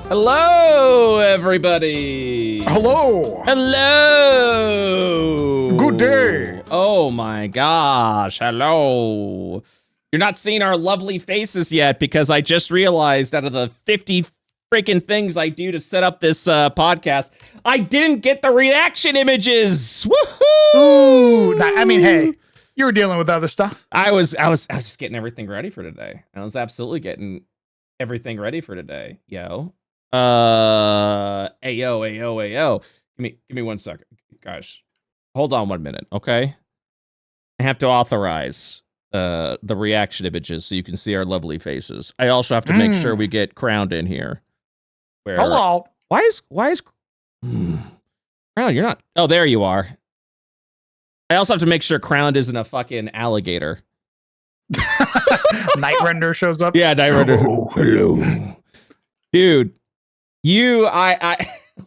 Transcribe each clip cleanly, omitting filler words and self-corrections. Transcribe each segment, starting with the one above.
Hello, everybody. Hello. Hello. Good day. Oh my gosh. Hello. You're not seeing our lovely faces yet because I just realized out of the 50 freaking things I do to set up this podcast, I didn't get the reaction images. Woohoo! Ooh, I mean, hey, you were dealing with other stuff. I was just getting everything ready for today. I was absolutely getting everything ready for today, yo. Ayo. Give me 1 second, guys. Hold on 1 minute, okay? I have to authorize the reaction images so you can see our lovely faces. I also have to make sure we get Crowned in here. Hello. Why is Crowned? You're not. Oh, there you are. I also have to make sure Crowned isn't a fucking alligator. Night Render shows up. Yeah, Night Render. Hello, dude. I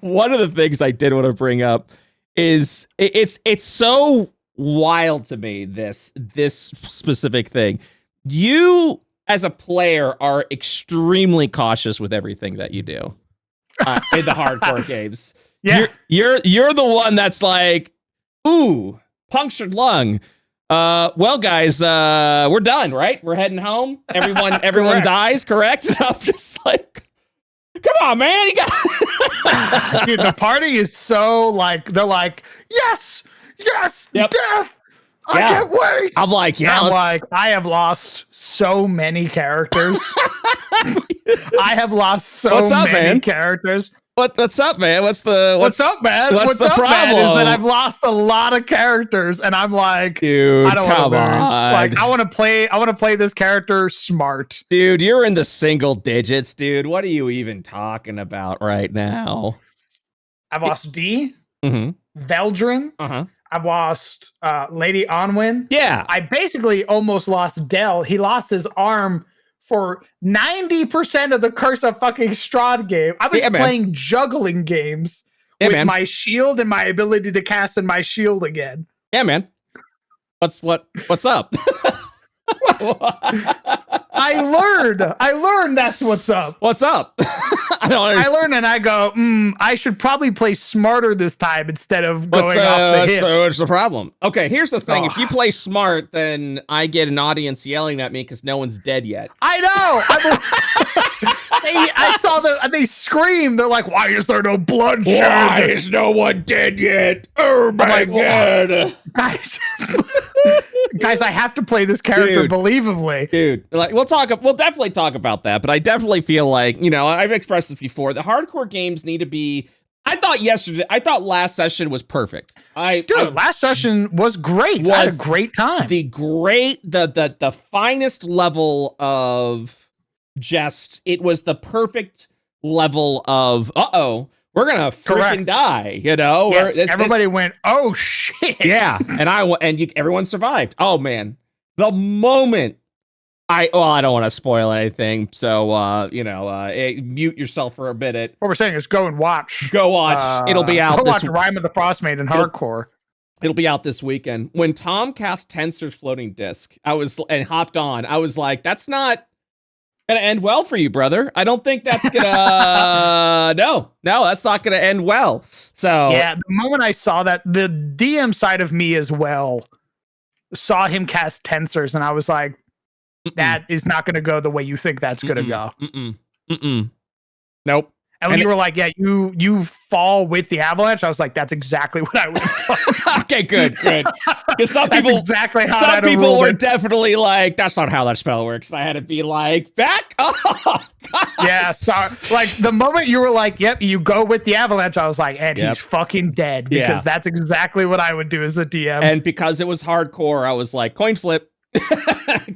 one of the things I did want to bring up is it's so wild to me, this specific thing. You as a player are extremely cautious with everything that you do in the hardcore games. Yeah, you're the one that's like, ooh, punctured lung. Well, guys, we're done, right? We're heading home. Everyone dies, correct? And I'm just like, come on, man. You got dude, the party is so like, they're like, yes, yep. death. I can't wait. I'm like, yeah. I have lost so many characters. I have lost so many characters. What's up, man? What's up, man? What's the problem? Man, is that I've lost a lot of characters, and I'm like, dude, I don't want to lose. On. Like, I want to play this character smart. Dude, you're in the single digits, dude. What are you even talking about right now? I've lost D, Veldrin. I've lost Lady Onwin. Yeah. I basically almost lost Del. He lost his arm for 90% of the Curse of fucking Strahd game. I was playing juggling games with my shield and my ability to cast in my shield again. Yeah, man. What's up? I learned that's what's up. What's up? I don't understand. I learned and I go, I should probably play smarter this time instead of going off the hip. So what's the problem? Okay, here's the thing. If you play smart, then I get an audience yelling at me because no one's dead yet. I know. I saw they scream. They're like, why is there no bloodshed? Why is no one dead yet? Oh my God. Guys, I have to play this character believably. Dude, like we'll definitely talk about that, but I definitely feel like, I've expressed this before. The hardcore games need to be. I thought last session was perfect. Last session was great. I had a great time. The finest level of it was the perfect level of we're gonna freaking die, Yes, everybody went, oh shit. Yeah, and everyone survived. Oh man, the moment I don't want to spoil anything, so mute yourself for a minute. What we're saying is go watch. It'll be out. Go watch Rime of the Frostmaiden in hardcore. It'll be out this weekend. When Tom cast Tensor's floating disc, and hopped on. I was like, that's not gonna end well for you, brother. I don't think that's gonna no, that's not gonna end well. So yeah, the moment I saw that, the DM side of me as well saw him cast Tensors, and I was like, that is not gonna go the way you think that's gonna go. Nope. And when you were like, yeah, you fall with the avalanche, I was like, that's exactly what I would have done. Okay, good. Because some people were definitely like, that's not how that spell works. I had to be like, back off. Yeah, sorry. Like the moment you were like, yep, you go with the avalanche, I was like, and he's fucking dead, because that's exactly what I would do as a DM. And because it was hardcore, I was like, coin flip.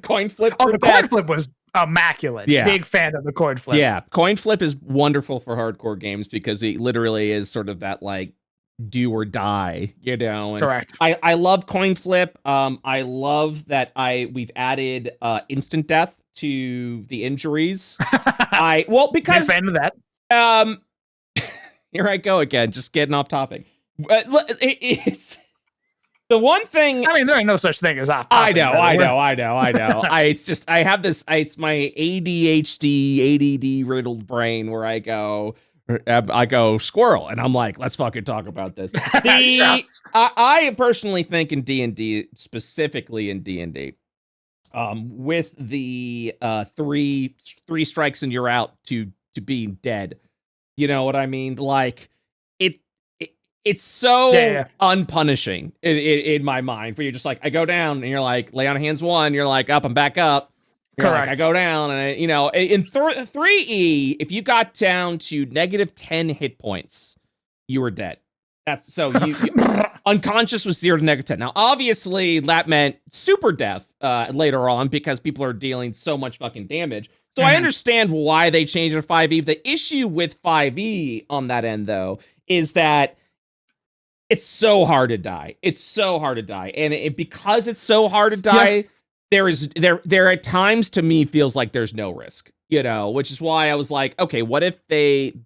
Coin flip. Oh, the coin flip was immaculate. Yeah. Big fan of the coin flip. Yeah, coin flip is wonderful for hardcore games because it literally is sort of that like do or die, and correct. I love coin flip. I love that we've added instant death to the injuries. Because big fan of that. Here I go again, just getting off topic. It's The one thing, I mean, there ain't no such thing as off. I know. I have this. It's my ADHD, ADD riddled brain where I go squirrel, and I'm like, let's fucking talk about this. I personally think in D&D, specifically in D&D, with the three strikes and you're out to being dead. You know what I mean? Like it's so unpunishing in my mind. Where you're just like, I go down, and you're like, lay on hands one. You're like, up and back up. You're Correct. Like, I go down, and in 3E, if you got down to -10 hit points, you were dead. That's so you unconscious was 0 to -10. Now, obviously, that meant super death later on because people are dealing so much fucking damage. So I understand why they changed it to 5E. The issue with 5E on that end, though, is that it's so hard to die. It's so hard to die. And because it's so hard to die, there at times to me feels like there's no risk, which is why I was like, okay, what if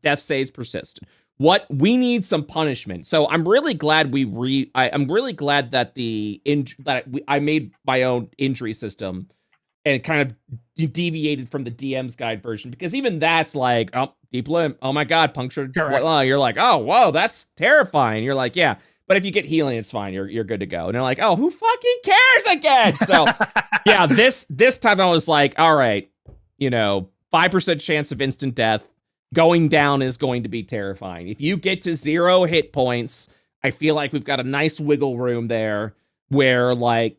death saves persist? We need some punishment. So I'm really glad I'm really glad that I made my own injury system and kind of deviated from the DM's guide version, because even that's like, oh, deep limb. Oh my God, punctured. You're like, oh, whoa, that's terrifying. You're like, yeah, but if you get healing, it's fine. You're good to go. And they're like, oh, who fucking cares again? So yeah, this time I was like, all right, 5% chance of instant death. Going down is going to be terrifying. If you get to 0 hit points, I feel like we've got a nice wiggle room there where like,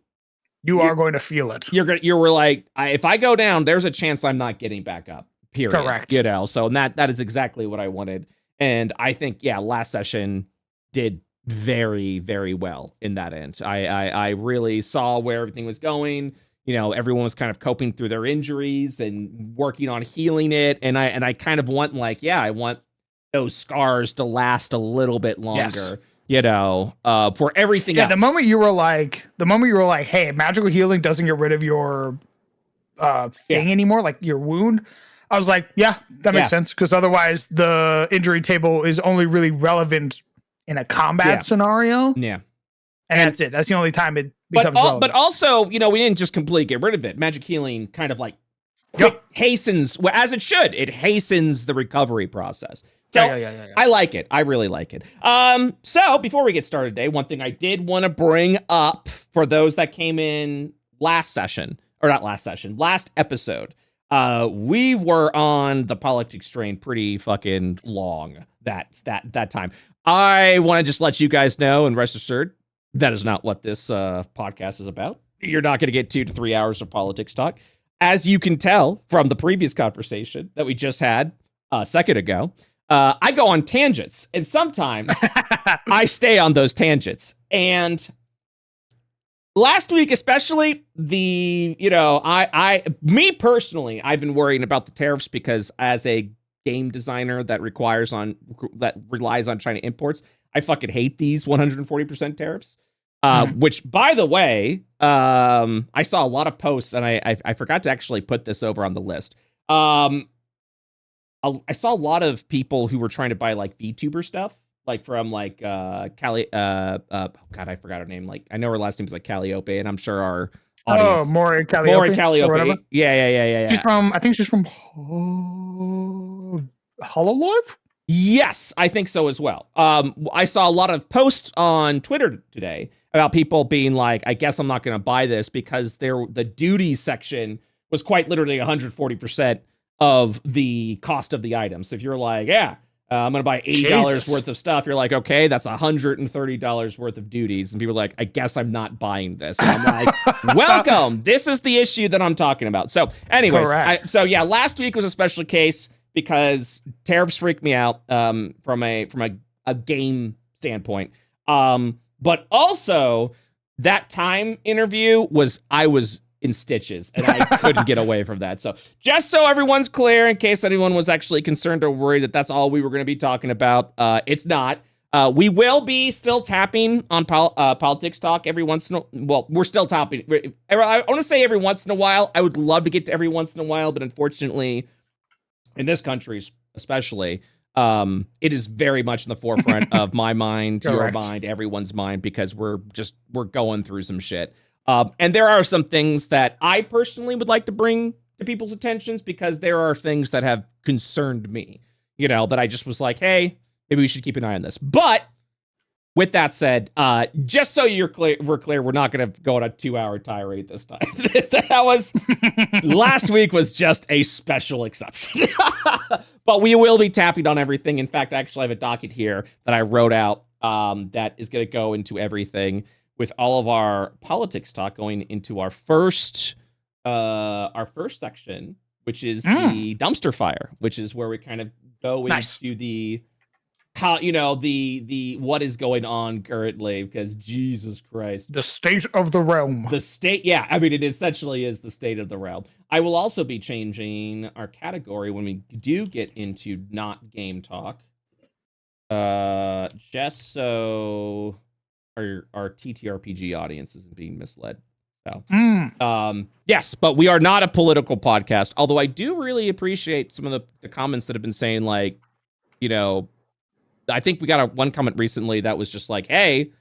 you are going to feel it. You're like, if I go down, there's a chance I'm not getting back up. Period. Correct. So that is exactly what I wanted. And I think, last session did very, very well in that end. I really saw where everything was going. Everyone was kind of coping through their injuries and working on healing it. And I kind of want I want those scars to last a little bit longer. For everything else. The moment you were like, hey, magical healing doesn't get rid of your thing anymore, like your wound. I was like, yeah, that makes sense, because otherwise the injury table is only really relevant in a combat scenario. Yeah. And that's it. That's the only time it becomes relevant. But also, we didn't just completely get rid of it. Magic healing kind of like hastens, as it should. It hastens the recovery process. So I like it. I really like it. So before we get started today, one thing I did want to bring up for those that came in last episode, we were on the politics train pretty fucking long that time. I want to just let you guys know, and rest assured, that is not what this podcast is about. You're not going to get 2 to 3 hours of politics talk. As you can tell from the previous conversation that we just had a second ago, I go on tangents, and sometimes I stay on those tangents. And last week, especially, me personally, I've been worrying about the tariffs because as a game designer that relies on China imports, I fucking hate these 140% tariffs. Which, by the way, I saw a lot of posts, and I forgot to actually put this over on the list. I saw a lot of people who were trying to buy like VTuber stuff, like from like Callie. God, I forgot her name. Like, I know her last name is like Calliope, and I'm sure our audience. Oh, Maury Calliope. Maury Calliope. Yeah. I think she's from Hololive. Yes, I think so as well. I saw a lot of posts on Twitter today about people being like, I guess I'm not going to buy this because the duty section was quite literally 140% of the cost of the item. So if you're like, I'm going to buy $80 worth of stuff, you're like, okay, that's $130 worth of duties. And people are like, I guess I'm not buying this. And I'm like, welcome. This is the issue that I'm talking about. So anyways, last week was a special case because tariffs freak me out from a game standpoint. But also that time interview I was in stitches and I couldn't get away from that. So just so everyone's clear, in case anyone was actually concerned or worried that that's all we were going to be talking about, it's not. We will be still tapping on politics talk every once in a while. Well, we're still tapping. I want to say every once in a while. I would love to get to every once in a while, but unfortunately, in this country especially, it is very much in the forefront of my mind, your Correct. mind, everyone's mind, because we're going through some shit. And there are some things that I personally would like to bring to people's attentions, because there are things that have concerned me, that I just was like, hey, maybe we should keep an eye on this. But with that said, just so we're clear, we're not going to go on a 2-hour tirade this time. Last week was just a special exception. But we will be tapping on everything. In fact, I actually have a docket here that I wrote out that is going to go into everything, with all of our politics talk going into our first section, which is the dumpster fire, which is where we kind of go into the how the what is going on currently, because Jesus Christ, the state of the realm. It essentially is the state of the realm. I will also be changing our category when we do get into not game talk, just so our TTRPG audience isn't being misled. So, yes, but we are not a political podcast. Although I do really appreciate some of the comments that have been saying, like, I think we got one comment recently that was just like, hey,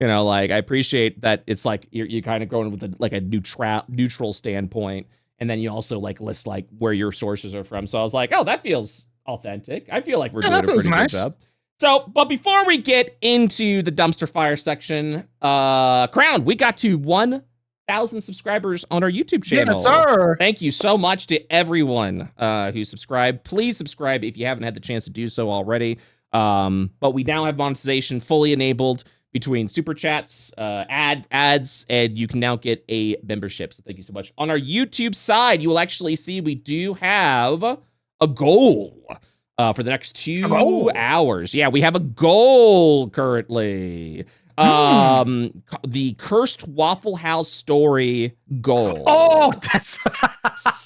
like, I appreciate that it's like you're kind of going with a neutral standpoint, and then you also like list like where your sources are from. So I was like, oh, that feels authentic. I feel like we're doing a pretty good job. So, but before we get into the dumpster fire section, Crown, we got to 1,000 subscribers on our YouTube channel. Yes, sir. Thank you so much to everyone who subscribed. Please subscribe if you haven't had the chance to do so already. But we now have monetization fully enabled between super chats, ads, and you can now get a membership. So thank you so much. On our YouTube side, you will actually see we do have a goal for the next 2 hours. Yeah, we have a goal currently. The Cursed Waffle House story goal. Oh, that's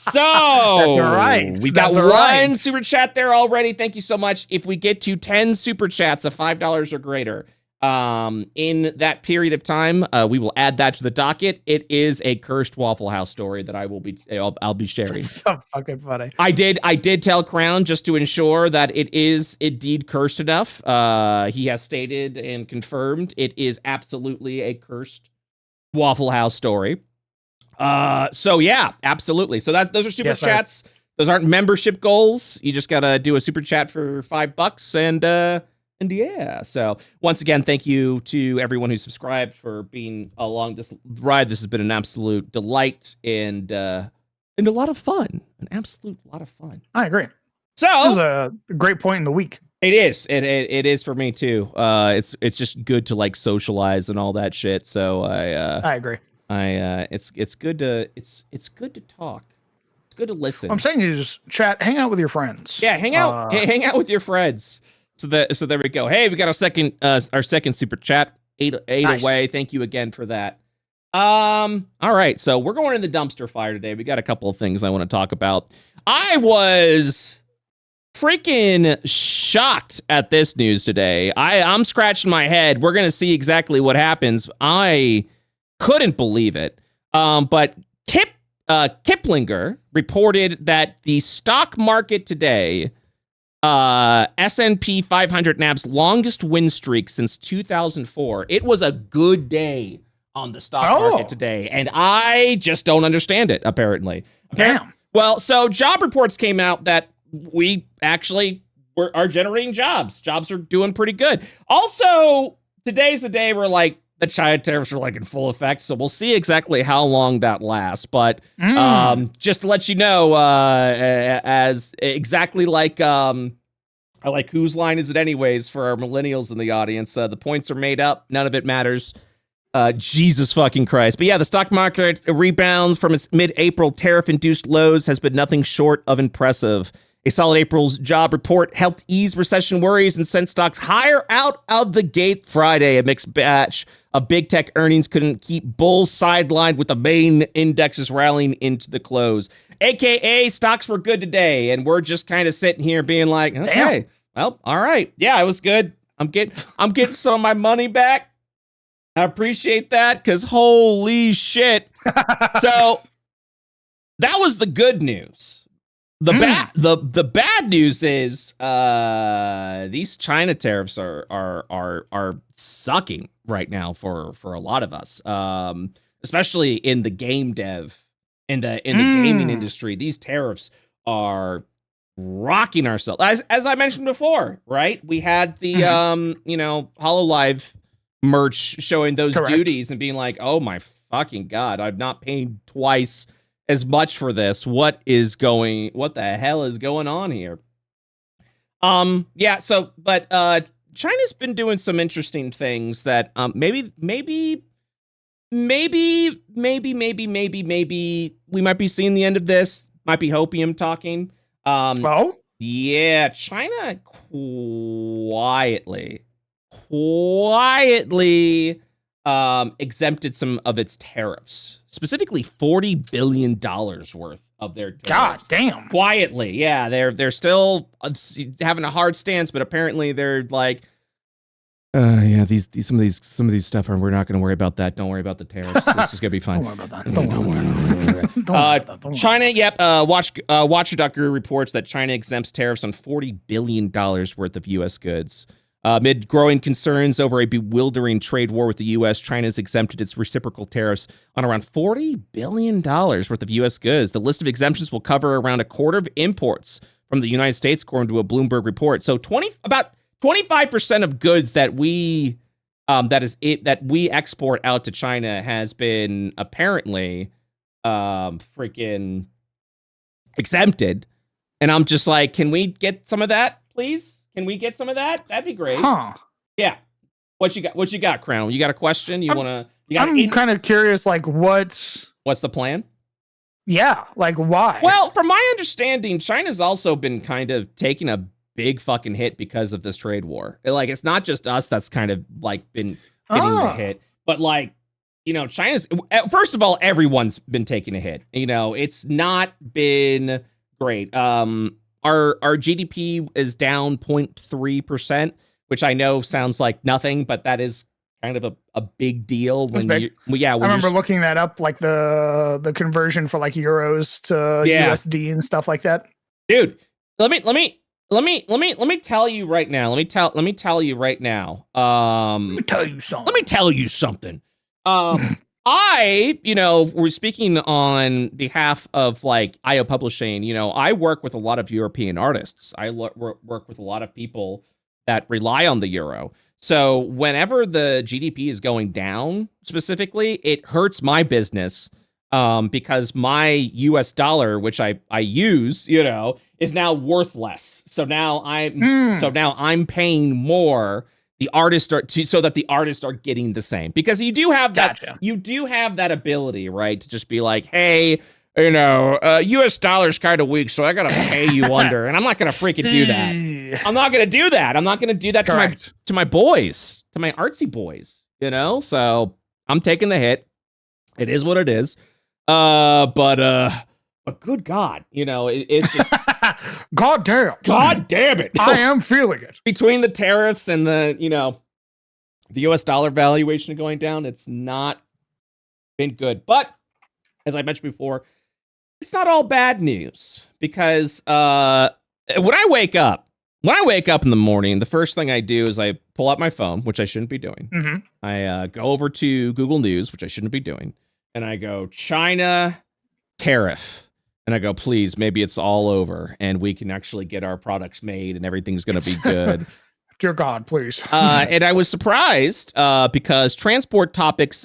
so that's right. We've got one super chat there already. Thank you so much. If we get to 10 super chats of $5 or greater in that period of time, we will add that to the docket. It is a Cursed Waffle House story that I'll be sharing. That's so fucking funny. I did tell Crown, just to ensure that it is indeed cursed enough. He has stated and confirmed it is absolutely a Cursed Waffle House story. So yeah, absolutely. So those are super chats. Those aren't membership goals. You just gotta do a super chat for $5 and yeah. So once again, thank you to everyone who subscribed for being along this ride. This has been an absolute delight and a lot of fun. An absolute lot of fun. I agree. So this is a great point in the week. It is. It is for me too. It's just good to like socialize and all that shit. So I agree. It's good to talk. It's good to listen. I'm saying you just chat, hang out with your friends. Yeah, hang out with your friends. So there we go. Hey, we got our second super chat. Eight nice. Away. Thank you again for that. All right. So we're going in the dumpster fire today. We got a couple of things I want to talk about. I was freaking shocked at this news today. I'm scratching my head. We're gonna see exactly what happens. I couldn't believe it. But Kiplinger reported that the stock market today, S&P 500 NAB's longest win streak since 2004. It was a good day on the stock market today, and I just don't understand it, apparently. Damn. Well, so job reports came out that we actually are generating jobs. Jobs are doing pretty good. Also, today's the day where, like, the China tariffs are like in full effect, so we'll see exactly how long that lasts. But just to let you know, as exactly like whose line is it anyways for our millennials in the audience? The points are made up. None of it matters. Jesus fucking Christ. But yeah, the stock market rebounds from its mid-April tariff-induced lows has been nothing short of impressive. A solid April's job report helped ease recession worries and sent stocks higher out of the gate Friday. A mixed batch of big tech earnings couldn't keep bulls sidelined, with the main indexes rallying into the close. AKA, stocks were good today, and we're just kind of sitting here being like, okay, well, all right. Yeah, it was good. I'm getting some of my money back. I appreciate that, because holy shit. So that was the good news. The bad news is these China tariffs are sucking right now for a lot of us, especially in the game dev, in the gaming industry. These tariffs are rocking ourselves. As I mentioned before, right? We had the HoloLive merch showing those duties and being like, oh my fucking God, I'm not paying twice as much for this. What the hell is going on here? But China's been doing some interesting things that maybe we might be seeing the end of this. Might be hopium talking. Yeah, China quietly exempted some of its tariffs, specifically $40 billion worth of their tariffs. God damn. Quietly, yeah. They're still having a hard stance, but apparently they're like, yeah, some of these stuff we're not going to worry about that. Don't worry about the tariffs. This is going to be fine. Don't worry about that. Don't worry about that. China, yep. Watchdog reports that China exempts tariffs on $40 billion worth of U.S. goods. Amid growing concerns over a bewildering trade war with the U.S., China's exempted its reciprocal tariffs on around $40 billion worth of U.S. goods. The list of exemptions will cover around a quarter of imports from the United States, according to a Bloomberg report. So about 25% of goods that we export out to China has been apparently freaking exempted. And I'm just like, can we get some of that, please? Can we get some of that? That'd be great. Huh. Yeah. What you got, Crown? You got a question? I'm kind of curious, like, what's the plan? Yeah, like, why? Well, from my understanding, China's also been kind of taking a big fucking hit because of this trade war. Like, it's not just us that's kind of like been getting the hit, but like, China's, first of all, everyone's been taking a hit. It's not been great. Our GDP is down 0.3%, which I know sounds like nothing, but that is kind of a big deal. I remember looking that up, like the conversion for like euros to USD and stuff like that. Dude, let me tell you right now. Let me tell you right now. Let me tell you something. We're speaking on behalf of like IO Publishing. I work with a lot of European artists. I work with a lot of people that rely on the euro. So whenever the GDP is going down, specifically, it hurts my business because my US dollar, which I use, is now worth less. So now I'm paying more. The artists so that the artists are getting the same, because you do have that. Gotcha. You do have that ability, right, to just be like, hey, U.S. dollar's kind of weak, so I gotta pay you under, and I'm not gonna freaking do that. I'm not gonna do that. I'm not gonna do that to my boys, to my artsy boys. So I'm taking the hit. It is what it is. But good God, it's just God damn it. I am feeling it. Between the tariffs and the US dollar valuation going down, it's not been good. But as I mentioned before, it's not all bad news, because when I wake up in the morning, the first thing I do is I pull out my phone, which I shouldn't be doing. Mm-hmm. I go over to Google News, which I shouldn't be doing, and I go, China tariff. And I go, please, maybe it's all over and we can actually get our products made and everything's going to be good. Dear God, please. And I was surprised because Transport Topics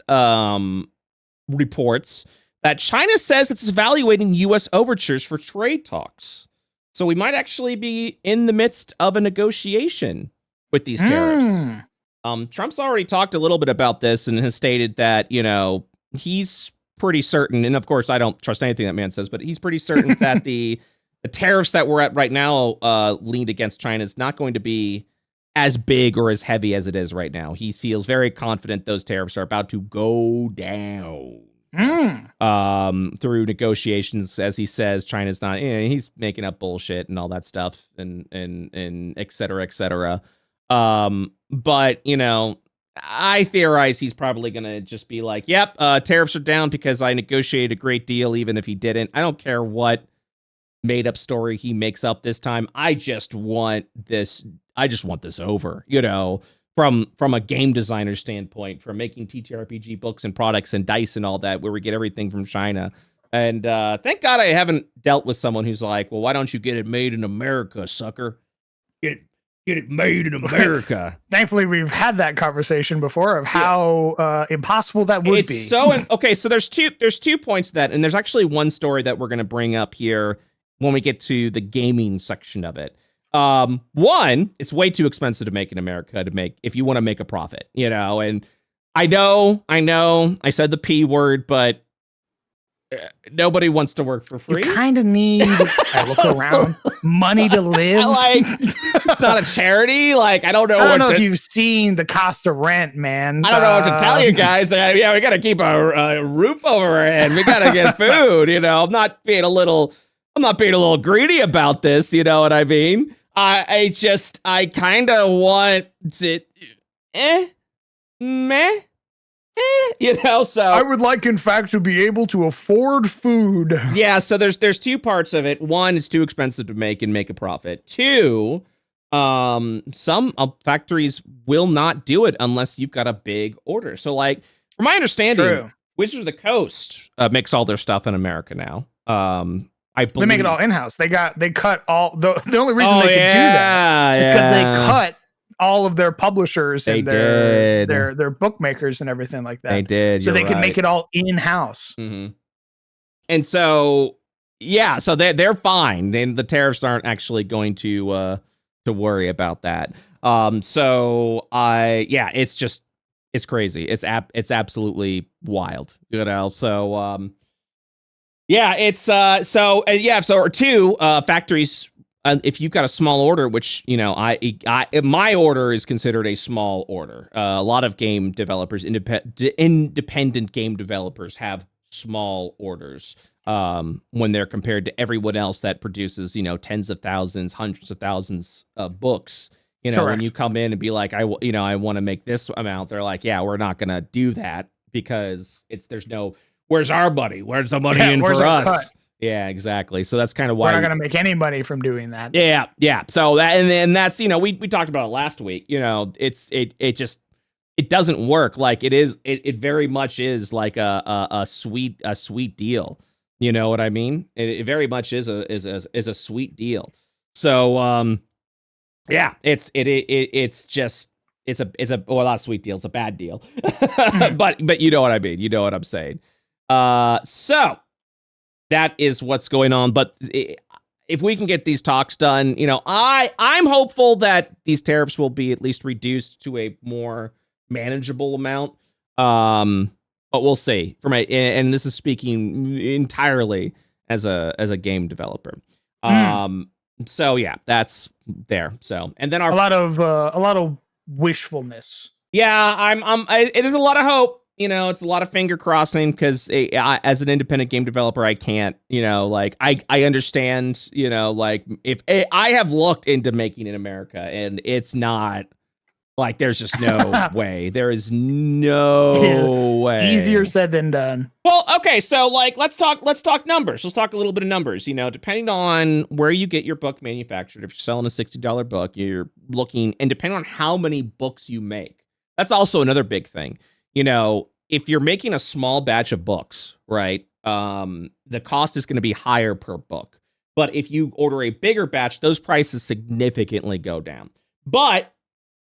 reports that China says it's evaluating U.S. overtures for trade talks. So we might actually be in the midst of a negotiation with these tariffs. Trump's already talked a little bit about this and has stated that, he's pretty certain, and of course I don't trust anything that man says, but he's pretty certain that the tariffs that we're at right now leaned against China is not going to be as big or as heavy as it is right now. He feels very confident those tariffs are about to go down through negotiations. As he says, China's not, he's making up bullshit and all that stuff and et cetera, et cetera. But I theorize he's probably going to just be like, yep, tariffs are down because I negotiated a great deal, even if he didn't. I don't care what made up story he makes up this time. I just want this over, from a game designer standpoint, from making TTRPG books and products and dice and all that, where we get everything from China. And thank God I haven't dealt with someone who's like, well, why don't you get it made in America, sucker? Get it made in America. Thankfully, we've had that conversation before of how impossible that would be. Okay, so there's two points to that, and there's actually one story that we're going to bring up here when we get to the gaming section of it. One, it's way too expensive to make in America if you want to make a profit, and I know, I said the P word, but nobody wants to work for free. You kind of need, I look around, money to live. It's not a charity. I don't know. I don't know if you've seen the cost of rent, man. I don't know what to tell you guys. We got to keep a roof over our head. We got to get food. I'm not being a little greedy about this. You know what I mean? I kind of want it. Meh. So I would like, in fact, to be able to afford food. Yeah, so there's two parts of it. One, it's too expensive to make and make a profit. Two, some factories will not do it unless you've got a big order. So, from my understanding, Wizards of the Coast makes all their stuff in America now. I believe they make it all in-house. They cut all the only reason they could do that is because they cut all of their publishers and their bookmakers and everything like that. They did. So they could make it all in-house. Mm-hmm. And so, yeah, so they're fine. Then the tariffs aren't actually going to worry about that. It's crazy. It's absolutely wild, So, factories. If you've got a small order, which my order is considered a small order. A lot of game developers, independent game developers, have small orders when they're compared to everyone else that produces tens of thousands, hundreds of thousands of books. When you come in and be like, I want to make this amount, they're like, yeah, we're not gonna do that because there's no. Where's our money? Where's the money in for us? Cut? Yeah, exactly. So that's kind of why we're not going to make any money from doing that. Yeah. So that, and that's, we talked about it last week, it doesn't work. It very much is like a sweet deal. You know what I mean? It very much is a sweet deal. So, it's not a sweet deal. It's a bad deal, but you know what I mean? You know what I'm saying? So that is what's going on. But if we can get these talks done, I'm hopeful that these tariffs will be at least reduced to a more manageable amount. But we'll see. And this is speaking entirely as a game developer. So yeah, that's there. So, and then a lot of wishfulness. Yeah, it is a lot of hope. It's a lot of finger crossing because as an independent game developer, I can't, I understand, if I have looked into making in America and it's not there's just no way. There is no way. Easier said than done. Well, okay. So let's talk numbers. Let's talk a little bit of numbers, depending on where you get your book manufactured. If you're selling a $60 book, you're looking, and depending on how many books you make, that's also another big thing. If you're making a small batch of books, right, the cost is going to be higher per book. But if you order a bigger batch, those prices significantly go down. But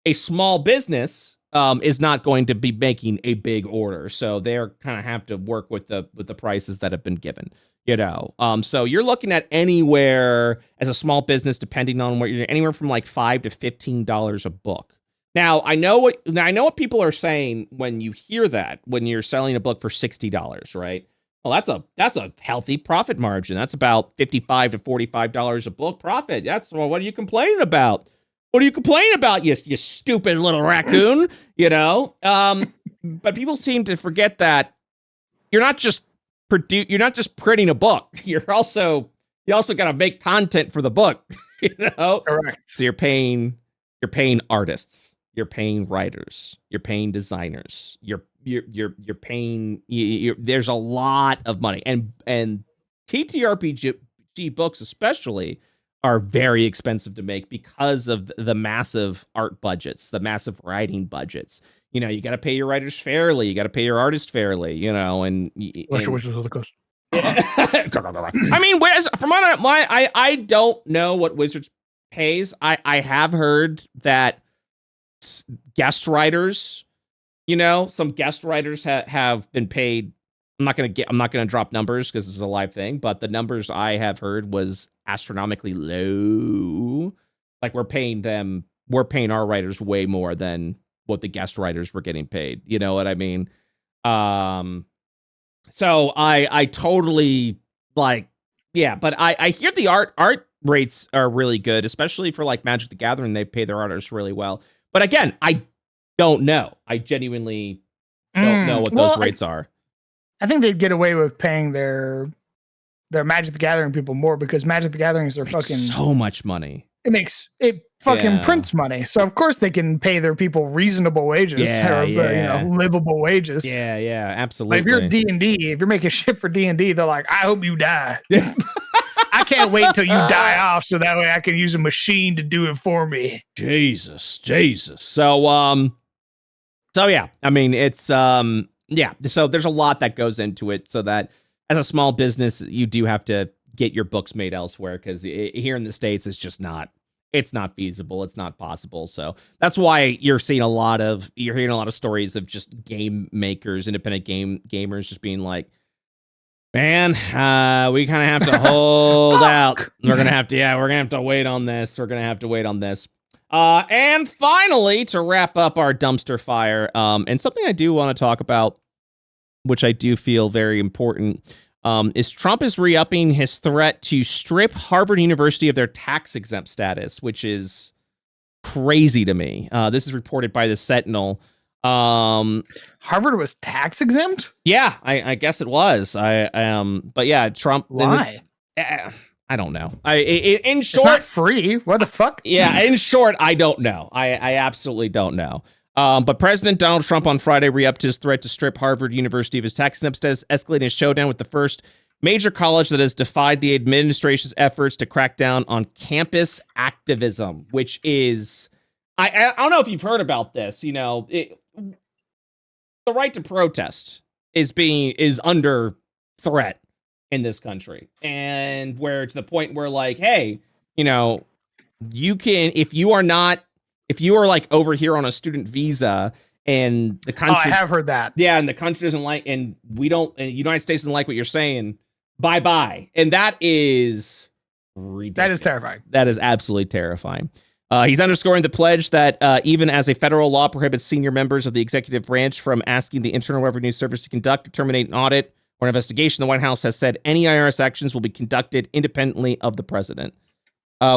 a small business is not going to be making a big order, so they're kind of have to work with the prices that have been given. So you're looking at anywhere as a small business, depending on what you're anywhere from $5 to $15 a book. Now, I know what people are saying when you hear that, when you're selling a book for $60, right? Well, that's a healthy profit margin. That's about $55 to $45 a book profit. What are you complaining about? What are you complaining about, you stupid little raccoon? But people seem to forget that you're not just printing a book. You also got to make content for the book. Correct. So you're paying artists. You're paying writers, you're paying designers, you're paying. There's a lot of money, and TTRPG TTRPG books especially are very expensive to make because of the massive art budgets, the massive writing budgets. You know, you got to pay your writers fairly, you got to pay your artists fairly, you know, and Wizards of the Coast. I mean, whereas from I don't know what Wizards pays. I have heard that guest writers, you know, some guest writers have been paid. I'm not gonna drop numbers because this is a live thing, but the numbers I have heard was astronomically low. Like we're paying our writers way more than what the guest writers were getting paid. You know what I mean? So I totally like, yeah, but I hear the art rates are really good, especially for like Magic the Gathering. They pay their artists really well. But again, I don't know. I genuinely don't know what those rates are. I think they'd get away with paying their Magic the Gathering people more because Magic the Gathering is their fucking so much money. It fucking prints money. So of course they can pay their people reasonable wages, you know, livable wages. Yeah, absolutely. But if you're D&D, if you're making shit for D&D, they're like, I hope you die. I can't wait until you die off so that way I can use a machine to do it for me. Jesus. So yeah, I mean, it's yeah, so there's a lot that goes into it, so that as a small business, you do have to get your books made elsewhere because here in the States, it's not feasible. It's not possible. So that's why you're hearing a lot of stories of just game makers, independent gamers just being like, man, we kind of have to hold out. We're going to have to wait on this. And finally, to wrap up our dumpster fire, and something I do want to talk about, which I do feel very important, is Trump is re-upping his threat to strip Harvard University of their tax-exempt status, which is crazy to me. This is reported by the Sentinel. Harvard was tax-exempt? Yeah, I guess it was. But yeah, Trump. Why? I don't know. In short, it's not free. What the fuck? Yeah, in short, I don't know. I absolutely don't know. But President Donald Trump on Friday re-upped his threat to strip Harvard University of his tax-exempt status, escalating a showdown with the first major college that has defied the administration's efforts to crack down on campus activism, which is, I don't know if you've heard about this. You know, the right to protest is under threat in this country, and where to the point where like, hey, you know, you can, if you are like over here on a student visa and the country, I have heard that. Yeah, and the country doesn't like, and the United States doesn't like what you're saying, bye. And that is ridiculous. That is terrifying. That is absolutely terrifying. He's underscoring the pledge that even as a federal law prohibits senior members of the executive branch from asking the Internal Revenue Service to conduct or terminate an audit or an investigation, the White House has said any IRS actions will be conducted independently of the president.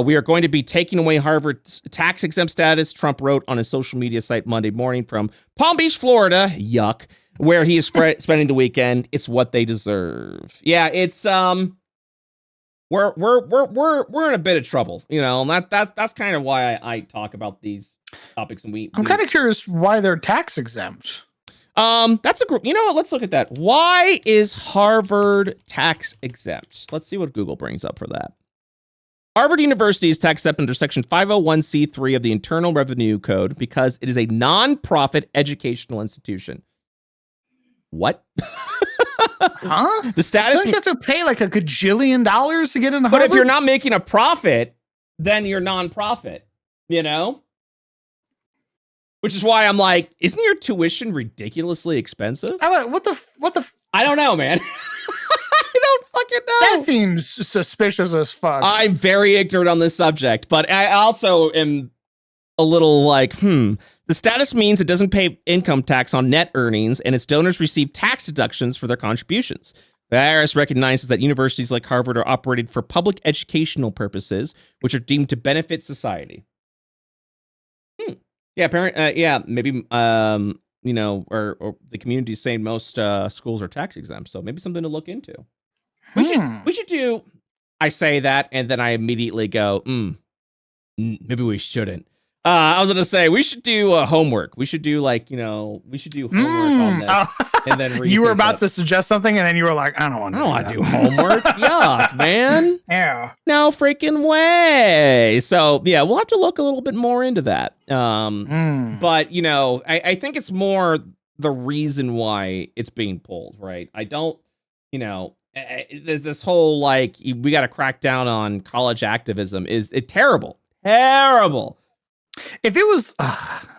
We are going to be taking away Harvard's tax-exempt status, Trump wrote on his social media site Monday morning from Palm Beach, Florida, yuck, where he is spending the weekend. It's what they deserve. Yeah, it's we're in a bit of trouble, you know, and that's kind of why I talk about these topics. And I'm kind of curious why they're tax-exempt. That's a group. You know what? Let's look at that. Why is Harvard tax-exempt? Let's see what Google brings up for that. Harvard University is tax-exempt under Section 501c3 of the Internal Revenue Code because it is a non-profit educational institution. What? Huh? The status. You have to pay like $1 gajillion to get into Harvard? But if you're not making a profit, then you're non-profit, you know? Which is why I'm like, isn't your tuition ridiculously expensive? What the? I don't know, man. I don't fucking know. That seems suspicious as fuck. I'm very ignorant on this subject, but I also am a little like, The status means it doesn't pay income tax on net earnings, and its donors receive tax deductions for their contributions. The IRS recognizes that universities like Harvard are operated for public educational purposes, which are deemed to benefit society. Yeah, maybe you know, or the community is saying most schools are tax exempt, so maybe something to look into. We should do. I say that, and then I immediately go, maybe we shouldn't. I was gonna say we should do homework. We should do homework on this, and then you were about to suggest something, and then you were like, "I don't want to do homework." Yuck, man. Yeah. No freaking way. So yeah, we'll have to look a little bit more into that. But I think it's more the reason why it's being pulled, right? I don't, there's this whole we got to crack down on college activism. Is it terrible? Terrible. If it was,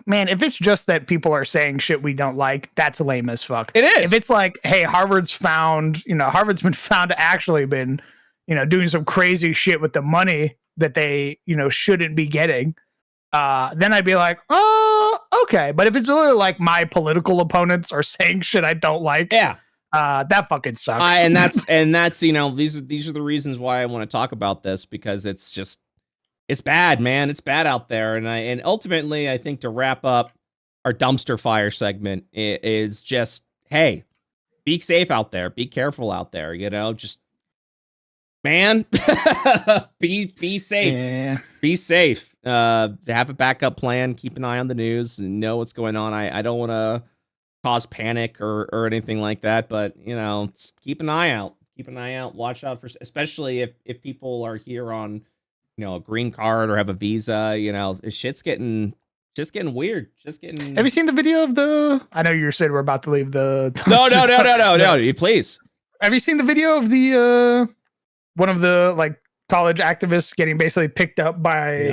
man, if it's just that people are saying shit we don't like, that's lame as fuck. It is. If it's like, hey, Harvard's been found to actually been, doing some crazy shit with the money that they, shouldn't be getting, then I'd be like, oh, okay. But if it's literally like my political opponents are saying shit I don't like, yeah, that fucking sucks. and that's these are the reasons why I want to talk about this, because it's bad, man. It's bad out there. And ultimately, I think to wrap up our dumpster fire segment is just, hey, be safe out there. Be careful out there. Just, man, be safe. Yeah. Be safe. Have a backup plan. Keep an eye on the news and know what's going on. I don't want to cause panic or anything like that, but keep an eye out. Keep an eye out. Watch out for, especially if people are here on a green card or have a visa, shit's getting weird. Have you seen the video of I know you said we're about to leave the. No, please. Have you seen the video of the, one of the college activists getting basically picked up by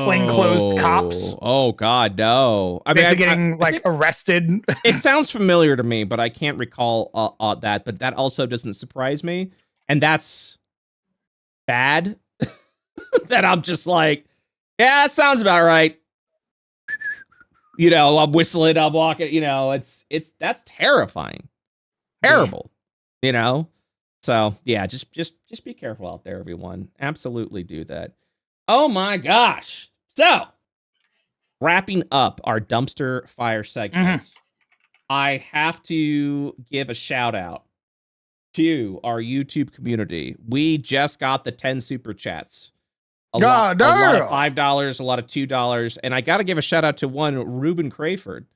plainclothes cops? Oh God, no. I mean, getting arrested. It sounds familiar to me, but I can't recall that, but that also doesn't surprise me. And that's bad. That I'm just like, yeah, that sounds about right. I'm whistling, I'm walking, that's terrifying. Terrible. So yeah, just be careful out there, everyone. Absolutely do that. Oh my gosh. So wrapping up our dumpster fire segment, I have to give a shout out to our YouTube community. We just got the 10 super chats. A lot of $5, a lot of $2, and I got to give a shout out to one Ruben Crayford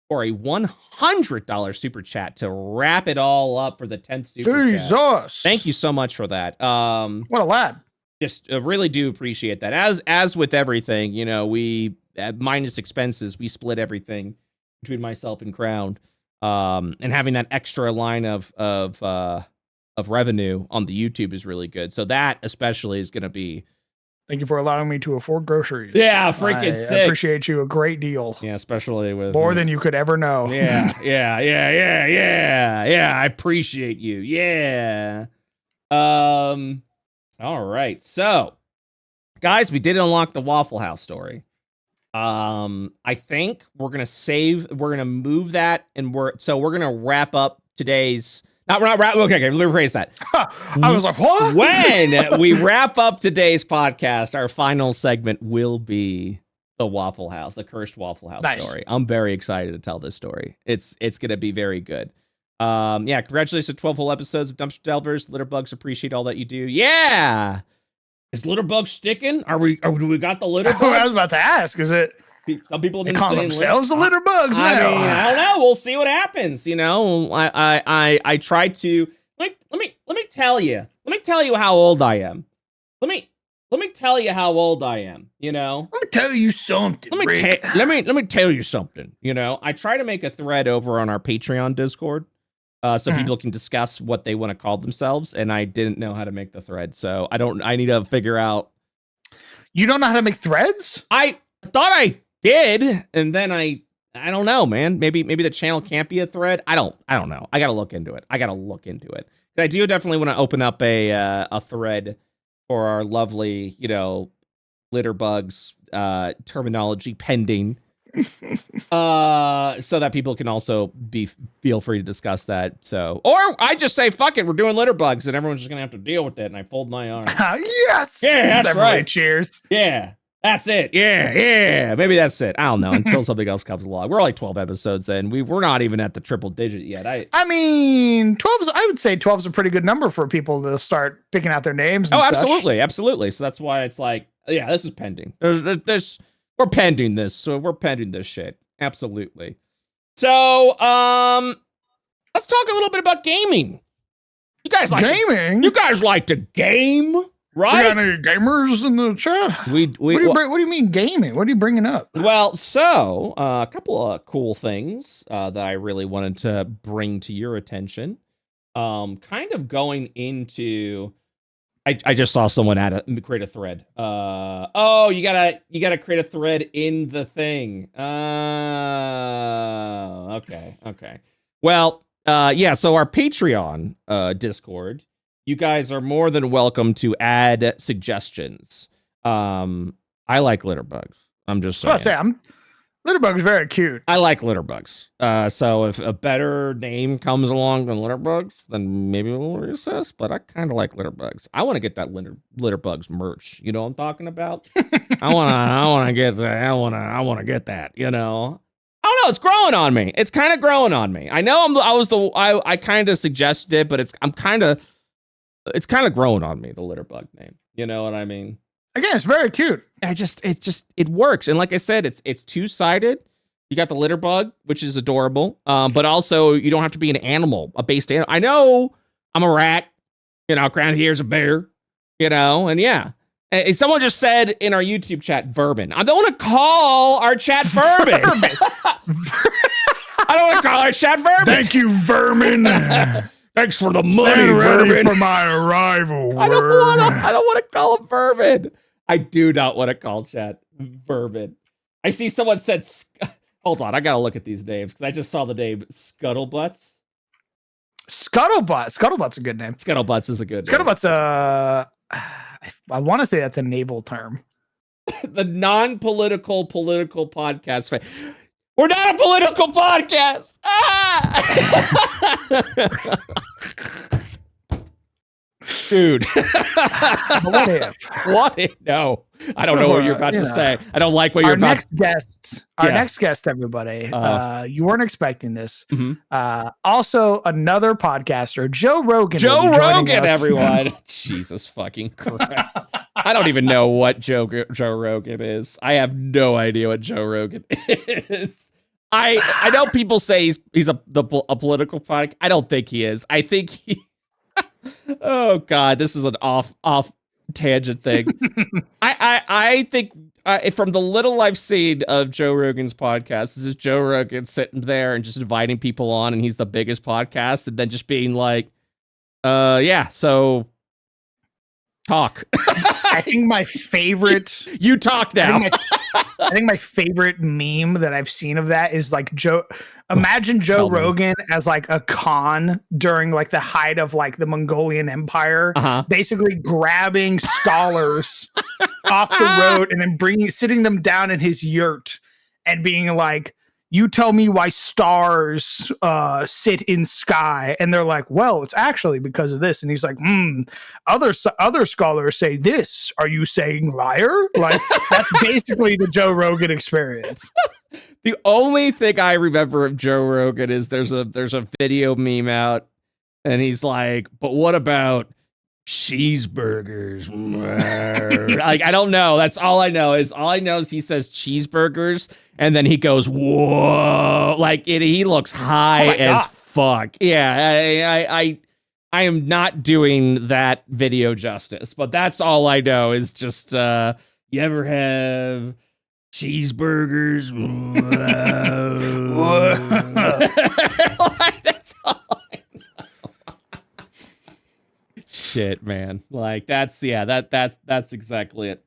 for a $100 super chat to wrap it all up for the 10th super chat. Thank you so much for that. What a lad! Just really do appreciate that. As with everything, we minus expenses, we split everything between myself and Crown, and having that extra line of revenue on the YouTube is really good. So that especially is going to be. Thank you for allowing me to afford groceries. Yeah, freaking sick. I appreciate you a great deal. Yeah, especially with more than you could ever know. Yeah. I appreciate you. Yeah. All right. So, guys, we did unlock the Waffle House story. I think we're gonna move that, and we're gonna wrap up today's. We're not wrap. Okay, let me rephrase that. I was like, what? When we wrap up today's podcast, our final segment will be the Waffle House, the cursed Waffle House story. I'm very excited to tell this story. It's gonna be very good. Yeah, congratulations to 12 whole episodes of Dumpster Delvers. Litterbugs appreciate all that you do. Yeah, is Litterbug sticking? Do we got the Litterbugs? I was about to ask. Is it? Some people have been call themselves the Litterbugs. I mean, I don't know. We'll see what happens. I try to let me tell you. Let me tell you how old I am. Let me tell you how old I am. Let me tell you something. Let me tell you something. I try to make a thread over on our Patreon Discord, so people can discuss what they want to call themselves, and I didn't know how to make the thread, so I need to figure out. You don't know how to make threads? I thought I did, and then I don't know, man. Maybe the channel can't be a thread. I don't know. I gotta look into it. But I do definitely want to open up a thread for our lovely, Litterbugs terminology pending, so that people can also feel free to discuss that. So, or I just say fuck it, we're doing Litterbugs, and everyone's just gonna have to deal with it. And I fold my arms. Yes. Yeah, that's right. Cheers. Yeah. That's it. Yeah. Maybe that's it. I don't know until something else comes along. We're like 12 episodes in. We're not even at the triple digit yet. I mean, 12's. I would say 12 is a pretty good number for people to start picking out their names. And absolutely. So that's why it's like, yeah, this is pending. There's we're pending this. So we're pending this shit. Absolutely. So, let's talk a little bit about gaming. You guys like gaming? You guys like to game, right? We got any gamers in the chat? What do you mean gaming? What are you bringing up? Well, so a couple of cool things that I really wanted to bring to your attention. Kind of going into, I just saw someone create a thread. Oh, you gotta create a thread in the thing. Okay. Well, yeah. So our Patreon Discord, you guys are more than welcome to add suggestions. I like litterbugs. I'm just saying. Litterbug is very cute. I like litterbugs. So if a better name comes along than litterbugs, then maybe we'll reassess. But I kind of like litterbugs. I want to get that litterbugs merch. You know what I'm talking about? I want to get that. I want to get that. You know. I don't know. It's growing on me. It's kind of growing on me. I know I kind of suggested it, but it's kind of growing on me. The litterbug name. You know what I mean? Again, it's very cute. It works. And like I said, it's two-sided. You got the litter bug, which is adorable. But also you don't have to be an animal, a based animal. I know I'm a rat, around here's a bear, and yeah. And someone just said in our YouTube chat, vermin. I don't want to call our chat vermin. I don't want to call our chat vermin. Thank you, vermin. Thanks for the money, vermin. For my arrival. I don't want to call him vermin. I do not want to call chat vermin. I see someone said, hold on, I gotta look at these names because I just saw the name Scuttlebutts. Scuttlebutt's a good name. Scuttlebutts is a good name. Scuttlebutt's I want to say that's a naval term. The non-political political podcast. We're not a political podcast. Ah! Dude. What if? No. I don't know what you're about to say. I don't like what you're about to say. Our next guest, everybody. You weren't expecting this. Mm-hmm. Also, another podcaster, Joe Rogan. Joe Rogan, everyone. Jesus fucking Christ. I don't even know what Joe Rogan is. I have no idea what Joe Rogan is. I know people say he's a political podcast. I don't think he is. I think he. Oh God, this is an off tangent thing. I think from the little I've seen of Joe Rogan's podcast, this is Joe Rogan sitting there and just inviting people on, and he's the biggest podcast, and then just being like, yeah, so talk. I think my favorite. You talk now. I think my favorite meme that I've seen of that is like Joe. Imagine Joe Rogan as like a Khan during like the height of like the Mongolian Empire, basically grabbing scholars off the road and then sitting them down in his yurt and being like, you tell me why stars sit in sky. And they're like, well, it's actually because of this. And he's like, other scholars say this. Are you saying liar? Like, that's basically the Joe Rogan experience. The only thing I remember of Joe Rogan is there's a video meme out and he's like, but what about cheeseburgers? Like, I don't know. That's all I know is he says cheeseburgers and then he goes, whoa, like he looks high as fuck. Yeah. I am not doing that video justice, but that's all I know is just, you ever have cheeseburgers? Like, that's all I know. Shit, man. Like that's exactly it.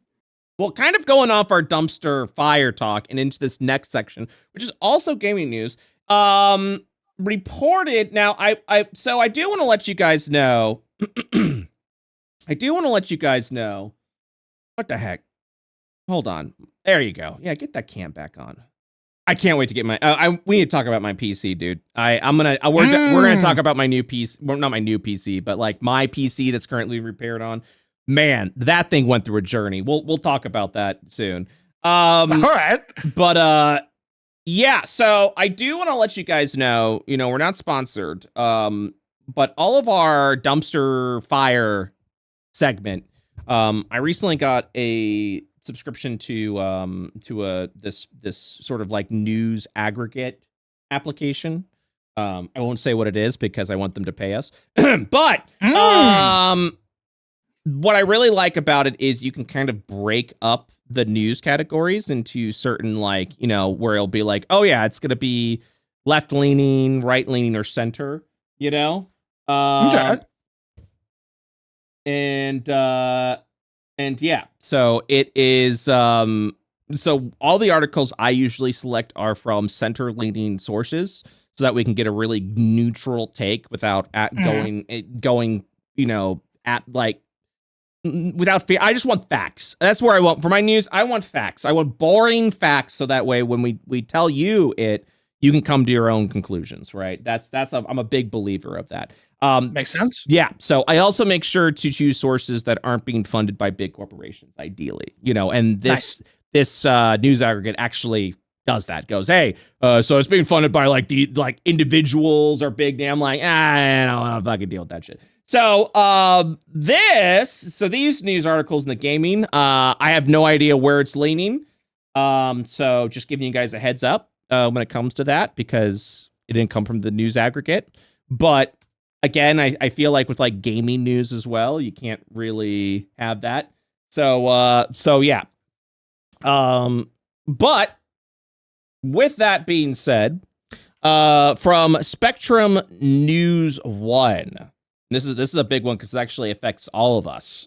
Well, kind of going off our dumpster fire talk and into this next section, which is also gaming news. Reported now. I do want to let you guys know. What the heck? Hold on. There you go. Yeah, get that cam back on. I can't wait to get my. We need to talk about my PC, dude. We're gonna talk about my new PC. Well, not my new PC, but like my PC that's currently repaired on. Man, that thing went through a journey. We'll talk about that soon. All right. But yeah. So I do want to let you guys know. We're not sponsored. But all of our dumpster fire segment. I recently got a subscription to this sort of like news aggregate application. I won't say what it is because I want them to pay us. But what I really like about it is you can kind of break up the news categories into certain, like, you know, where it'll be like, oh yeah, it's going to be left leaning, right leaning, or center, you know? Okay. And yeah, so it is, so all the articles I usually select are from center leaning sources so that we can get a really neutral take without going, you know, at like, without fear. I just want facts. That's where I want for my news. I want facts. I want boring facts, so that way when we tell you it, you can come to your own conclusions, right? I'm a big believer of that. Makes sense. Yeah. So I also make sure to choose sources that aren't being funded by big corporations, ideally, you know, and this news aggregate actually does that. Goes, hey, so it's being funded by like individuals or big damn, like, I don't want to fucking deal with that shit. So these news articles in the gaming, I have no idea where it's leaning. So just giving you guys a heads up when it comes to that, because it didn't come from the news aggregate. But again, I feel like with like gaming news as well, you can't really have that. So yeah. But with that being said, from Spectrum News One. This is a big one because it actually affects all of us.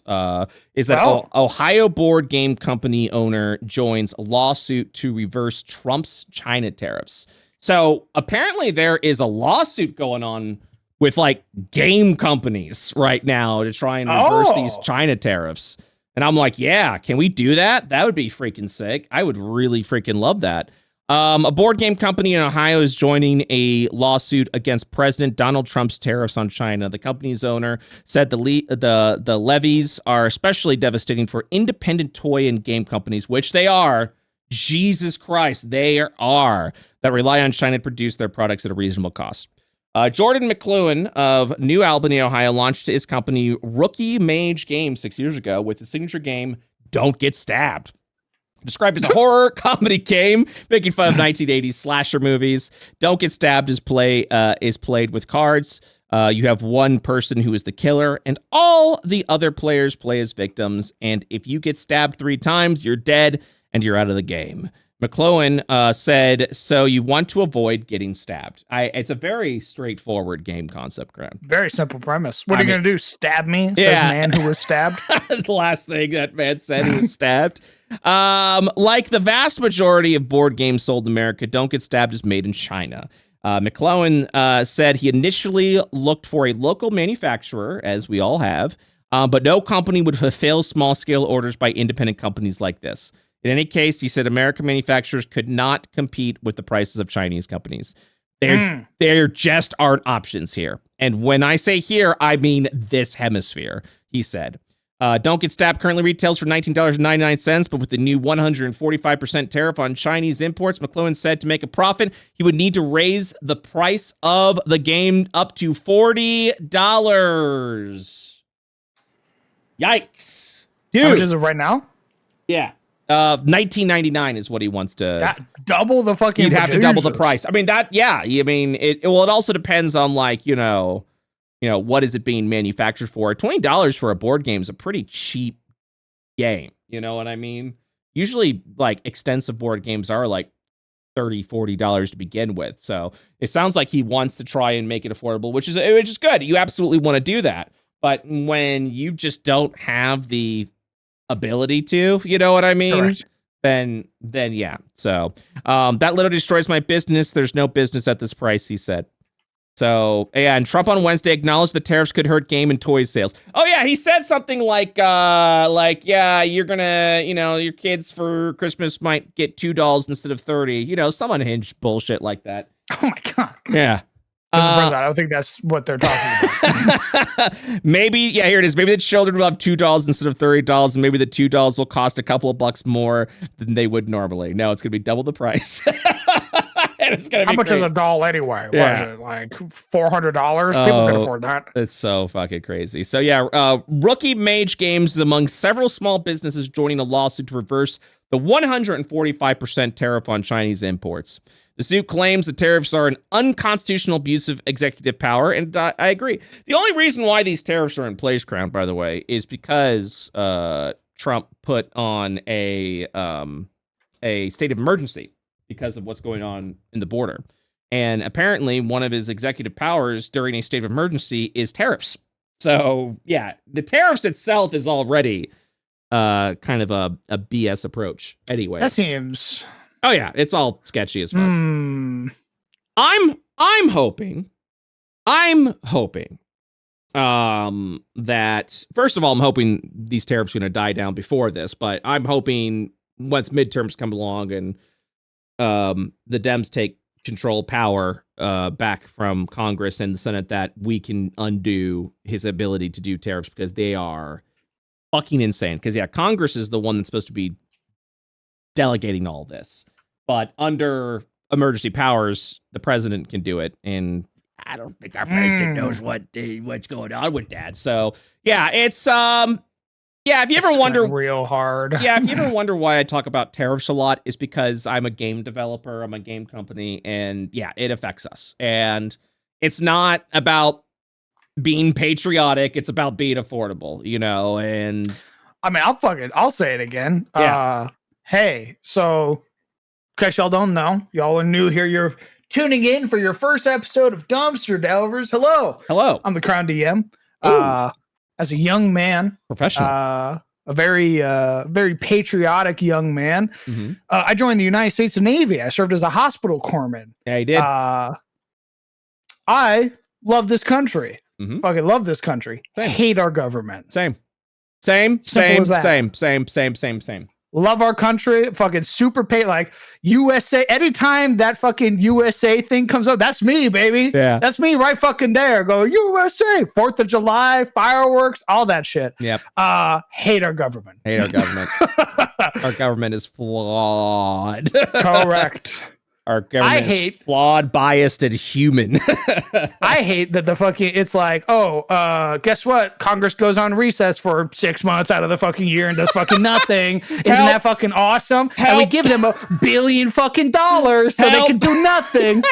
Is that Ohio board game company owner joins lawsuit to reverse Trump's China tariffs. So apparently there is a lawsuit going on with like game companies right now to try and reverse these China tariffs. And I'm like, yeah, can we do that? That would be freaking sick. I would really freaking love that. A board game company in Ohio is joining a lawsuit against President Donald Trump's tariffs on China. The company's owner said the levies are especially devastating for independent toy and game companies, which they are. Jesus Christ, they are, that rely on China to produce their products at a reasonable cost. Jordan McLuhan of New Albany, Ohio, launched his company Rookie Mage Games 6 years ago with the signature game Don't Get Stabbed. Described as a horror comedy game, making fun of 1980s slasher movies. Don't Get Stabbed is played with cards. You have one person who is the killer, and all the other players play as victims. And if you get stabbed 3 times, you're dead, and you're out of the game. McLuhan said, so you want to avoid getting stabbed. It's a very straightforward game concept, Grant. Very simple premise. What are you going to do? Stab me? Yeah. Says man who was stabbed. The last thing that man said, he was stabbed. Like the vast majority of board games sold in America, Don't Get Stabbed is made in China. McLuhan said he initially looked for a local manufacturer, as we all have, but no company would fulfill small-scale orders by independent companies like this. In any case, he said American manufacturers could not compete with the prices of Chinese companies. There just aren't options here. And when I say here, I mean this hemisphere, he said. Don't Get Stabbed currently retails for $19.99, but with the new 145% tariff on Chinese imports, McLuhan said to make a profit, he would need to raise the price of the game up to $40. Yikes. Dude. How much is it right now? Yeah. $19.99 is what he wants to double the fucking. You'd have to double the price. I mean, it also depends on, like, you know, what is it being manufactured for? $20 for a board game is a pretty cheap game. You know what I mean? Usually, like, extensive board games are like $30, $40 to begin with. So it sounds like he wants to try and make it affordable, which is good. You absolutely want to do that. But when you just don't have the ability to, you know what I mean? Correct. Then yeah. So that literally destroys my business. There's no business at this price, he said. So yeah, and Trump on Wednesday acknowledged the tariffs could hurt game and toy sales. Oh yeah, he said something like yeah, you're gonna, your kids for Christmas might get $2 instead of 30. Some unhinged bullshit like that. Oh my god. Yeah. I don't think that's what they're talking about. Maybe, yeah, here it is. Maybe the children will have $2 instead of $30, and maybe the $2 will cost a couple of bucks more than they would normally. No, it's going to be double the price. And It's gonna be how much great. is a doll anyway? Yeah. What is it, like $400? People can afford that. It's so fucking crazy. So yeah, Rookie Mage Games is among several small businesses joining a lawsuit to reverse the 145% tariff on Chinese imports. The suit claims the tariffs are an unconstitutional abuse of executive power, and I agree. The only reason why these tariffs are in place, Crown, by the way, is because Trump put on a state of emergency because of what's going on in the border. And apparently one of his executive powers during a state of emergency is tariffs. So yeah, the tariffs itself is already kind of a BS approach anyway. That seems... Oh yeah, it's all sketchy as fuck. I'm hoping that, first of all, I'm hoping these tariffs are going to die down before this, but I'm hoping once midterms come along and the Dems take control power back from Congress and the Senate, that we can undo his ability to do tariffs, because they are fucking insane. Because yeah, Congress is the one that's supposed to be delegating all this, but under emergency powers, the president can do it, and I don't think our president knows what's going on with that. So yeah, it's yeah, if you ever wonder real hard. Yeah, if you ever wonder why I talk about tariffs a lot, is because I'm a game developer, I'm a game company, and yeah, it affects us. And it's not about being patriotic, it's about being affordable, you know, and I mean, I'll say it again. Yeah. Hey, so in case y'all don't know, y'all are new here, you're tuning in for your first episode of Dumpster Delvers. Hello. Hello. I'm the Crown DM. As a young man, professional, a very patriotic young man, I joined the United States Navy. I served as a hospital corpsman. Yeah, you did. I love this country. Fucking love this country. Same. Hate our government. Same. Love our country. Fucking super pay, like USA. Anytime that fucking USA thing comes up, that's me, baby. Yeah. That's me right fucking there. Go USA, 4th of July, fireworks, all that shit. Yep. Hate our government. Hate our government. Our government is flawed. Correct. Our government is flawed, biased, and human. I hate that the fucking, it's like, guess what? Congress goes on recess for 6 months out of the fucking year and does fucking nothing. Isn't that fucking awesome? Help. And we give them $1 billion fucking dollars so they can do nothing.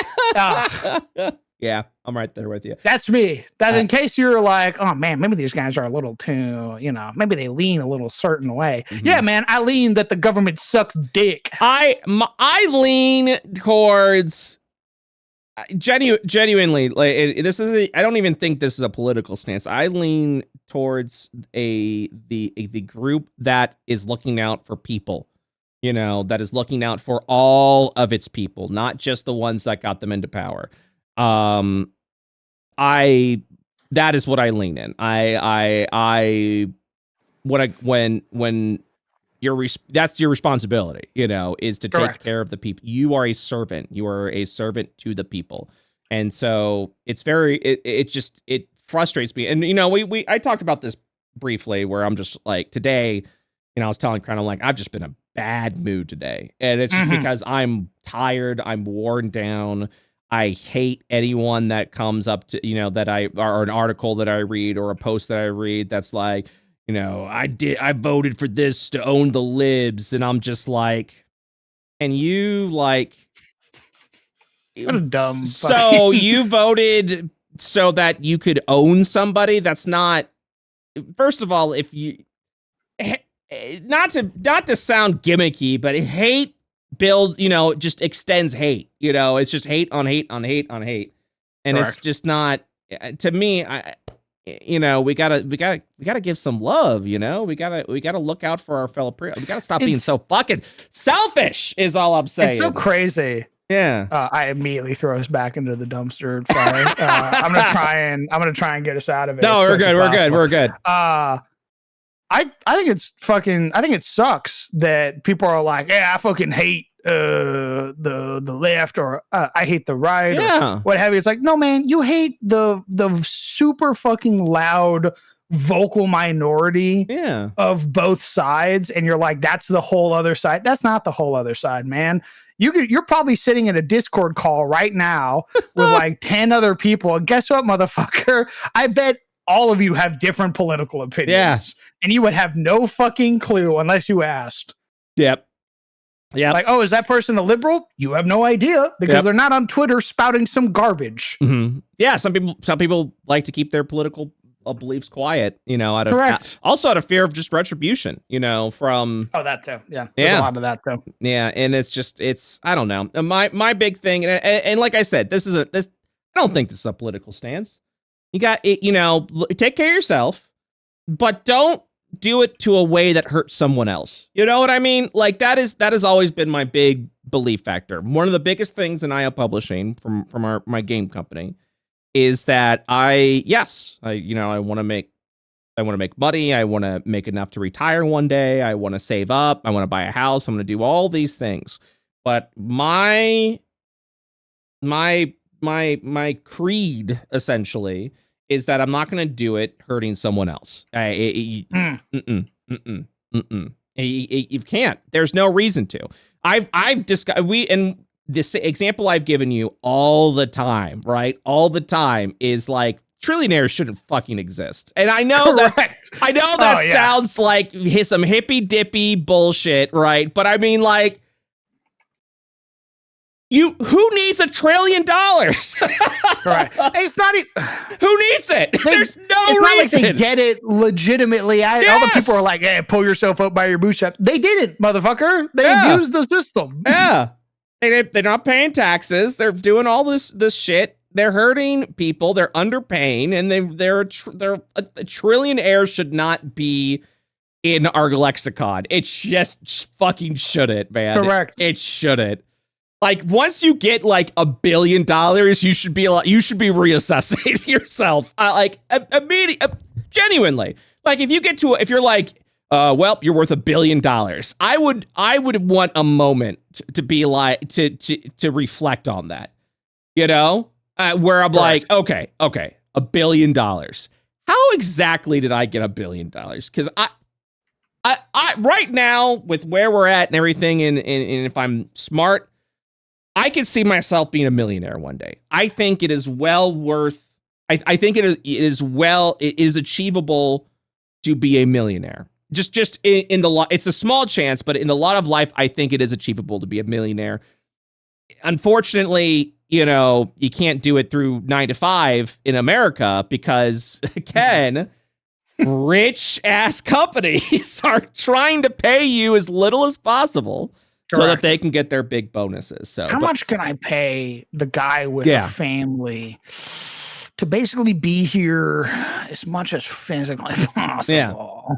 Yeah, I'm right there with you. That's me. That in case you're like, oh man, maybe these guys are a little too, maybe they lean a little certain way. Yeah, man, I lean that the government sucks dick. I lean towards genuinely, like, I don't even think this is a political stance. I lean towards the group that is looking out for people, that is looking out for all of its people, not just the ones that got them into power. That is what I lean in. That's your responsibility, is to take care of the people. You are a servant. You are a servant to the people. And so it's it frustrates me. And, I talked about this briefly where I'm just like, today, I was telling Crown, I'm like, I've just been in a bad mood today. And it's just because I'm tired. I'm worn down. I hate anyone that comes up to, or an article that I read or a post that I read that's like, I voted for this to own the libs. And I'm just like, and you like, what a dumb. So you voted so that you could own somebody? That's not, first of all, if you, not to sound gimmicky, but hate build, just extends hate, it's just hate on hate on hate on hate. And Correct. It's just not, to me, we gotta give some love, we gotta look out for our fellow, we gotta stop being so fucking selfish is all I'm saying. It's so crazy. Yeah. I immediately throw us back into the dumpster fire. I'm gonna try and get us out of it. No, we're good. I think it sucks that people are like, yeah, I fucking hate the left, or I hate the right, or what have you. It's like, no, man, you hate the super fucking loud vocal minority of both sides, and you're like, that's the whole other side. That's not the whole other side, man. You're probably sitting in a Discord call right now with like 10 other people, and guess what, motherfucker? I bet all of you have different political opinions, and you would have no fucking clue unless you asked. Yep. Yeah. Like, oh, is that person a liberal? You have no idea because they're not on Twitter spouting some garbage. Mm-hmm. Yeah. Some people like to keep their political beliefs quiet, out of also out of fear of just retribution, from that too. Yeah. There's a lot of that too. Yeah. And it's I don't know. My big thing, and like I said, I don't think this is a political stance. You got it, take care of yourself, but don't do it to a way that hurts someone else. You know what I mean? Like that has always been my big belief factor. One of the biggest things in AITA Publishing from my game company is that I want to make money. I want to make enough to retire one day. I want to save up. I want to buy a house. I'm going to do all these things. But my creed essentially is that I'm not going to do it hurting someone else. You can't. There's no reason to. I've discussed this example I've given you all the time, right? All the time is like trillionaires shouldn't fucking exist. And I know that sounds like some hippy dippy bullshit, right? But I mean, like, who needs $1 trillion? Right. It's not who needs it? There's no it's reason. Not like they get it legitimately. All the people are like, hey, pull yourself up by your bootstraps. They didn't, motherfucker. They abused the system. Yeah. They're not paying taxes. They're doing all this shit. They're hurting people. They're underpaying, and they're a trillionaire should not be in our lexicon. It just fucking shouldn't, man. Correct. It shouldn't. Like once you get like $1 billion, you should be reassessing yourself. Genuinely. Like if you're like, well, you're worth $1 billion. I would want a moment to be like to reflect on that, where I'm like, okay, $1 billion. How exactly did I get $1 billion? Because I right now with where we're at and everything, and if I'm smart, I could see myself being a millionaire one day. I think it is well worth. I think it is achievable to be a millionaire. Just in the it's a small chance, but in a lot of life, I think it is achievable to be a millionaire. Unfortunately, you can't do it through 9 to 5 in America because, again, rich ass companies are trying to pay you as little as possible. Correct. So that they can get their big bonuses. So how much can I pay the guy with a family to basically be here as much as physically possible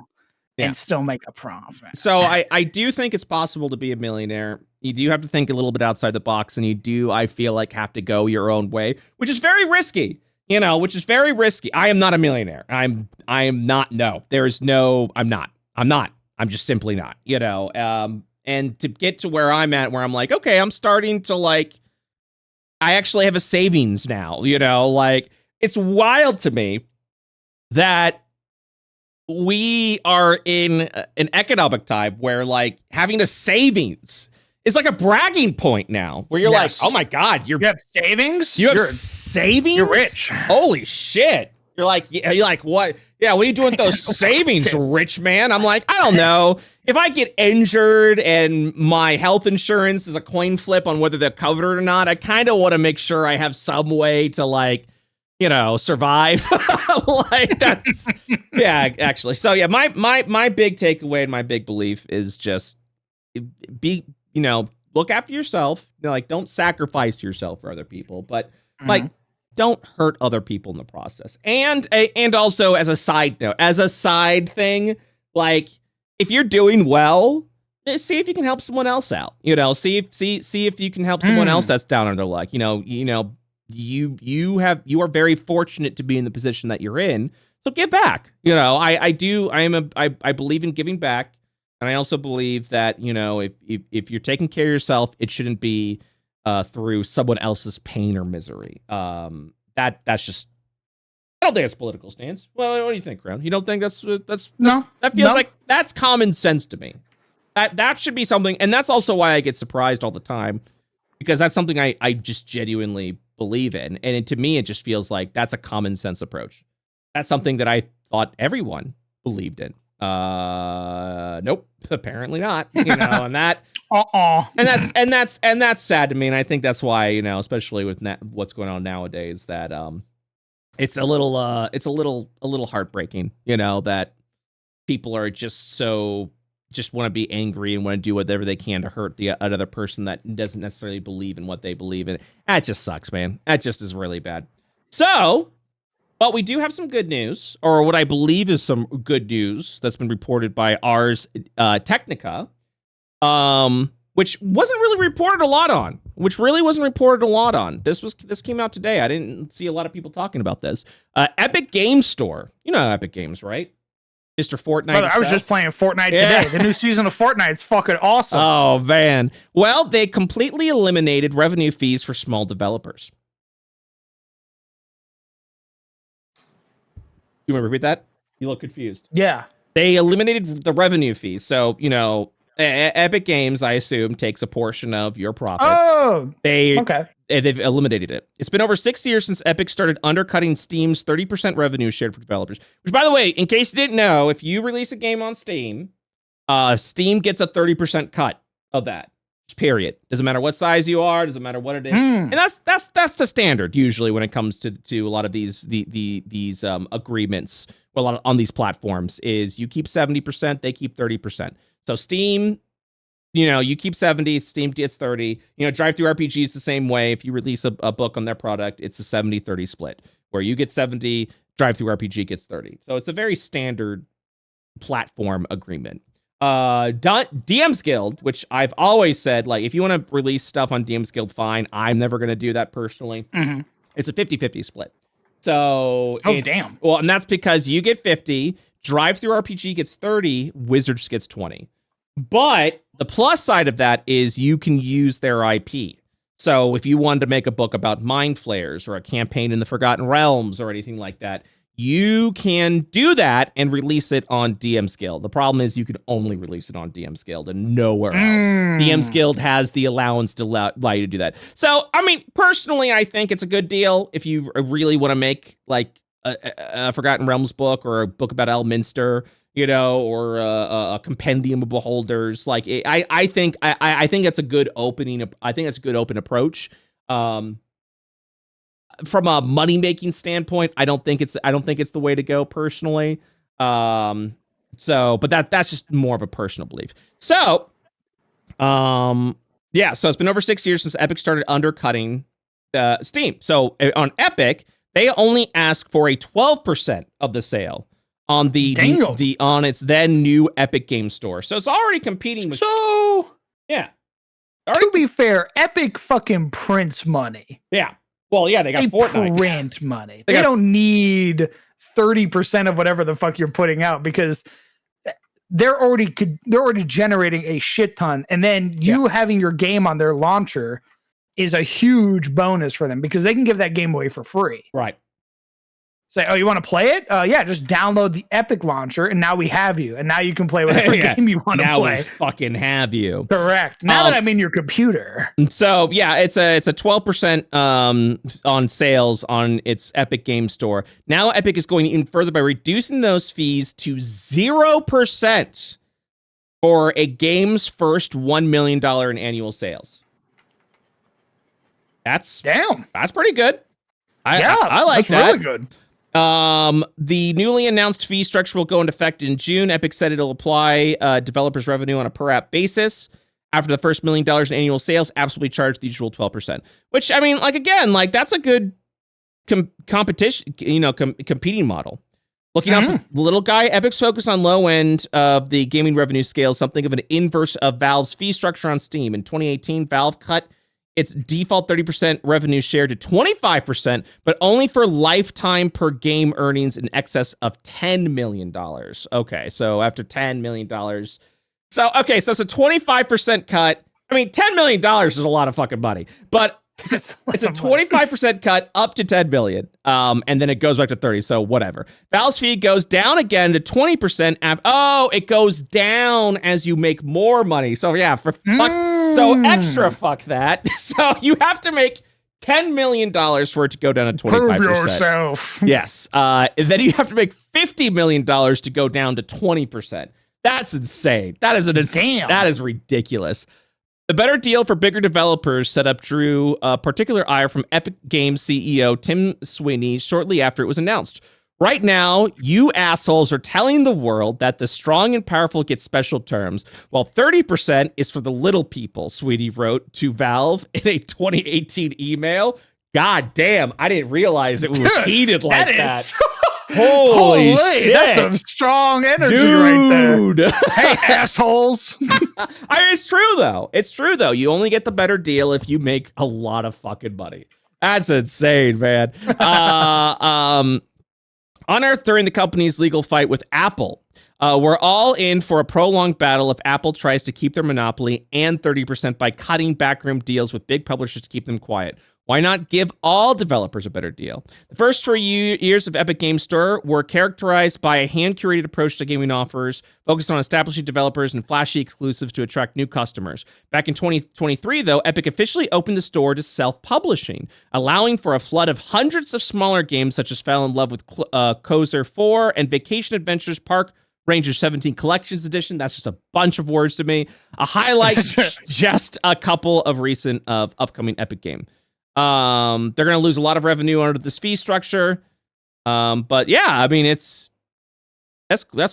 and still make a profit? So I do think it's possible to be a millionaire. You do have to think a little bit outside the box, and you do, I feel like, have to go your own way, which is very risky. I am not a millionaire. I am not. No, there's no. I'm not. I'm just simply not. And to get to where I'm at, where I'm like, okay, I'm starting to I actually have a savings now, like it's wild to me that we are in an economic time where like having a savings is like a bragging point now where you're like, oh my God, you have savings? You have savings? You're rich. Holy shit. You're like, what? Yeah, what are you doing with those savings, rich man? I'm like, I don't know. If I get injured and my health insurance is a coin flip on whether they're covered or not, I kind of want to make sure I have some way to survive. That's, actually. So yeah, my big takeaway and my big belief is just look after yourself. Don't sacrifice yourself for other people, but don't hurt other people in the process. And also as a side note, as a side thing, if you're doing well, see if you can help someone else out. See if you can help someone else that's down on their luck. You are very fortunate to be in the position that you're in. So give back. I believe in giving back. And I also believe that, if you're taking care of yourself, it shouldn't be through someone else's pain or misery. That's I don't think it's a political stance. Well, what do you think, Crown? You don't think that's no? That feels like that's common sense to me. That should be something, and that's also why I get surprised all the time, because that's something I just genuinely believe in, and to me it just feels like that's a common sense approach. That's something that I thought everyone believed in. Nope, apparently not. And that, and that's sad to me, and I think that's why, especially with what's going on nowadays, that it's a little heartbreaking, that people are just want to be angry and want to do whatever they can to hurt another person that doesn't necessarily believe in what they believe in. That just sucks, man. That just is really bad. So, but we do have some good news, or what I believe is some good news that's been reported by Ars Technica, which wasn't really reported a lot on. This came out today. I didn't see a lot of people talking about this. Epic Games Store. You know Epic Games, right? Mr. Fortnite. Brother, I was just playing Fortnite today. The new season of Fortnite's fucking awesome. Oh, man. Well, they completely eliminated revenue fees for small developers. You want to repeat that? You look confused. Yeah. They eliminated the revenue fees. So, Epic Games, I assume, takes a portion of your profits. Oh, okay. They've eliminated it. It's been over 6 years since Epic started undercutting Steam's 30% revenue shared for developers. Which, by the way, in case you didn't know, if you release a game on Steam, Steam gets a 30% cut of that. Period. Doesn't matter what size you are. Doesn't matter what it is. And that's the standard usually when it comes to a lot of these agreements. Well, a lot on these platforms is you keep 70%, they keep 30%. So Steam, you keep 70, Steam gets 30. Drive-thru RPG is the same way. If you release a book on their product, it's a 70-30 split, where you get 70, Drive-thru RPG gets 30. So it's a very standard platform agreement. DM's Guild, which I've always said, like, if you want to release stuff on DM's Guild, fine. I'm never going to do that personally. Mm-hmm. It's a 50-50 split. So, damn. Well, and that's because you get 50, Drive-thru RPG gets 30, Wizards gets 20. But the plus side of that is you can use their IP. So if you wanted to make a book about mind flayers or a campaign in the Forgotten Realms or anything like that, you can do that and release it on DM's Guild. The problem is you can only release it on DM's Guild and nowhere else. DM's Guild has the allowance to allow you to do that. So, personally, I think it's a good deal if you really want to make like a Forgotten Realms book or a book about Elminster, or a compendium of beholders. Like I think it's a good opening. I think it's a good open approach. From a money making standpoint, I don't think it's the way to go personally. But that's just more of a personal belief. So, so it's been over 6 years since Epic started undercutting Steam. So on Epic, they only ask for a 12% of the sale on on its then new Epic Game Store. So it's already competing with. So yeah. To be fair, Epic fucking prints money. Yeah. Well, yeah, they got Fortnite. Print money. They don't need 30% of whatever the fuck you're putting out, because they're already generating a shit ton, and then you having your game on their launcher is a huge bonus for them, because they can give that game away for free. Right. Say, oh, you want to play it? Just download the Epic launcher, and now we have you, and now you can play whatever game you want to play. Now we fucking have you. Correct. Now that I'm in your computer. So it's a 12% on sales on its Epic Game Store. Now Epic is going in further by reducing those fees to 0% for a game's first $1 million in annual sales. That's pretty good. I like that. Really good. The newly announced fee structure will go into effect in June. Epic said it'll apply developers' revenue on a per app basis. After the first $1 million in annual sales, apps will be charged the usual 12%. Which, that's a good competition, competing model. Looking out for the little guy, Epic's focus on low end of the gaming revenue scale is something of an inverse of Valve's fee structure on Steam. In 2018, Valve cut its default 30% revenue share to 25%, but only for lifetime per game earnings in excess of $10 million. Okay, so after $10 million. So it's a 25% cut. $10 million is a lot of fucking money. But It's a 25% cut up to 10 billion. And then it goes back to 30. So whatever. Valve's fee goes down again to 20%. It goes down as you make more money. So yeah, so extra fuck that. So you have to make $10 million for it to go down to 25%. Prove yourself. Yes. Then you have to make $50 million to go down to 20%. That's insane. That is ridiculous. The better deal for bigger developers setup drew particular ire from Epic Games CEO Tim Sweeney shortly after it was announced. Right now, you assholes are telling the world that the strong and powerful get special terms, while 30% is for the little people, Sweeney wrote to Valve in a 2018 email. God damn, I didn't realize it was heated like that. Holy shit. That's some strong energy right there. Hey, assholes. It's true, though. It's true, though. You only get the better deal if you make a lot of fucking money. That's insane, man. Unearthed during the company's legal fight with Apple. We're all in for a prolonged battle if Apple tries to keep their monopoly and 30% by cutting backroom deals with big publishers to keep them quiet. Why not give all developers a better deal? The first 3 years of Epic Games Store were characterized by a hand-curated approach to gaming offers, focused on establishing developers and flashy exclusives to attract new customers. Back in 2023, though, Epic officially opened the store to self-publishing, allowing for a flood of hundreds of smaller games such as Fell in Love with Cozer 4 and Vacation Adventures Park Rangers 17 Collections Edition. That's just a bunch of words to me. A highlight, just a couple of recent upcoming Epic games. They're going to lose a lot of revenue under this fee structure. But yeah, I mean, that's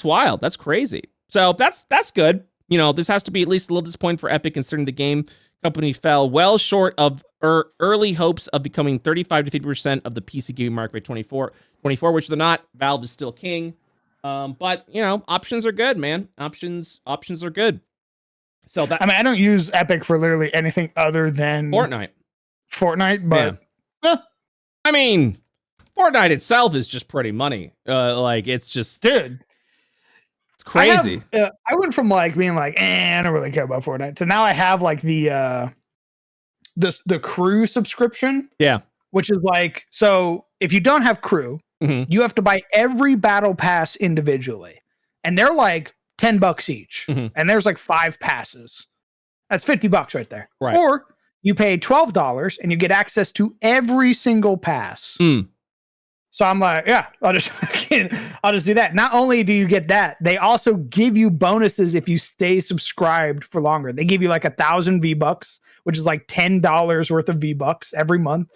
wild. That's crazy. So that's good. You know, this has to be at least a little disappointing for Epic, considering the game company fell well short of early hopes of becoming 35 to 50% of the PC gaming market by 24, which they're not. Valve is still king. But you know, options are good, man. Options are good. So that, I mean, I don't use Epic for literally anything other than Fortnite, but I mean, Fortnite itself is just pretty money. Like it's just, dude, it's crazy. I went from like being like, I don't really care about Fortnite to now I have like the crew subscription. Yeah, which is like, so if you don't have crew, you have to buy every battle pass individually, and they're like $10 each, and there's like 5 passes. That's $50 right there. Right. Or you pay $12 and you get access to every single pass. So I'm like, yeah, I'll just do that. Not only do you get that, they also give you bonuses if you stay subscribed for longer. They give you like 1,000 V-Bucks, which is like $10 worth of V-Bucks every month.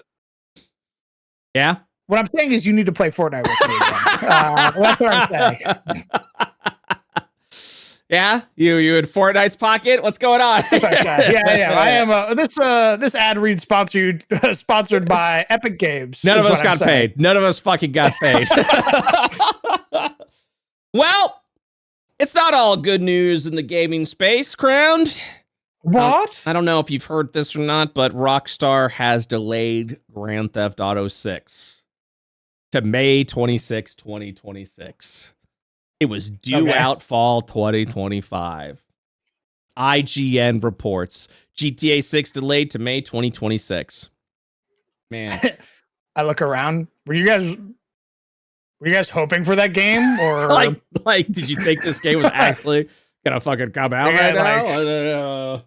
Yeah. What I'm saying is you need to play Fortnite with me again. That's what I'm saying. Yeah, you in Fortnite's pocket? What's going on? Yeah. I am. This ad read sponsored by Epic Games. None of us got paid. None of us fucking got paid. Well, it's not all good news in the gaming space, Crowned. What? I don't know if you've heard this or not, but Rockstar has delayed Grand Theft Auto 6 to May 26, 2026. It was due out fall 2025. IGN reports GTA 6 delayed to May 2026. Man, I look around. Were you guys hoping for that game, or like did you think this game was actually gonna fucking come out right now? I don't know.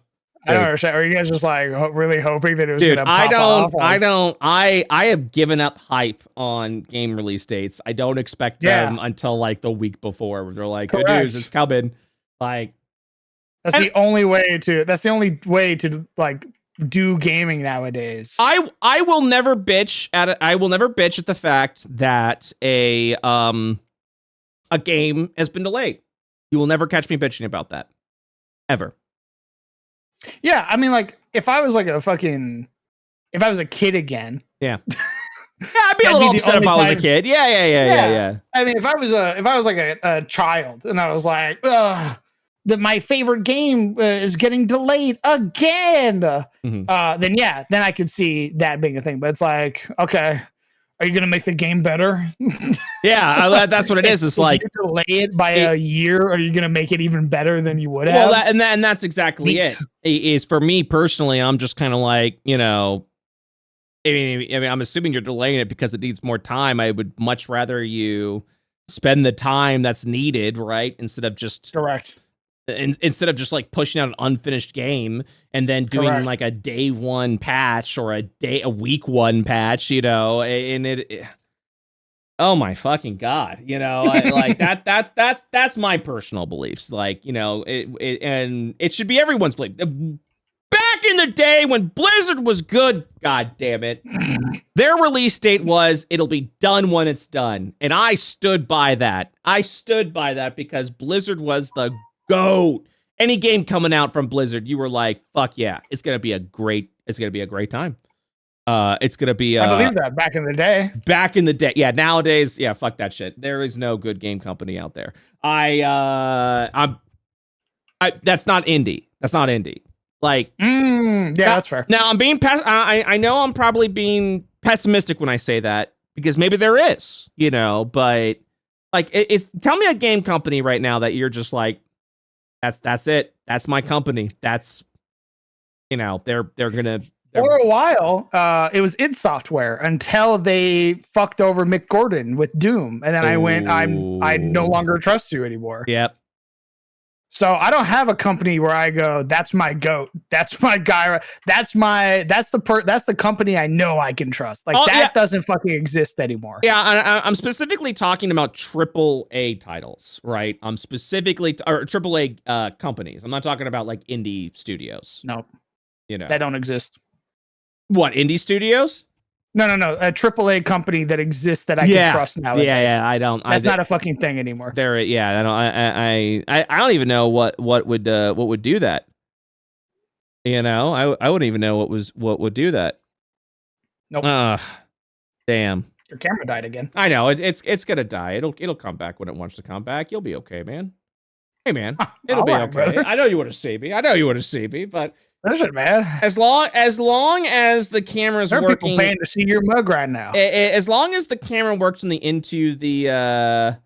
I don't understand. Are you guys just like really hoping that it was gonna pop off? I have given up hype on game release dates. I don't expect them until like the week before, where they're like, good news, it's coming. Like that's the only way to like do gaming nowadays. I will never bitch at it. I will never bitch at the fact that a game has been delayed. You will never catch me bitching about that. Ever. Yeah, I mean, like, if I was a kid again. Yeah. Yeah, I'd be a little upset if I was a kid. Yeah. I mean, if I was like a child and I was like, my favorite game is getting delayed again, then I could see that being a thing. But it's like, okay, are you gonna make the game better? Yeah, that's what it is. It's like you delay it by a year. Are you gonna make it even better than you would have? Well, and that's exactly it. Is for me personally, I'm just kind of like, you know, I mean, I'm assuming you're delaying it because it needs more time. I would much rather you spend the time that's needed, right? Instead of just like pushing out an unfinished game and then doing like a day one patch or a week one patch, and it oh my fucking God, like that's my personal beliefs. Like, and it should be everyone's belief. Back in the day when Blizzard was good, God damn it, their release date was it'll be done when it's done. And I stood by that. Because Blizzard was the GOAT. Any game coming out from Blizzard, you were like, fuck yeah, it's gonna be a great time. It's gonna be I believe that back in the day. Yeah, nowadays, yeah, fuck that shit. There is no good game company out there. That's not indie. Like, that's fair. Now I'm being I know I'm probably being pessimistic when I say that, because maybe there is, but like tell me a game company right now that you're just like, that's it. That's my company. That's, they're gonna. For a while, it was id Software until they fucked over Mick Gordon with Doom, and then I no longer trust you anymore. Yep. So I don't have a company where I go, that's my GOAT, that's my guy, that's the company I know I can trust. Like doesn't fucking exist anymore. Yeah, I'm specifically talking about AAA titles, right? I'm specifically or AAA companies. I'm not talking about like indie studios. No, that don't exist. What, indie studios? No. A AAA company that exists that I can trust nowadays. Yeah. I don't. That's not a fucking thing anymore. I don't even know what would do that. I wouldn't even know what would do that. Nope. Damn. Your camera died again. I know it's gonna die. It'll come back when it wants to come back. You'll be okay, man. Hey, man, it'll be okay. Brother. I know you want to see me. But listen, man. As long as the camera's working, people paying to see your mug right now. As long as the camera works into the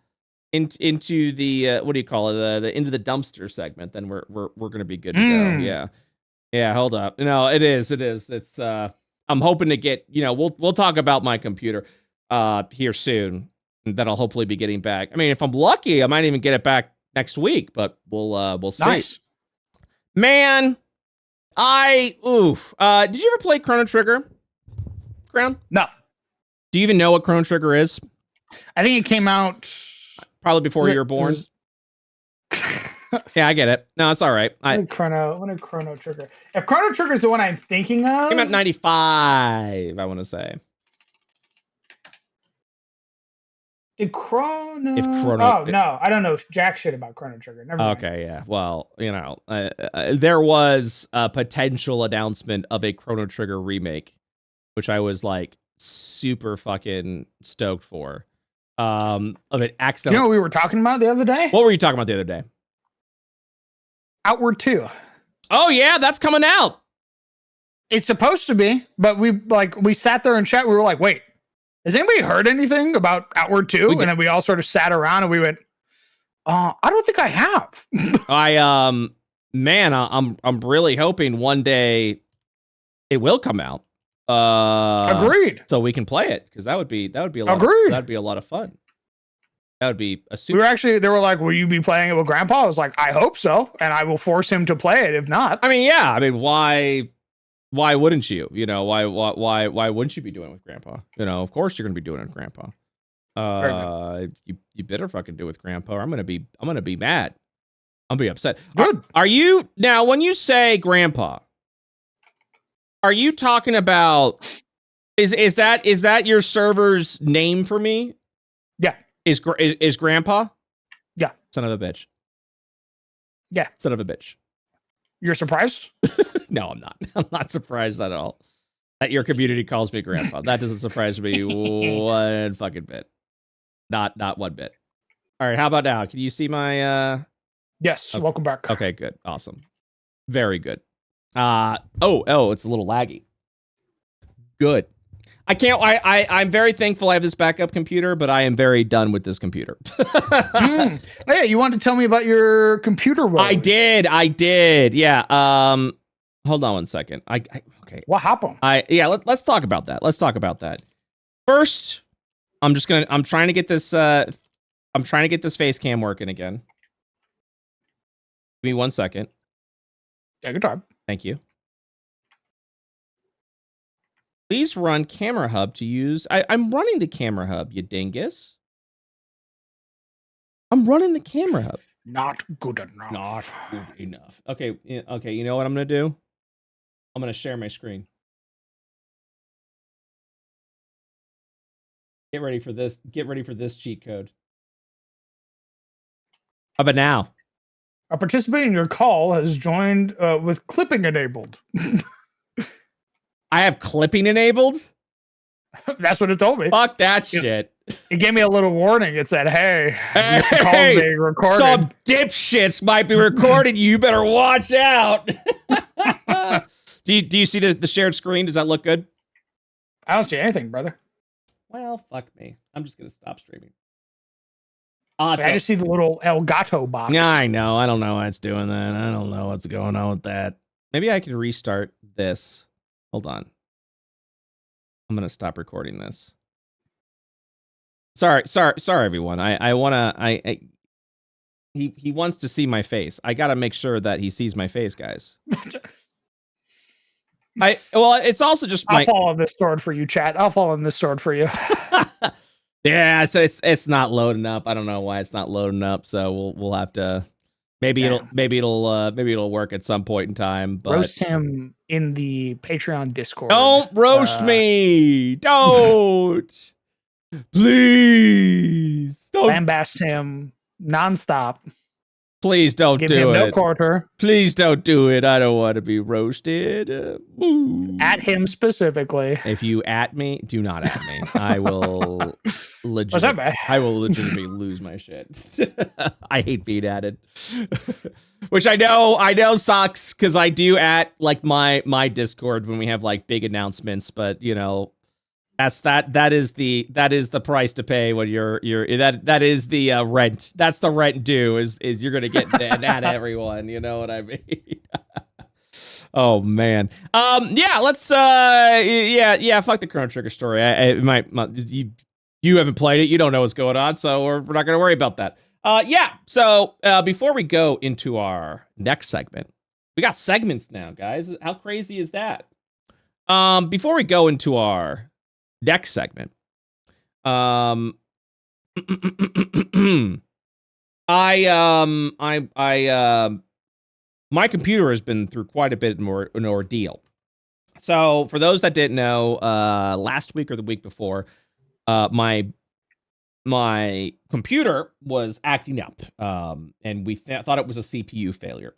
what do you call it? The into the dumpster segment, then we're gonna be good to go. Yeah. Hold up. No, it is. It's I'm hoping to get. We'll talk about my computer here soon. That I'll hopefully be getting back. I mean, if I'm lucky, I might even get it back next week, but we'll see. Nice. Man, did you ever play Chrono Trigger? Crown? No. Do you even know what Chrono Trigger is? I think it came out probably before you were born. Yeah, I get it. No, it's all right. When did Chrono Trigger? If Chrono Trigger is the one I'm thinking of, came out 95, I want to say. Did Chrono? No, I don't know jack shit about Chrono Trigger. Never mind. Okay, yeah. Well, there was a potential announcement of a Chrono Trigger remake, which I was like super fucking stoked for. Of an accident. You know what we were talking about the other day? What were you talking about the other day? Outward 2. Oh yeah, that's coming out. It's supposed to be, but we sat there and chat. We were like, wait. Has anybody heard anything about Outward 2? And then we all sort of sat around and we went, I don't think I have. I'm really hoping one day it will come out. Agreed. So we can play it, because that would be a lot. Agreed. That'd be a lot of fun. That would be a super. They were like, will you be playing it with Grandpa? I was like, I hope so, and I will force him to play it if not. I mean, yeah. I mean, why wouldn't you? Why wouldn't you be doing it with Grandpa? Of course you're gonna be doing it with Grandpa. You better fucking do it with Grandpa. Or I'm gonna be mad. I'm gonna be upset. Good. Are you now, when you say Grandpa, are you talking about is that your server's name for me? Yeah. Is Grandpa? Yeah. Son of a bitch. Yeah. Son of a bitch. You're surprised? No, I'm not. I'm not surprised at all that your community calls me Grandpa. That doesn't surprise me one fucking bit. Not one bit. All right, how about now? Can you see my Yes, okay. Welcome back. Okay, good. Awesome. Very good. It's a little laggy. Good. I'm very thankful I have this backup computer, but I am very done with this computer. Hey, you wanted to tell me about your computer woes. I did. Yeah. hold on one second. Okay. What happened? Let's talk about that. Let's talk about that. First, I'm trying to get this face cam working again. Give me 1 second. Take your time. Thank you. Please run camera hub to use. I'm running the camera hub, you dingus. I'm running the camera hub. Not good enough. Not good enough. Okay, you know what I'm gonna do? I'm gonna share my screen. Get ready for this. Get ready for this cheat code. How about now? A participant in your call has joined with clipping enabled. I have clipping enabled? That's what it told me. Fuck that shit. It gave me a little warning. It said, hey, call being recorded. Some dipshits might be recording you. You better watch out. Do you see the shared screen? Does that look good? I don't see anything, brother. Well, fuck me. I'm just going to stop streaming. I just see the little El Gato box. Yeah, I know. I don't know why it's doing that. I don't know what's going on with that. Maybe I can restart this. Hold on. I'm going to stop recording this. Sorry, everyone. He wants to see my face. I got to make sure that he sees my face, guys. Well, it's also just I'll fall on this sword for you, chat. I'll fall on this sword for you. Yeah, so it's not loading up. I don't know why it's not loading up. So we'll have to maybe it'll work at some point in time. But roast him in the Patreon Discord. Don't roast me. Don't. Please. Don't lambast him nonstop. Please don't Give do him it. no quarter. Please don't do it. I don't want to be roasted. At him specifically. If you at me, do not at me. I will legitimately lose my shit. I hate being added. Which I know sucks because I do at like my Discord when we have like big announcements, but you know, that is the price to pay when you're that is the rent. That's the rent due is you're gonna get at everyone. You know what I mean? Oh man. Let's fuck the Chrono Trigger story. You haven't played it. You don't know what's going on, so we're not gonna worry about that. So before we go into our next segment, we got segments now, guys. How crazy is that? Before we go into our next segment, my computer has been through quite a bit more an ordeal. So for those that didn't know, last week or the week before, my computer was acting up, and we thought it was a CPU failure.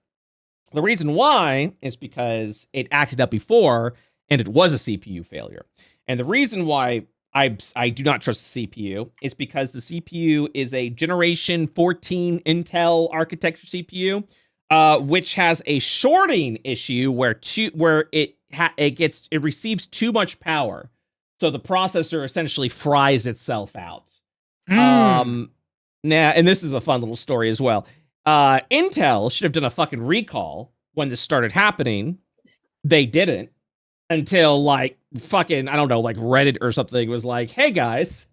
The reason why is because it acted up before, and it was a CPU failure. And the reason why I do not trust the CPU is because the CPU is a Generation 14 Intel architecture CPU, which has a shorting issue where it receives too much power, so the processor essentially fries itself out. And this is a fun little story as well. Intel should have done a fucking recall when this started happening. They didn't. Until like fucking, I don't know, like Reddit or something was like, hey guys,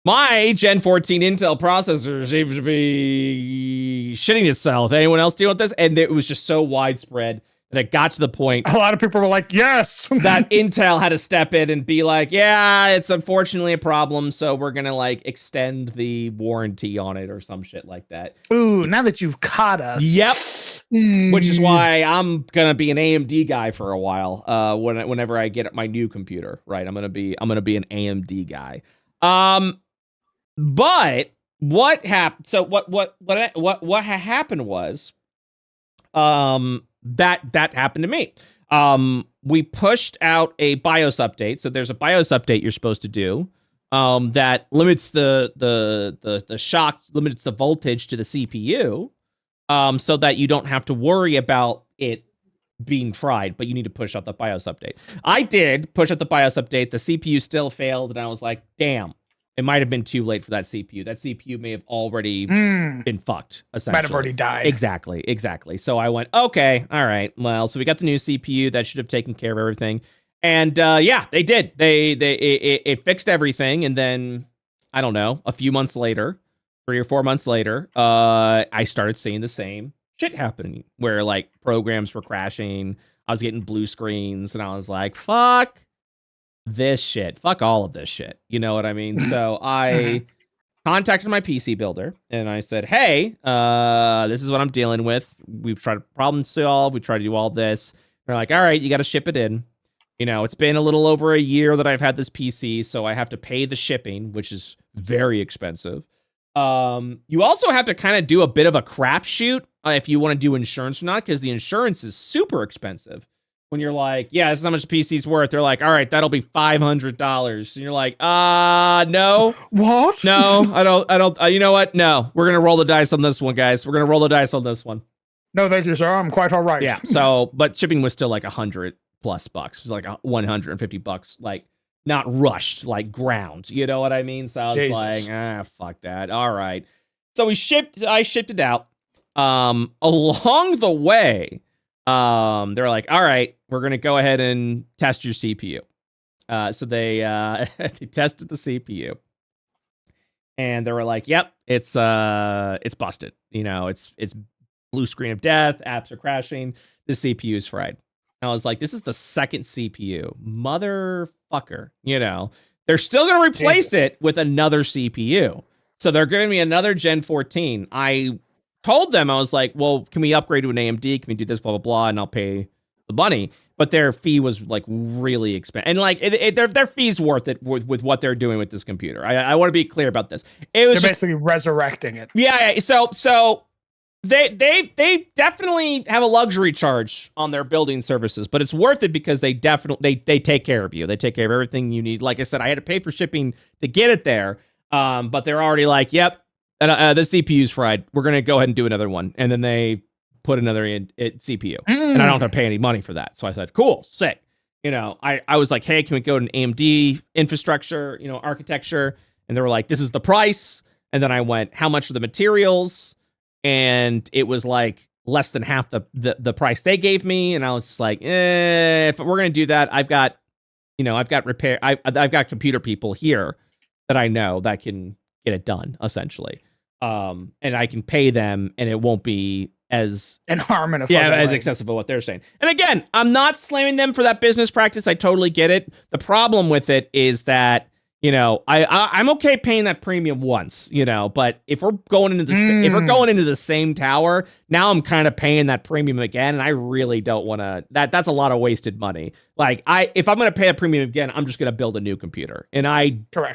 my Gen 14 Intel processor seems to be shitting itself. Anyone else deal with this? And it was just so widespread that it got to the point. A lot of people were like, yes. That Intel had to step in and be like, yeah, it's unfortunately a problem. So we're going to like extend the warranty on it or some shit like that. Ooh, now that you've caught us. Yep. Which is why I'm gonna be an AMD guy for a while. Whenever I get my new computer, right? I'm gonna be an AMD guy. But what happened? So what happened was, that happened to me. We pushed out a BIOS update. So there's a BIOS update you're supposed to do. That limits the shock, limits the voltage to the CPU. So that you don't have to worry about it being fried, but you need to push out the BIOS update. I did push out the BIOS update. The CPU still failed, and I was like, damn. It might have been too late for that CPU. That CPU may have already been fucked, essentially. Might have already died. Exactly. So I went, okay, all right. Well, so we got the new CPU. That should have taken care of everything. And yeah, they did. It fixed everything. And then, I don't know, a few months later, 3 or 4 months later, I started seeing the same shit happening where like programs were crashing. I was getting blue screens and I was like, fuck this shit. Fuck all of this shit. You know what I mean? So I contacted my PC builder and I said, hey, this is what I'm dealing with. We've tried to problem solve. We tried to do all this. They're like, all right, you got to ship it in. You know, it's been a little over a year that I've had this PC, so I have to pay the shipping, which is very expensive. You also have to kind of do a bit of a crapshoot if you want to do insurance or not, because the insurance is super expensive. When you're like, yeah, this is how much the PC's worth. They're like, all right, that'll be $500. And you're like, no. What? No, I don't, you know what? No, we're going to roll the dice on this one, guys. We're going to roll the dice on this one. No, thank you, sir. I'm quite all right. Yeah. So, but shipping was still like $100+ bucks. It was like $150, like not rushed, like ground. You know what I mean? So I was like, fuck that. All right. So I shipped it out. Along the way, they're like, all right, we're going to go ahead and test your CPU. So they tested the CPU and they were like, yep, it's busted. You know, it's blue screen of death. Apps are crashing. The CPU is fried. And I was like, this is the second CPU, motherfucker. You know, they're still going to replace it with another CPU. So they're giving me another Gen 14. I told them, I was like, well, can we upgrade to an AMD? Can we do this, blah, blah, blah, and I'll pay the money. But their fee was like really expensive. And like their fee's worth it with what they're doing with this computer. I want to be clear about this. They're basically resurrecting it. Yeah. So they definitely have a luxury charge on their building services, but it's worth it because they take care of you. They take care of everything you need. Like I said, I had to pay for shipping to get it there. But they're already like, yep, the CPU's fried. We're going to go ahead and do another one. And then they put another CPU and I don't have to pay any money for that. So I said, cool, sick. You know, I was like, hey, can we go to an AMD infrastructure, you know, architecture? And they were like, this is the price. And then I went, how much are the materials? And it was like less than half the price they gave me. And I was just like, if we're going to do that, I've got computer people here that I know that can get it done, essentially. And I can pay them and it won't be as as excessive as what they're saying. And again, I'm not slamming them for that business practice. I totally get it. The problem with it is that, you know, I'm okay paying that premium once, you know, but if we're going into the same tower, now I'm kind of paying that premium again, and I really don't want to. That's a lot of wasted money. Like if I'm going to pay a premium again, I'm just going to build a new computer, and I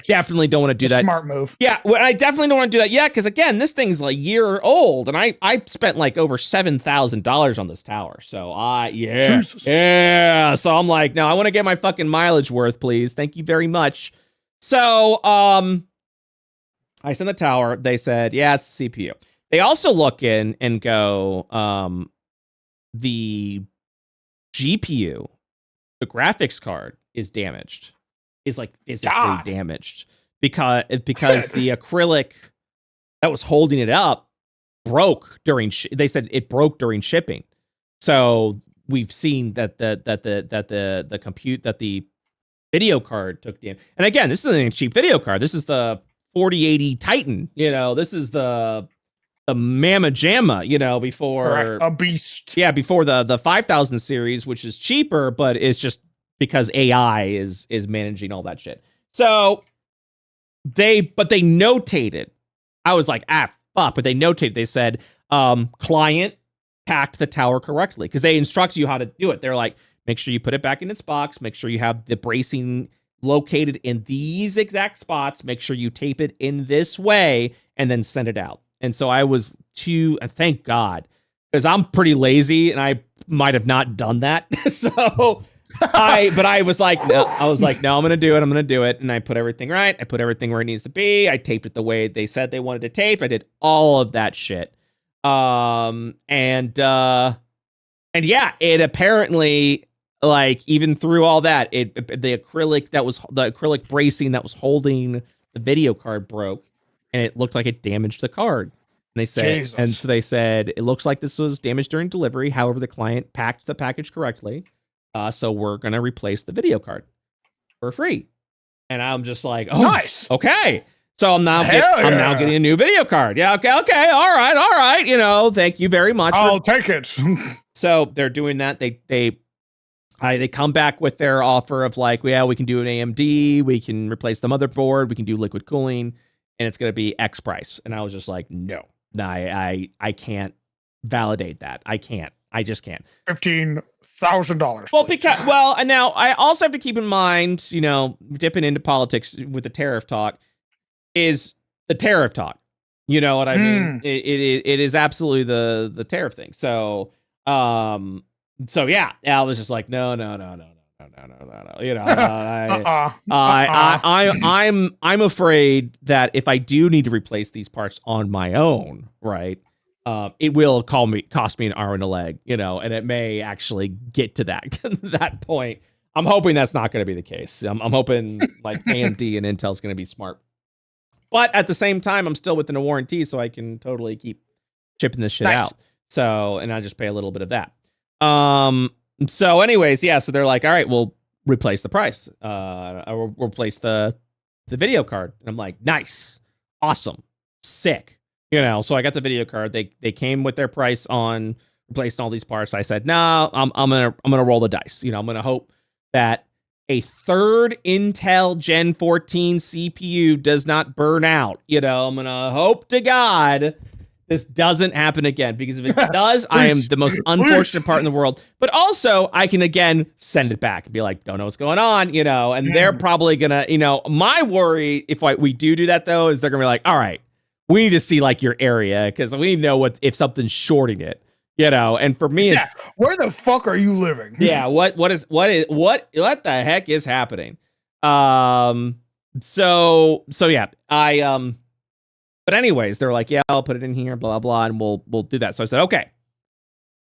definitely don't want to do that. Smart move. Yeah, well, I definitely don't want to do that yet because again, this thing's like a year old, and I spent like over $7,000 on this tower. So yeah. So I'm like, no, I want to get my fucking mileage worth, please. Thank you very much. So, I sent the tower. They said, yeah, it's the CPU. They also look in and go, the GPU, the graphics card is damaged, is like physically damaged because the acrylic that was holding it up broke during. They said it broke during shipping. So we've seen that the video card took damage. And again, this isn't a cheap video card. This is the 4080 Titan. You know, this is the Mamma Jamma, you know, before a beast. Yeah, before the 5000 series, which is cheaper, but it's just because AI is managing all that shit. So they notated. I was like, fuck, but they notated. They said, client packed the tower correctly because they instruct you how to do it. They're like, make sure you put it back in its box. Make sure you have the bracing located in these exact spots. Make sure you tape it in this way and then send it out. And so I was thank God, because I'm pretty lazy and I might have not done that. So I was like, no, I'm going to do it. I'm going to do it. And I put everything right. I put everything where it needs to be. I taped it the way they said they wanted to tape. I did all of that shit. And yeah, it apparently, like, even through all that, the acrylic bracing that was holding the video card broke and it looked like it damaged the card. And they said, Jesus. and so they said, it looks like this was damaged during delivery. However, the client packed the package correctly. So we're going to replace the video card for free. And I'm just like, oh, nice. Okay. So I'm now getting a new video card. Yeah. Okay. All right. You know, thank you very much. I'll take it. So they're doing that. They come back with their offer of like, yeah, we can do an AMD. We can replace the motherboard. We can do liquid cooling. And it's going to be X price. And I was just like, no, I can't validate that. I just can't. $15,000. Well, and now I also have to keep in mind, you know, dipping into politics with the tariff talk is the tariff talk. You know what I mean? It is absolutely the tariff thing. So yeah, Al was just like, no. You know, I'm afraid that if I do need to replace these parts on my own, right? It will cost me an arm and a leg, you know, and it may actually get to that point. I'm hoping that's not going to be the case. I'm hoping like AMD and Intel's going to be smart, but at the same time, I'm still within a warranty, so I can totally keep chipping this shit out. So, and I just pay a little bit of that. So anyways, yeah, so they're like, all right, we'll replace the price. We'll replace the video card. And I'm like, nice, awesome, sick. You know, so I got the video card. They came with their price on replacing all these parts. I said, no, I'm gonna roll the dice. You know, I'm gonna hope that a third Intel Gen 14 CPU does not burn out. You know, I'm gonna hope to God this doesn't happen again, because if it does, I am the most unfortunate part in the world. But also, I can again send it back and be like, don't know what's going on, you know. And they're probably gonna, you know, my worry if we do that though is they're gonna be like, all right, we need to see like your area because we know if something's shorting it, you know. And for me, it's where the fuck are you living? Yeah, what the heck is happening? So yeah, but anyways, they're like, yeah, I'll put it in here, blah blah, and we'll do that. So I said, okay,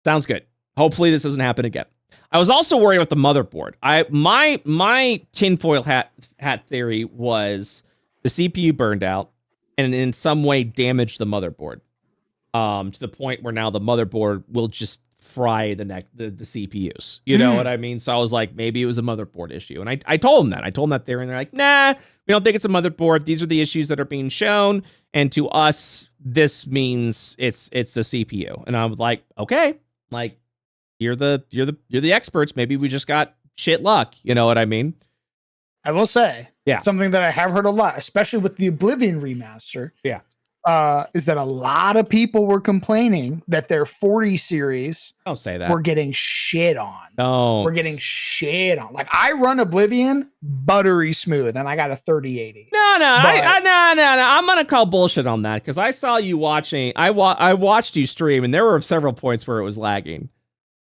sounds good. Hopefully this doesn't happen again. I was also worried about the motherboard. My tinfoil hat theory was the CPU burned out and in some way damaged the motherboard, to the point where now the motherboard will just fry the CPUs. You know what I mean? So I was like, maybe it was a motherboard issue. And I told them that. I told them that theory, and they're like, nah, we don't think it's a motherboard. These are the issues that are being shown, and to us, this means it's the CPU. And I was like, okay, like you're the experts. Maybe we just got shit luck. You know what I mean? I will say, yeah, something that I have heard a lot, especially with the Oblivion remaster. Yeah. Is that a lot of people were complaining that their 40 series don't say that were getting shit on. No, we're getting shit on. Like I run Oblivion buttery smooth, and I got a 3080. No. I'm gonna call bullshit on that because I saw you watching. I watched you stream, and there were several points where it was lagging.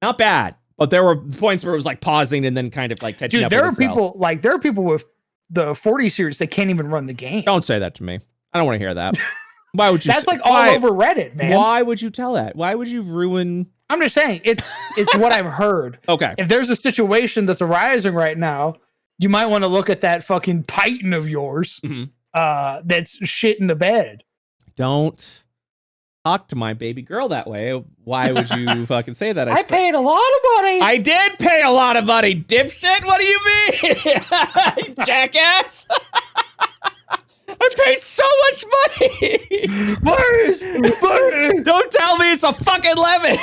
Not bad, but there were points where it was like pausing and then kind of like catching up. There are people with the 40 series that can't even run the game. Don't say that to me. I don't want to hear that. Why would you? That's like all over Reddit, man. Why would you tell that? Why would you ruin? I'm just saying it's what I've heard. Okay. If there's a situation that's arising right now, you might want to look at that fucking Titan of yours that's shit in the bed. Don't talk to my baby girl that way. Why would you fucking say that? I paid a lot of money. I did pay a lot of money, dipshit. What do you mean, jackass? I paid so much money. Please. Don't tell me it's a fucking lemon.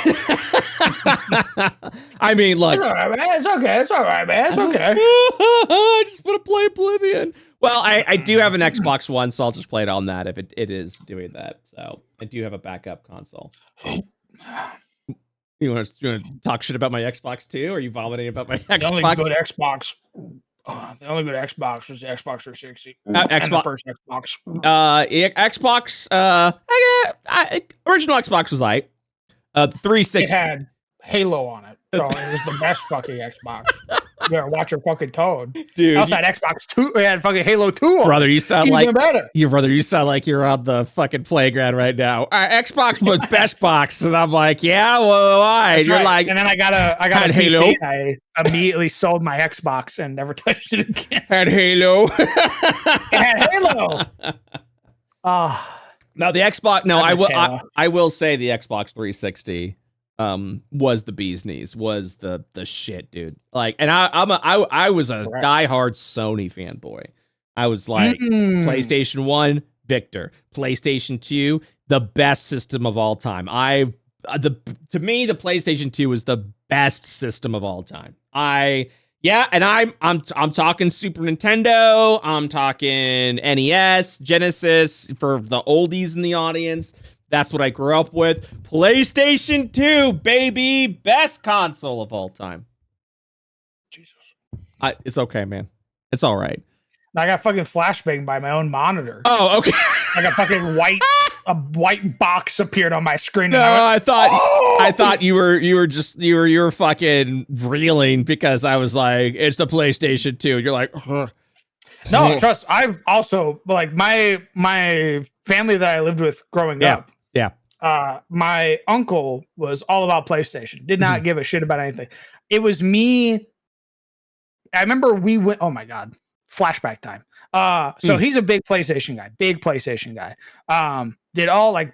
I mean, look. It's all right, man. It's okay. It's all right, man. It's okay. I just want to play Oblivion. Well, I do have an Xbox One, so I'll just play it on that if it is doing that. So I do have a backup console. You want to talk shit about my Xbox too? Or are you vomiting about my Xbox? The only good Xbox. The only good Xbox was the Xbox 360. Xbox, the first Xbox. Original Xbox was like 360. It had Halo on it, so it was the best fucking Xbox. Yeah, watch your fucking tone. Dude. I also had Xbox 2. We had fucking Halo 2. Brother, you sound even like better. You sound like you're on the fucking playground right now. Xbox was best box, and I'm like, yeah, well, why? You're right. Like, and then I got a PC, Halo. I immediately sold my Xbox and never touched it again. Had Halo. It had Halo. Now the Xbox. No, I will say the Xbox 360 was the bee's knees, was the shit, dude. Like, and I was a diehard Sony fanboy. I was like, PlayStation 1, Victor. PlayStation 2, the best system of all time. To me, the PlayStation 2 was the best system of all time. And I'm talking Super Nintendo, I'm talking NES, Genesis, for the oldies in the audience. That's what I grew up with. PlayStation 2, baby, best console of all time. Jesus. It's okay, man. It's all right. I got fucking flashbanged by my own monitor. Oh, okay. Like a fucking a white box appeared on my screen. No, I thought you were fucking reeling because I was like, it's the PlayStation 2. You're like, huh. No, trust. I also like my family that I lived with growing up. Yeah. My uncle was all about PlayStation. Did not give a shit about anything. It was me. I remember we went. Oh my god. Flashback time. So he's a big PlayStation guy.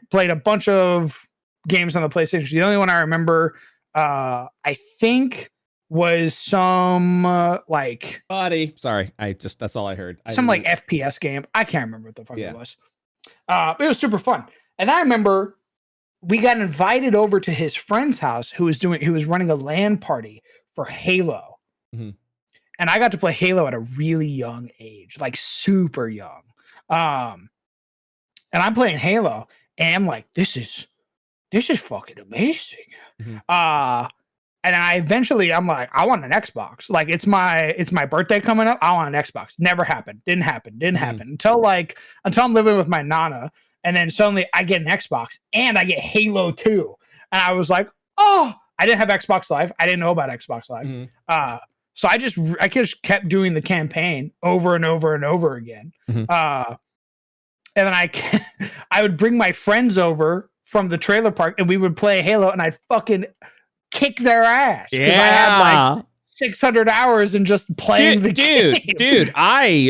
Played a bunch of games on the PlayStation. The only one I remember, I think, was some buddy. Sorry, that's all I heard. Some FPS game. I can't remember what the fuck it was. It was super fun. And I remember we got invited over to his friend's house who was running a LAN party for Halo. Mm-hmm. And I got to play Halo at a really young age, like super young. And I'm playing Halo, and I'm like, this is fucking amazing. Mm-hmm. And I'm like, I want an Xbox. Like, it's my birthday coming up. I want an Xbox. Never happened. Didn't happen until I'm living with my Nana, and then suddenly I get an Xbox and I get Halo 2, and I was like, oh, I didn't have Xbox Live. I didn't know about Xbox Live. Mm-hmm. So I just kept doing the campaign over and over and over again. Mm-hmm. And then I would bring my friends over from the trailer park and we would play Halo and I'd fucking kick their ass. Yeah. I had like 600 hours in just playing the game. Dude, I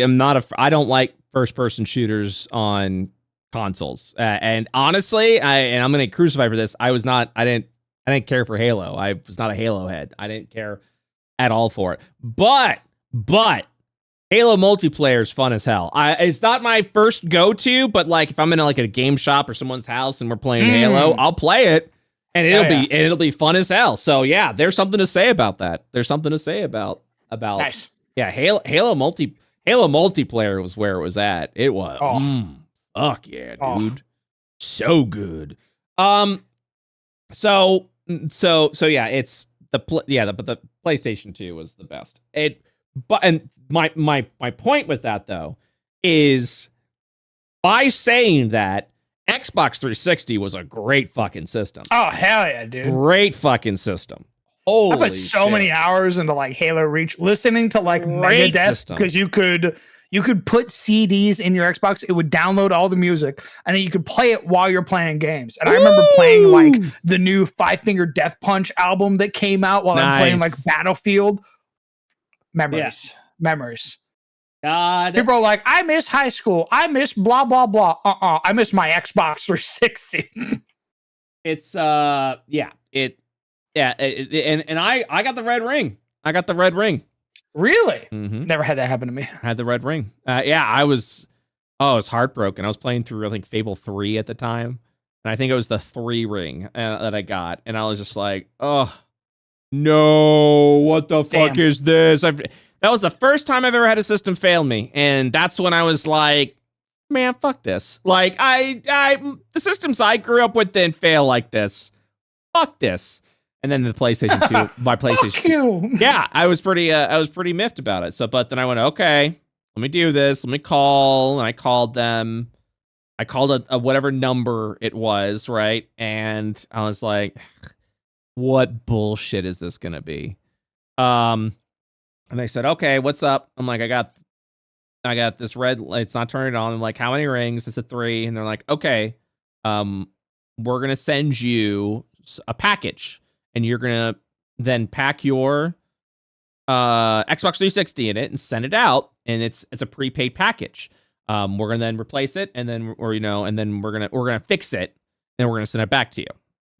don't like first person shooters on consoles. And honestly, I'm going to crucify for this. I didn't care for Halo. I was not a Halo head. I didn't care at all for it. But Halo multiplayer is fun as hell. It's not my first go-to, but like if I'm in like a game shop or someone's house and we're playing Halo, I'll play it and it'll be fun as hell. So yeah, there's something to say about that. There's something to say about nice. Yeah, Halo multiplayer was where it was at. It was fuck yeah, dude. So good. So yeah, it's but the PlayStation 2 was the best. My point with that though is by saying that Xbox 360 was a great fucking system. Oh hell yeah, dude! Great fucking system. Holy I put so many hours into like Halo Reach, listening to like Megadeth because you could put CDs in your Xbox. It would download all the music, and then you could play it while you're playing games. And I remember playing like the new Five Finger Death Punch album that came out while I'm playing like Battlefield. Memories. God. People are like, I miss high school. I miss blah blah blah. I miss my Xbox 360. It's and I got the red ring. Really? Mm-hmm. Never had that happen to me. I had the red ring. I was heartbroken. I was playing through, I think, Fable 3 at the time. And I think it was the 3 ring that I got. And I was just like, oh, no, what the fuck is this? That was the first time I've ever had a system fail me. And that's when I was like, man, fuck this. Like, the systems I grew up with didn't fail like this. Fuck this. And then the PlayStation 2, my PlayStation 2. Yeah, I was pretty miffed about it. So, but then I went, okay, let me do this. Let me call. And I called them. I called a whatever number it was, right? And I was like, what bullshit is this going to be? And they said, okay, what's up? I'm like, I got this red, it's not turning on. I'm like, how many rings? It's a 3. And they're like, okay, we're going to send you a package and you're going to then pack your Xbox 360 in it and send it out. And it's a prepaid package. We're going to then replace it and then, and then we're going to fix it and we're going to send it back to you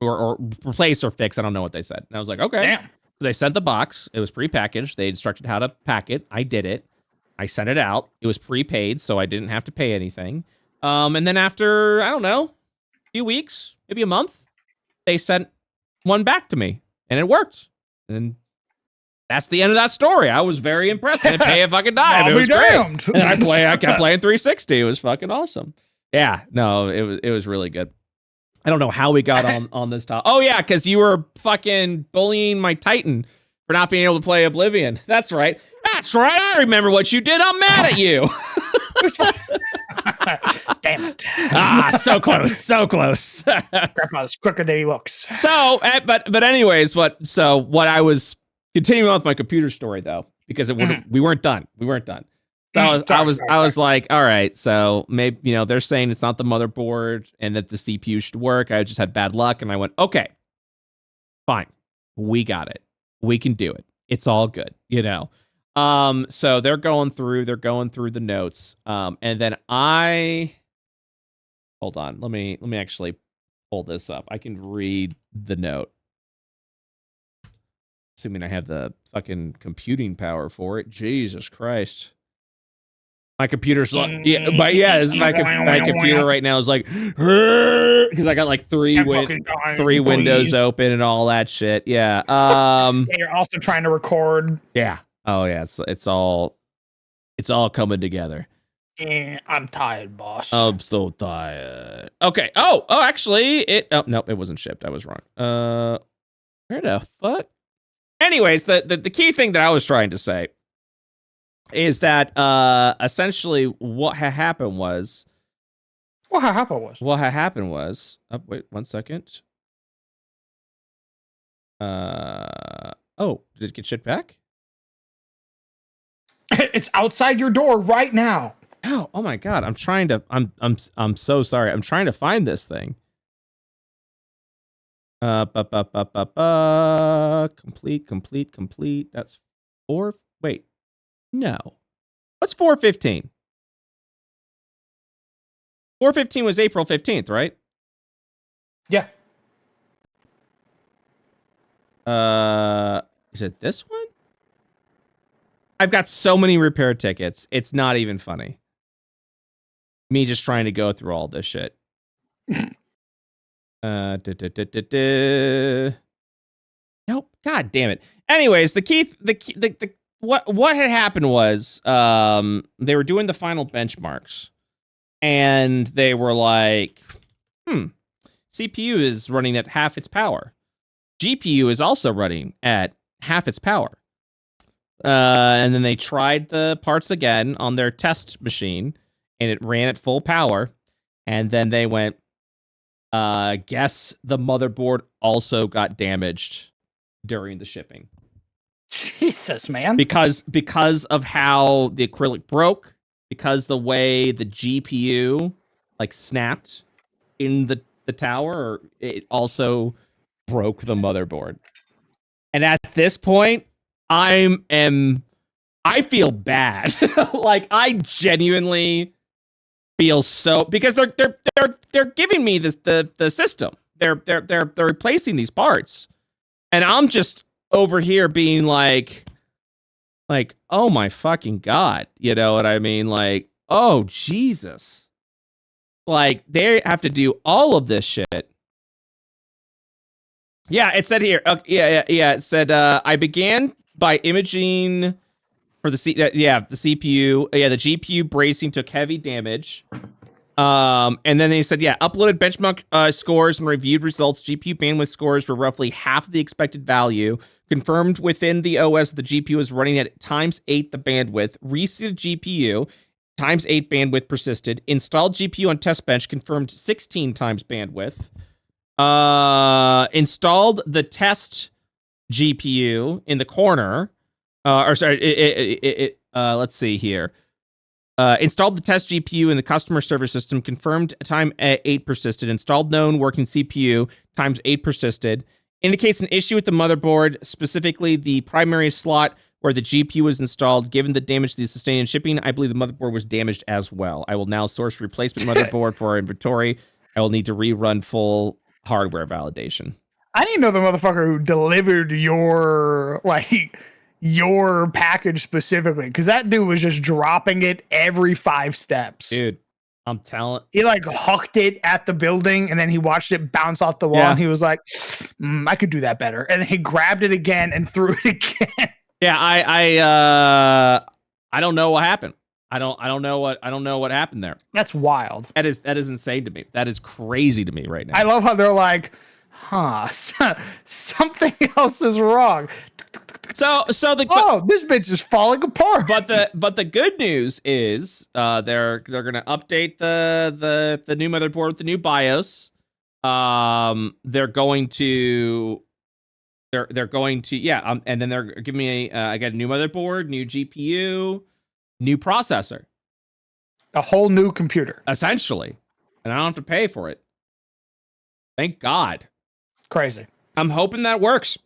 or replace or fix. I don't know what they said. And I was like, okay. Damn. So they sent the box. It was prepackaged. They instructed how to pack it. I did it. I sent it out. It was prepaid, so I didn't have to pay anything. And then after, I don't know, a few weeks, maybe a month, they sent one back to me, and it worked. And that's the end of that story. I was very impressed. I didn't pay a fucking dime. It was great. And I kept playing 360. It was fucking awesome. Yeah, no, it was really good. I don't know how we got on this topic. Oh, yeah, because you were fucking bullying my Titan for not being able to play Oblivion. That's right. That's right. I remember what you did. I'm mad at you. Damn it. So close. So close. Grandpa's quicker than he looks. So, but anyways, what I was continuing on with my computer story, though, because we weren't done. So I was like, all right, so maybe, they're saying it's not the motherboard and that the CPU should work. I just had bad luck. And I went, okay, fine. We got it. We can do it. It's all good, So they're going through the notes. And then hold on. Let me actually pull this up. I can read the note. Assuming I have the fucking computing power for it. Jesus Christ. My computer's like, my computer right now is like, because I got like three windows open and all that shit. Yeah. You're also trying to record. Yeah. Oh yeah. It's all coming together. I'm tired, boss. I'm so tired. Okay. Oh, actually, nope, it wasn't shipped. I was wrong. Where the fuck? Anyways, the key thing that I was trying to say is that essentially what had happened was. Oh, wait 1 second. Oh, did it get shipped back? It's outside your door right now. Oh my god! I'm so sorry. I'm trying to find this thing. Complete. That's 4. Wait. No. What's 4/15? 4/15 was April 15th, right? Yeah. Is it this one? I've got so many repair tickets. It's not even funny. Me just trying to go through all this shit. Nope. God damn it. Anyways, what had happened was they were doing the final benchmarks and they were like, CPU is running at half its power. GPU is also running at half its power. And then they tried the parts again on their test machine and it ran at full power. And then they went, guess the motherboard also got damaged during the shipping. Jesus, man. Because of how the acrylic broke, because the way the GPU like snapped in the tower, it also broke the motherboard. And at this point, I feel bad. Like I genuinely feel so, because they're giving me this the system. They're replacing these parts. And I'm just over here being like, oh my fucking God. You know what I mean? Like, oh Jesus. Like they have to do all of this shit. Yeah, it said here. Yeah. It said, I began by imaging for the CPU. Yeah, the GPU bracing took heavy damage. And then they said, uploaded benchmark scores and reviewed results. GPU bandwidth scores were roughly half of the expected value. Confirmed within the OS, the GPU is running at ×8 the bandwidth. Reseated GPU, ×8 bandwidth persisted. Installed GPU on test bench, confirmed 16 times bandwidth. Installed the test GPU in the corner. Let's see here. Installed the test GPU in the customer service system. Confirmed time 8 persisted. Installed known working CPU. Times 8 persisted. Indicates an issue with the motherboard, specifically the primary slot where the GPU was installed. Given the damage to the sustained in shipping, I believe the motherboard was damaged as well. I will now source replacement motherboard for our inventory. I will need to rerun full hardware validation. I didn't know the motherfucker who delivered your package specifically, because that dude was just dropping it every 5 steps. Dude, I'm telling. He like hucked it at the building, and then he watched it bounce off the wall, and he was like, I could do that better. And then he grabbed it again and threw it again. Yeah, I don't know what happened. I don't know what happened there. That's wild. That is insane to me. That is crazy to me right now. I love how they're like, something else is wrong. So this bitch is falling apart. But the good news is they're gonna update the new motherboard with the new BIOS. They're going to and then they're giving me I got a new motherboard, new GPU, new processor, a whole new computer essentially, and I don't have to pay for it. Thank God. Crazy. I'm hoping that works.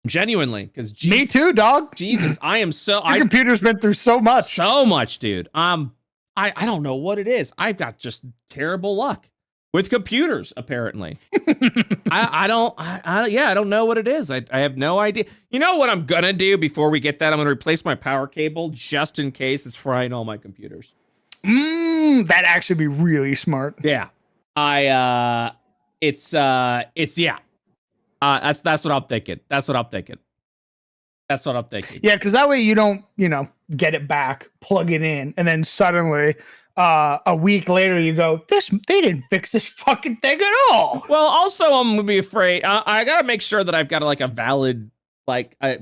Genuinely, because me too, dog. Jesus, I am so. Your computer's been through so much, dude. I don't know what it is. I've got just terrible luck with computers. Apparently, I don't know what it is. I have no idea. You know what I'm gonna do before we get that? I'm gonna replace my power cable just in case it's frying all my computers. That'd actually be really smart. Yeah, That's what I'm thinking. That's what I'm thinking. Yeah, because that way you don't, get it back, plug it in, and then suddenly a week later you go, they didn't fix this fucking thing at all. Well, also I'm gonna be afraid. I gotta make sure that I've got like a valid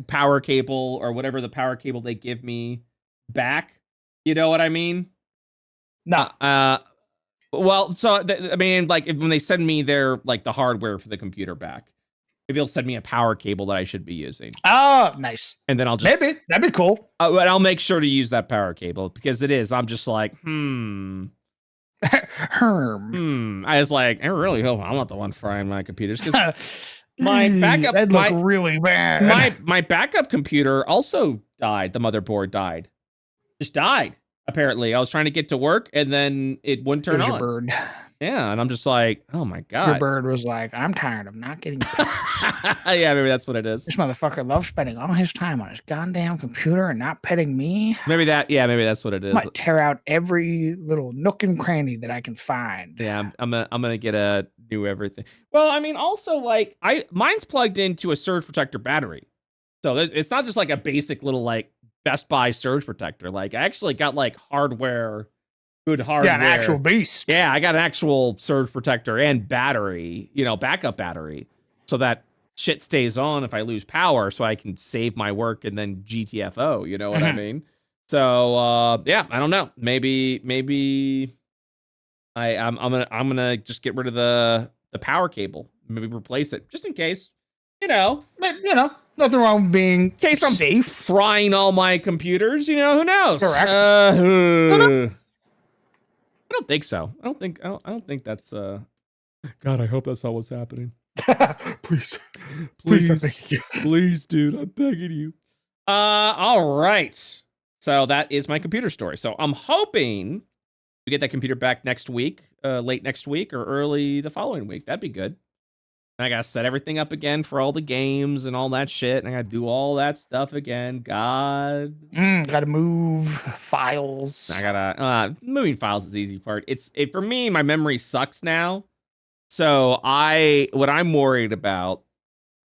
power cable or whatever the power cable they give me back. You know what I mean? No. Well, so when they send me their the hardware for the computer back, maybe they'll send me a power cable that I should be using. Oh, nice. And then I'll just maybe that'd be cool. I'll make sure to use that power cable because it is. I'm just like, I was like, I really hope I'm not the one frying my computers because my backup that'd look really bad. My backup computer also died. The motherboard died. Just died. Apparently, I was trying to get to work and then it wouldn't turn on. Your bird. Yeah, and I'm just like, oh my God. Your bird was like, I'm tired of not getting paid. Yeah, maybe that's what it is. This motherfucker loves spending all his time on his goddamn computer and not petting me. Maybe that's what it is. Might tear out every little nook and cranny that I can find. Yeah, I'm gonna get a new everything. Well, I mean, also mine's plugged into a surge protector battery, so it's not just like a basic little Best Buy surge protector. I actually got hardware. Good hardware. Yeah, an actual beast. Yeah, I got an actual surge protector and battery, backup battery, so that shit stays on if I lose power, so I can save my work and then GTFO. You know what I mean? So yeah, I don't know. Maybe I'm gonna just get rid of the power cable. Maybe replace it just in case. Nothing wrong with being in case I'm safe. Frying all my computers. Who knows? Correct. I don't think so. I don't think that's God, I hope that's not what's happening. Please, dude, I'm begging you. All right. So that is my computer story. So I'm hoping to get that computer back next week, late next week or early the following week. That'd be good. And I gotta set everything up again for all the games and all that shit. And I gotta do all that stuff again. God. Gotta move files. I gotta moving files is the easy part. For me, my memory sucks now. So what I'm worried about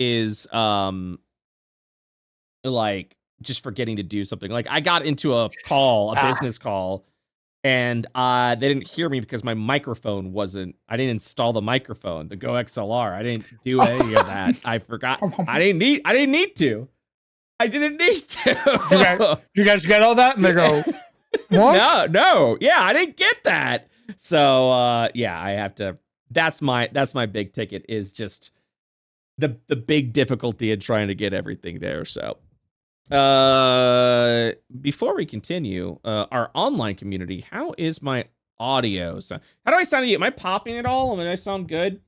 is just forgetting to do something. I got into a business call, and they didn't hear me because my microphone I didn't install the microphone, the Go XLR. I didn't do any of that. I forgot. I didn't need to. I didn't need to. You guys get all that? And they go, what? No. Yeah, I didn't get that. So yeah, I have to. That's my big ticket is just the big difficulty in trying to get everything there. So Before we continue, our online community, how is my audio? So, how do I sound to you? Am I popping at all? I sound good?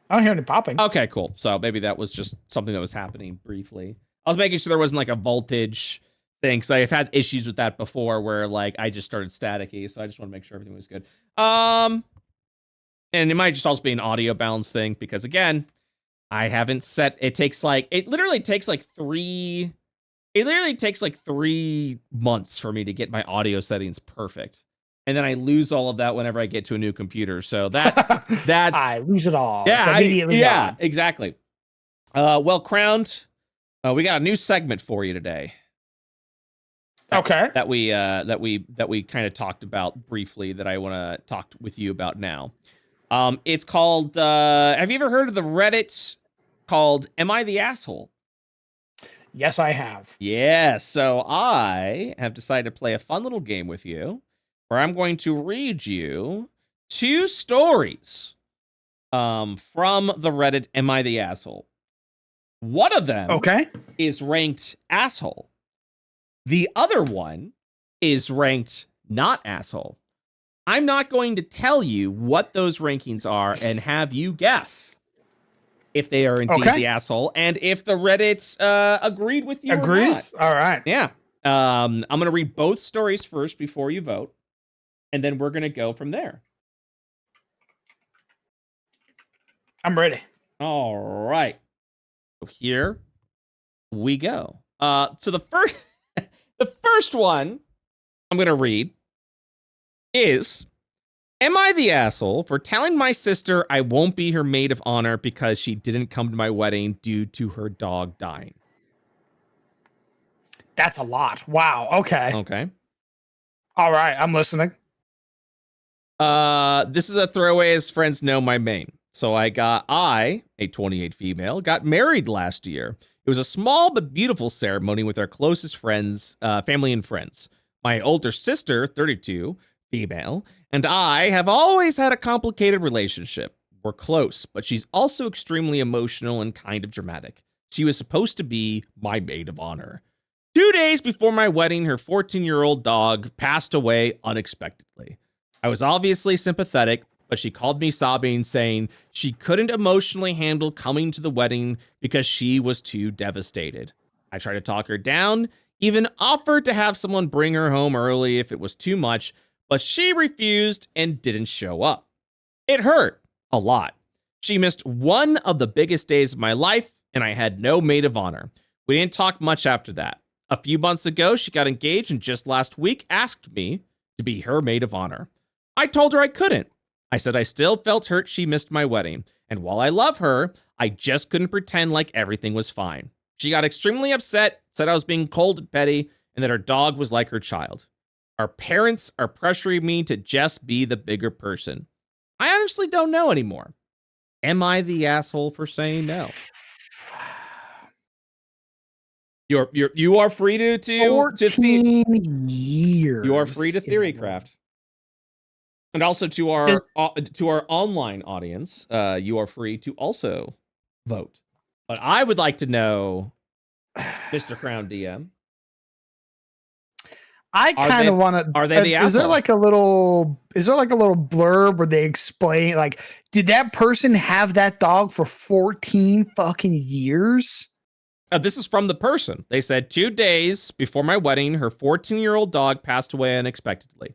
I don't hear any popping. Okay, cool. So maybe that was just something that was happening briefly. I was making sure there wasn't like a voltage thing, because I've had issues with that before where like I just started staticky, so I just want to make sure everything was good. And it might just also be an audio balance thing, because again, I haven't set, it literally takes like 3 months for me to get my audio settings perfect. And then I lose all of that whenever I get to a new computer. So that's I lose it all. Yeah, exactly. Well, Crowned, we got a new segment for you today. Okay. That we kind of talked about briefly, that I want to talk with you about now. It's called, have you ever heard of the Reddit called Am I the Asshole? Yes, I have. Yeah, so I have decided to play a fun little game with you where I'm going to read you 2 stories from the Reddit Am I the Asshole? One of them is ranked asshole. The other one is ranked not asshole. I'm not going to tell you what those rankings are and have you guess if they are indeed the asshole and if the Reddit agreed with you or not. All right. Yeah. I'm going to read both stories first before you vote, and then we're going to go from there. I'm ready. All right. So here we go. So the first one I'm going to read is, am I the asshole for telling my sister I won't be her maid of honor because she didn't come to my wedding due to her dog dying? That's a lot. Wow. Okay. Okay. All right. I'm listening. This is a throwaway, as friends know my main. So a 28 female, got married last year. It was a small but beautiful ceremony with our closest friends, family and friends. My older sister, 32, female, and I have always had a complicated relationship. We're close, but she's also extremely emotional and kind of dramatic. She was supposed to be my maid of honor. 2 days before my wedding, her 14-year-old dog passed away unexpectedly. I was obviously sympathetic, but she called me sobbing, saying she couldn't emotionally handle coming to the wedding because she was too devastated. I tried to talk her down, even offered to have someone bring her home early if it was too much, but she refused and didn't show up. It hurt a lot. She missed one of the biggest days of my life, and I had no maid of honor. We didn't talk much after that. A few months ago, she got engaged and just last week asked me to be her maid of honor. I told her I couldn't. I said I still felt hurt she missed my wedding, and while I love her, I just couldn't pretend like everything was fine. She got extremely upset, said I was being cold and petty, and that her dog was like her child. Our parents are pressuring me to just be the bigger person. I honestly don't know anymore. Am I the asshole for saying no? You are free to 14 years. You are free to theory craft. And also to our online audience, you are free to also vote. But I would like to know, Mr. Crown DM. I kind of want to. Are they the asshole? Is there like a little blurb where they explain, like, did that person have that dog for 14 fucking years? This is from the person. They said 2 days before my wedding, her 14-year-old dog passed away unexpectedly.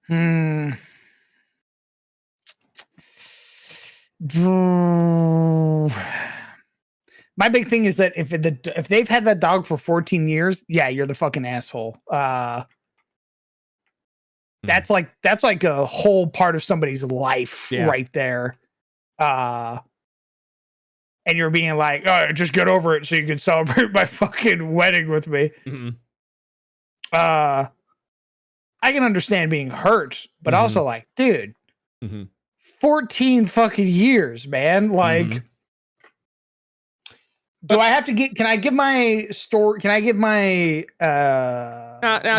My big thing is that if they've had that dog for 14 years, yeah, you're the fucking asshole. That's like a whole part of somebody's life right there. And you're being like, oh, just get over it so you can celebrate my fucking wedding with me. Mm-hmm. I can understand being hurt, but also like, dude, 14 fucking years, man. Like, do I have to can I give my story? Can I give my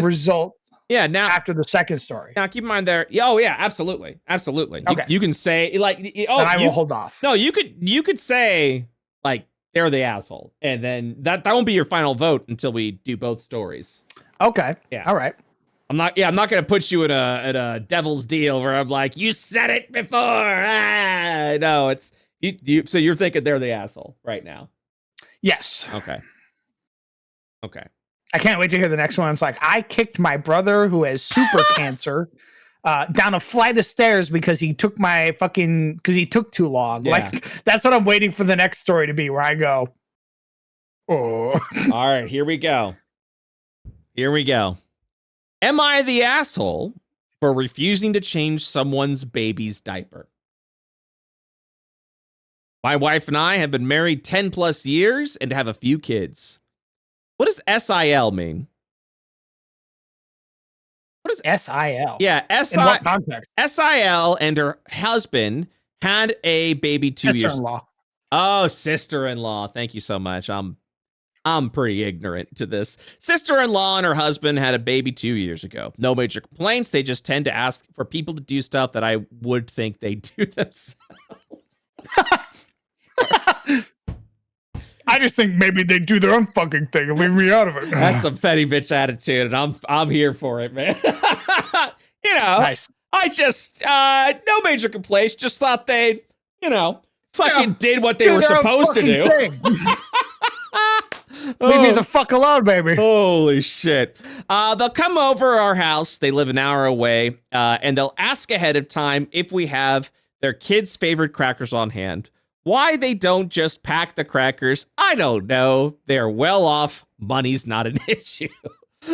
result? Yeah, now after the second story. Now keep in mind there. Oh yeah, absolutely. Okay. You can say like, then I will hold off. No, you could say like they're the asshole. And then that won't be your final vote until we do both stories. Okay. Yeah. All right. I'm not going to put you in a devil's deal where I'm like, you said it before. No, it's you. So you're thinking they're the asshole right now. Yes. Okay. I can't wait to hear the next one. It's like, I kicked my brother who has super cancer down a flight of stairs because he took because he took too long. Yeah. Like, that's what I'm waiting for the next story to be, where I go, oh. All right, here we go. Am I the asshole for refusing to change someone's baby's diaper? My wife and I have been married 10 plus years and have a few kids. What does SIL mean? What is SIL? Yeah, In what context? SIL and her husband had a baby 2 years. Sister-in-law. Oh, sister-in-law. Thank you so much. I'm pretty ignorant to this. Sister-in-law and her husband had a baby 2 years ago. No major complaints. They just tend to ask for people to do stuff that I would think they do themselves. I just think maybe they do their own fucking thing and leave me out of it. That's some petty bitch attitude, and I'm here for it, man. Nice. I just no major complaints. Just thought they, fucking did what they were supposed to do. Leave me the fuck alone, baby. Holy shit. They'll come over our house. They live an hour away, and they'll ask ahead of time if we have their kids' favorite crackers on hand. Why they don't just pack the crackers, I don't know. They're well off. Money's not an issue.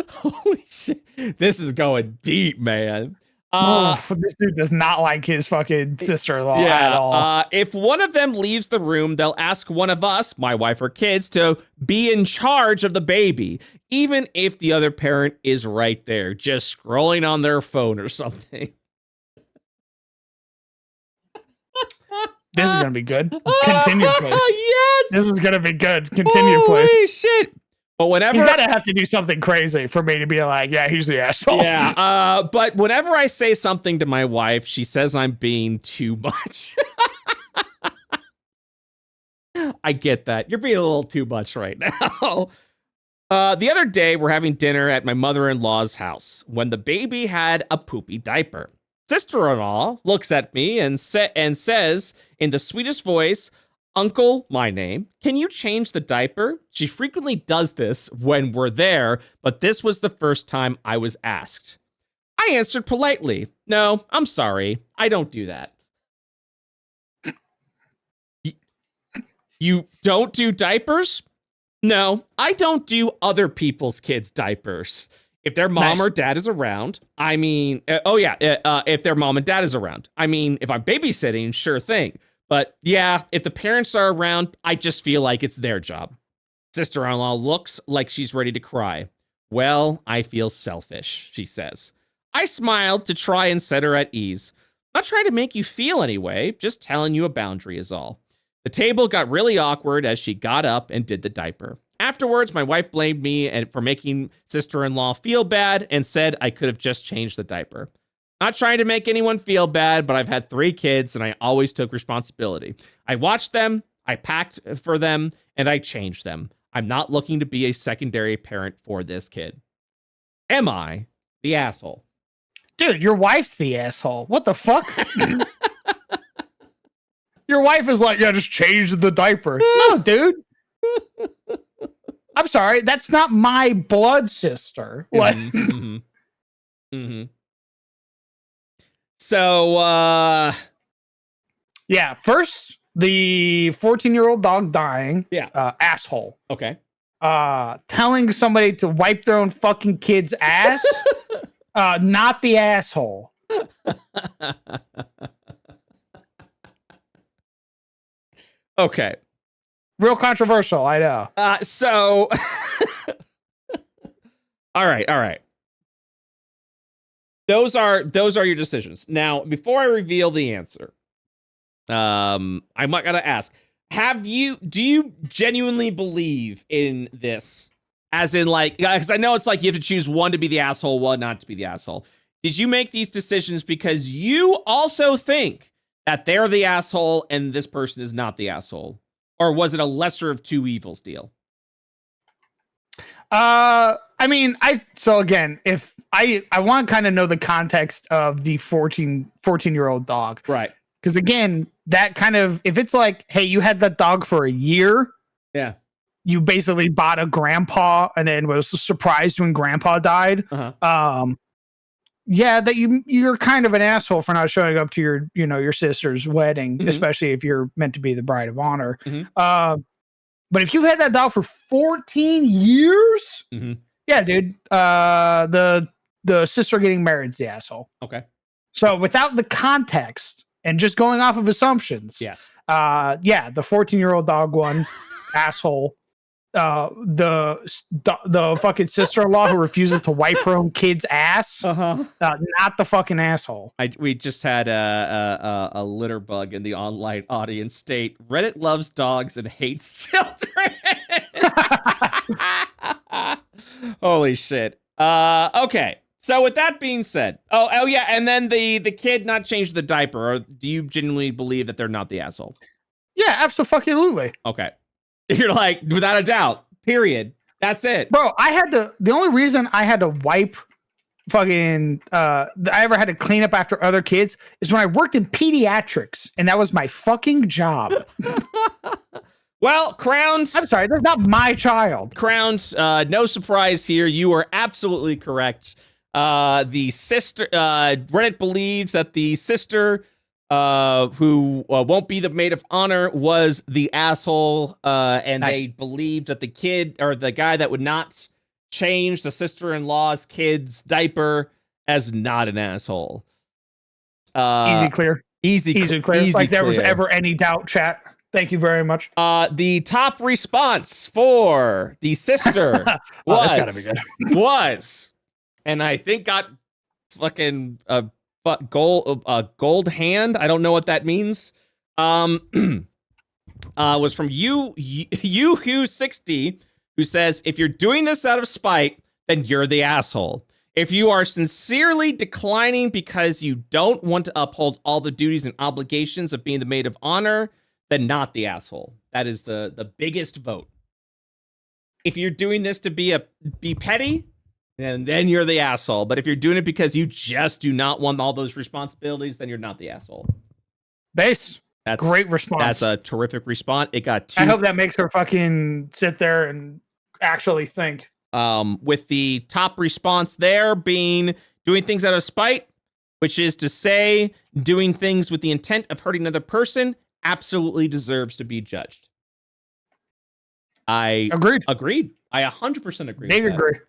Holy shit. This is going deep, man. This dude does not like his fucking sister-in-law at all. If one of them leaves the room, they'll ask one of us, my wife or kids, to be in charge of the baby, even if the other parent is right there, just scrolling on their phone or something. This is gonna be good. Continue, please. Yes. This is gonna be good. Continue, please. Holy shit. But whenever he's gotta have to do something crazy for me to be like, yeah, he's the asshole. Yeah. But whenever I say something to my wife, she says I'm being too much. I get that. You're being a little too much right now. The other day, we're having dinner at my mother-in-law's house when the baby had a poopy diaper. Sister-in-law looks at me and says in the sweetest voice, "Uncle, my name, can you change the diaper?" She frequently does this when we're there, but this was the first time I was asked. I answered politely, "No, I'm sorry. I don't do that." You don't do diapers? No, I don't do other people's kids' diapers. If their mom or dad is around, if their mom and dad is around. I mean, if I'm babysitting, sure thing. But yeah, if the parents are around, I just feel like it's their job. Sister-in-law looks like she's ready to cry. Well, I feel selfish, she says. I smiled to try and set her at ease. Not trying to make you feel anyway, just telling you a boundary is all. The table got really awkward as she got up and did the diaper. Afterwards, my wife blamed me for making sister-in-law feel bad and said I could have just changed the diaper. Not trying to make anyone feel bad, but I've had 3 kids and I always took responsibility. I watched them, I packed for them, and I changed them. I'm not looking to be a secondary parent for this kid. Am I the asshole? Dude, your wife's the asshole. What the fuck? Your wife is like, yeah, just change the diaper. No, dude. I'm sorry, that's not my blood sister. Like, So, yeah, first, the 14-year-old dog dying. Yeah. Asshole. Okay. Telling somebody to wipe their own fucking kid's ass. Not the asshole. Okay. Real controversial, I know. So, all right. Those are your decisions. Now, before I reveal the answer, I'm not gonna ask. Do you genuinely believe in this? As in, like, because I know it's like you have to choose one to be the asshole, one not to be the asshole. Did you make these decisions because you also think that they're the asshole and this person is not the asshole? Or was it a lesser of two evils deal? I mean, so again, if I want to kind of know the context of the 14-year-old dog. Right. Because again, that kind of, if it's like, hey, you had that dog for a year. Yeah. You basically bought a grandpa and then was surprised when grandpa died. Yeah, that you're kind of an asshole for not showing up to your sister's wedding, especially if you're meant to be the bride of honor. But if you had that dog for 14 years, yeah, dude, the sister getting married is the asshole. Okay. So without the context and just going off of assumptions, yes, yeah, the 14-year-old dog one, asshole. The fucking sister-in-law who refuses to wipe her own kid's ass, not the fucking asshole. We just had a litter bug in the online audience state. Reddit loves dogs and hates children. Holy shit. Okay. So with that being said, oh yeah, and then the kid not change the diaper, or do you genuinely believe that they're not the asshole? Yeah, absolutely. Okay. You're like, without a doubt, period. That's it. Bro, the only reason I had to wipe fucking, I ever had to clean up after other kids is when I worked in pediatrics, and that was my fucking job. Well, Crowns. I'm sorry, that's not my child. Crowns, no surprise here. You are absolutely correct. The sister, Reddit believes that the sister, who won't be the maid of honor, was the asshole, and nice. They believed that the kid, or the guy that would not change the sister-in-law's kid's diaper, as not an asshole. Easy clear. Easy clear. Like there was ever any doubt, chat. Thank you very much. The top response for the sister that's gotta be good. was, and I think got fucking gold hand. I don't know what that means. Was from you 60, who says, if you're doing this out of spite, then you're the asshole. If you are sincerely declining because you don't want to uphold all the duties and obligations of being the maid of honor, then not the asshole. That is the biggest vote. If you're doing this to be petty, then you're the asshole. But if you're doing it because you just do not want all those responsibilities, then you're not the asshole. That's great response. That's a terrific response. It got two. I hope that makes her fucking sit there and actually think. With the top response there being doing things out of spite, which is to say doing things with the intent of hurting another person, absolutely deserves to be judged. I agreed. I 100% agree. Big agree.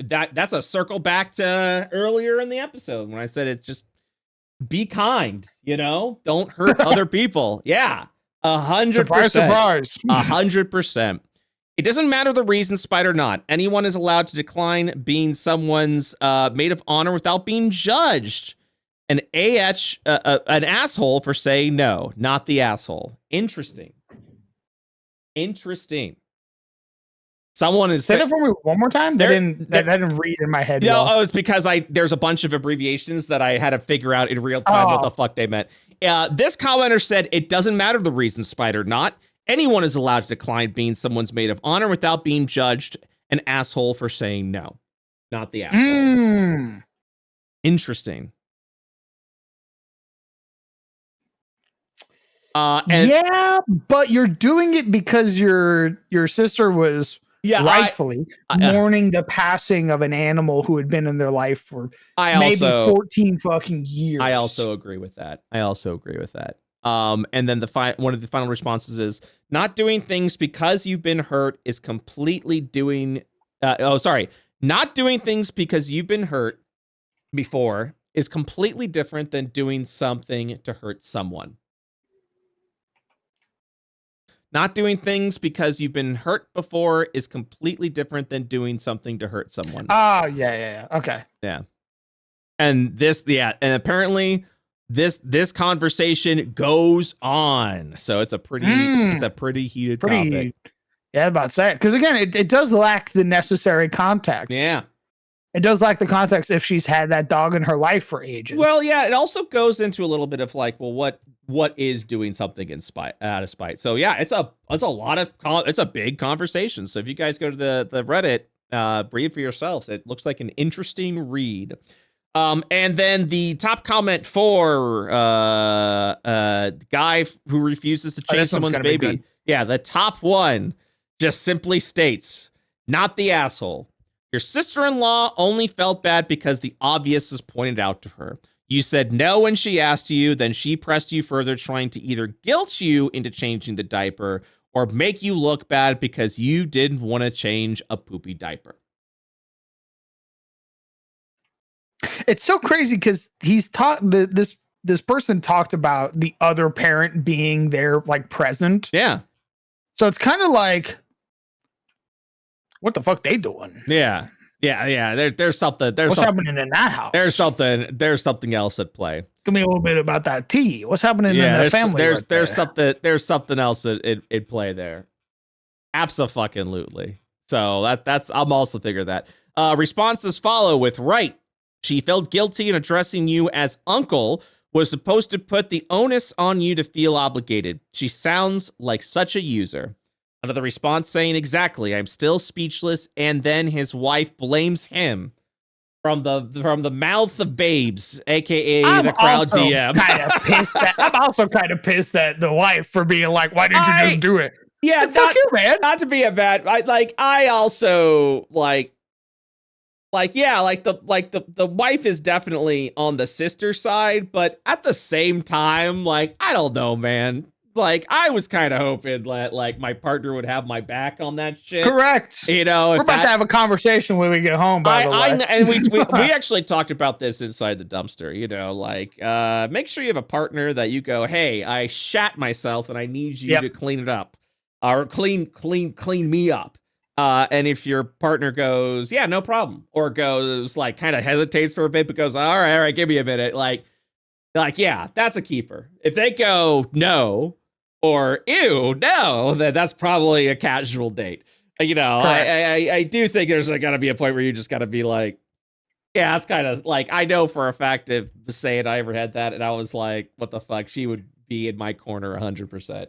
That's a circle back to earlier in the episode when I said it's just be kind, don't hurt other people. Yeah, 100%. Surprise. 100%. It doesn't matter the reason, spite or not. Anyone is allowed to decline being someone's maid of honor without being judged. An asshole for saying no, not the asshole. Interesting. Someone is say that for me one more time. That didn't read in my head. No, it's because there's a bunch of abbreviations that I had to figure out in real time what the fuck they meant. This commenter said it doesn't matter the reason, spite or not. Anyone is allowed to decline being someone's maid of honor without being judged an asshole for saying no, not the asshole. Interesting. Yeah, but you're doing it because your sister was rightfully mourning the passing of an animal who had been in their life for maybe 14 fucking years. I also agree with that. And then one of the final responses is not doing things because you've been hurt is completely doing. Not doing things because you've been hurt before is completely different than doing something to hurt someone. Not doing things because you've been hurt before is completely different than doing something to hurt someone. Oh, yeah. Okay. Yeah. And and apparently this conversation goes on. So it's a pretty heated topic. Yeah, about to say it. Because again, it does lack the necessary context. Yeah. It does lack the context if she's had that dog in her life for ages. Well, yeah, it also goes into a little bit of like, well, what is doing something out of spite. So yeah, it's a big conversation. So if you guys go to the Reddit, read for yourselves. It looks like an interesting read. And then the top comment for guy who refuses to change someone's baby. Yeah, the top one just simply states, not the asshole. Your sister-in-law only felt bad because the obvious was pointed out to her. You said no when she asked you, then she pressed you further, trying to either guilt you into changing the diaper or make you look bad because you didn't want to change a poopy diaper. It's so crazy because this person talked about the other parent being there, like, present. Yeah. So it's kind of like, what the fuck they doing? Yeah. There's something. What's happening in that house? There's something else at play. Give me a little bit about that tea. What's happening in that family? There's something else at play there. Abso-fucking-lutely. So that's I'm also figuring that. Responses follow with right. She felt guilty in addressing you as uncle, was supposed to put the onus on you to feel obligated. She sounds like such a user. Another response saying, exactly, I'm still speechless, and then his wife blames him from the mouth of babes, aka the crowd DM. I'm also kind of pissed at the wife for being like, why didn't you just do it? Yeah, fuck you, man. Not to be a bad, I also the wife is definitely on the sister side, but at the same time, I don't know, man. I was kind of hoping that my partner would have my back on that shit. Correct. You know, we're about to have a conversation when we get home. By the way, and we actually talked about this inside the dumpster. You know, make sure you have a partner that you go, hey, I shat myself and I need you to clean it up, or clean me up. And if your partner goes, yeah, no problem, or goes kind of hesitates for a bit, but goes, all right, give me a minute, yeah, that's a keeper. If they go no or ew, no, then that's probably a casual date. You know, I do think there's gotta be a point where you just gotta be like, yeah, that's kind of I know for a fact if say I ever had that and I was like, what the fuck, she would be in my corner 100%.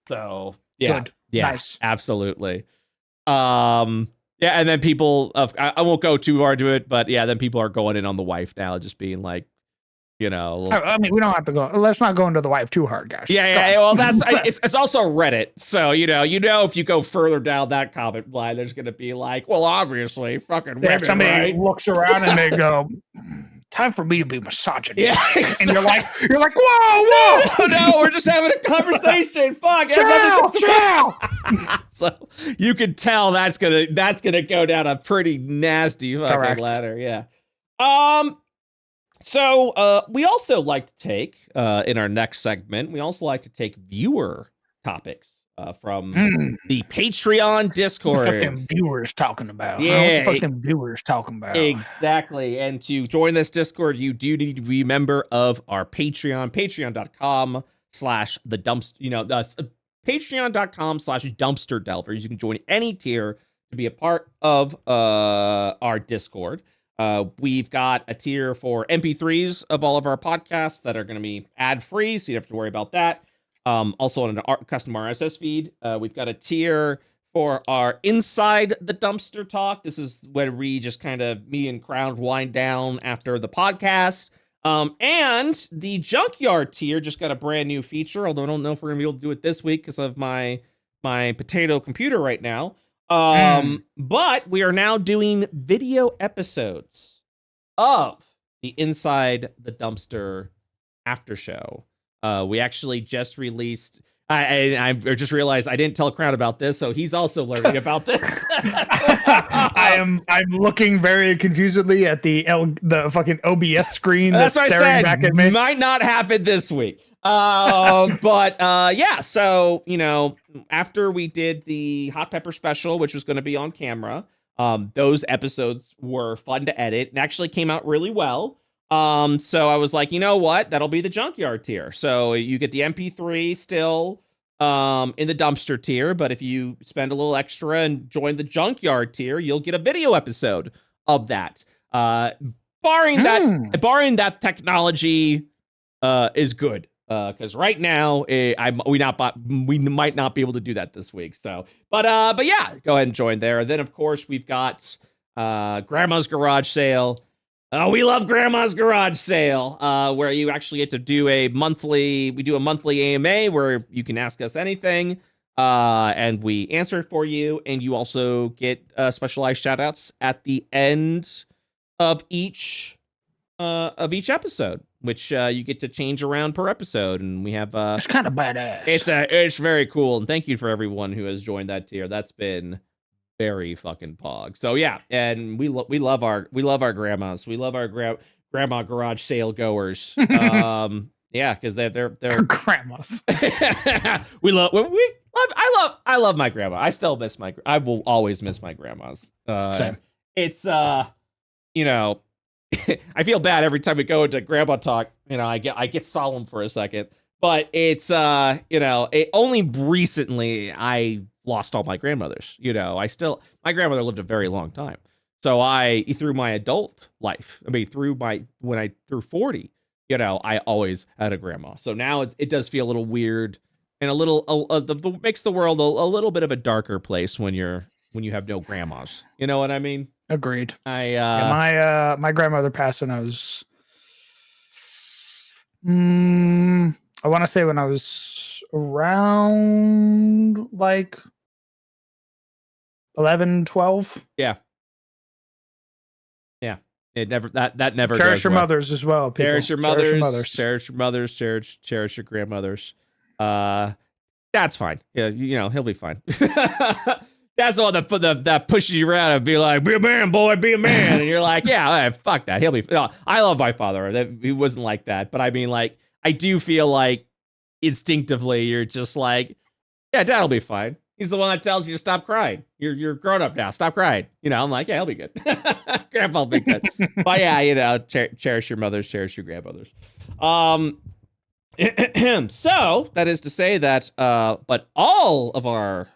So yeah, good. Yeah, nice. Absolutely. Yeah, and then people I won't go too hard to it, but yeah, then people are going in on the wife now, just being like, you know, I mean, we don't have to go. Let's not go into the wife too hard, guys. Yeah. Well, it's also Reddit, so you know, if you go further down that comment line, there's gonna be well, obviously, fucking women, somebody right? looks around and they go, time for me to be misogynist. Yeah, exactly. And you're like, whoa, no, we're just having a conversation. Fuck, chill. So you can tell that's gonna go down a pretty nasty fucking ladder. Yeah. So we also like to take in our next segment. We also like to take viewer topics from the Patreon Discord. What the fuck them viewers talking about? Yeah, what the fuck them viewers talking about? Exactly. And to join this Discord, you do need to be a member of our Patreon. Patreon.com/the dumpster. You know, Patreon.com/dumpster delvers. You can join any tier to be a part of our Discord. We've got a tier for MP3s of all of our podcasts that are going to be ad-free, so you don't have to worry about that. Also on a custom RSS feed, we've got a tier for our Inside the Dumpster talk. This is where we just kind of, me and Crown, wind down after the podcast. And the Junkyard tier just got a brand new feature, although I don't know if we're going to be able to do it this week because of my potato computer right now. But we are now doing video episodes of the Inside the Dumpster after show. We actually just released. I just realized I didn't tell Crown about this, so he's also learning about this. I'm looking very confusedly at the fucking OBS screen. That's what I said. Back at me. Might not happen this week. But yeah. So you know, after we did the hot pepper special, which was going to be on camera, those episodes were fun to edit and actually came out really well. So I was like, you know what? That'll be the Junkyard tier. So you get the MP3 still in the dumpster tier, but if you spend a little extra and join the Junkyard tier, you'll get a video episode of that. Barring that technology is good. because right now we might not be able to do that this week. So, but yeah, go ahead and join there. And then of course we've got Grandma's Garage Sale. We love Grandma's Garage Sale, where you actually get to do a monthly AMA where you can ask us anything, and we answer it for you, and you also get specialized shout-outs at the end of each episode, which you get to change around per episode, and we have it's kind of badass. It's very cool, and thank you for everyone who has joined that tier. That's been very fucking pog. So yeah, and we love our grandmas. We love our grandma garage sale goers. Yeah, because they're grandmas. I love my grandma. I still miss I will always miss my grandmas. Same. It's you know, I feel bad every time we go into grandma talk. You know, I get solemn for a second, but it's you know, only recently I lost all my grandmothers. You know, my grandmother lived a very long time. So through my adult life, I mean, through 40, you know, I always had a grandma. So now it does feel a little weird and makes the world a little bit of a darker place when you have no grandmas. You know what I mean? Agreed. My grandmother passed when I was, I want to say when I was around like 11, 12. Yeah. It never that never cherish goes your away. Mothers as well. People. Cherish your mothers. Cherish your mothers. Cherish your grandmothers. That's fine. Yeah, you know, he'll be fine. That's the one that pushes you around and be like, be a man, boy, be a man. And you're like, yeah, fuck that. He'll be. No, I love my father. He wasn't like that. But I mean, like, I do feel like instinctively you're just like, yeah, dad'll be fine. He's the one that tells you to stop crying. You're grown up now. Stop crying. You know, I'm like, yeah, he'll be good. Grandpa'll be good. But yeah, you know, cherish your mothers, cherish your grandmothers. So that is to say that, but all of our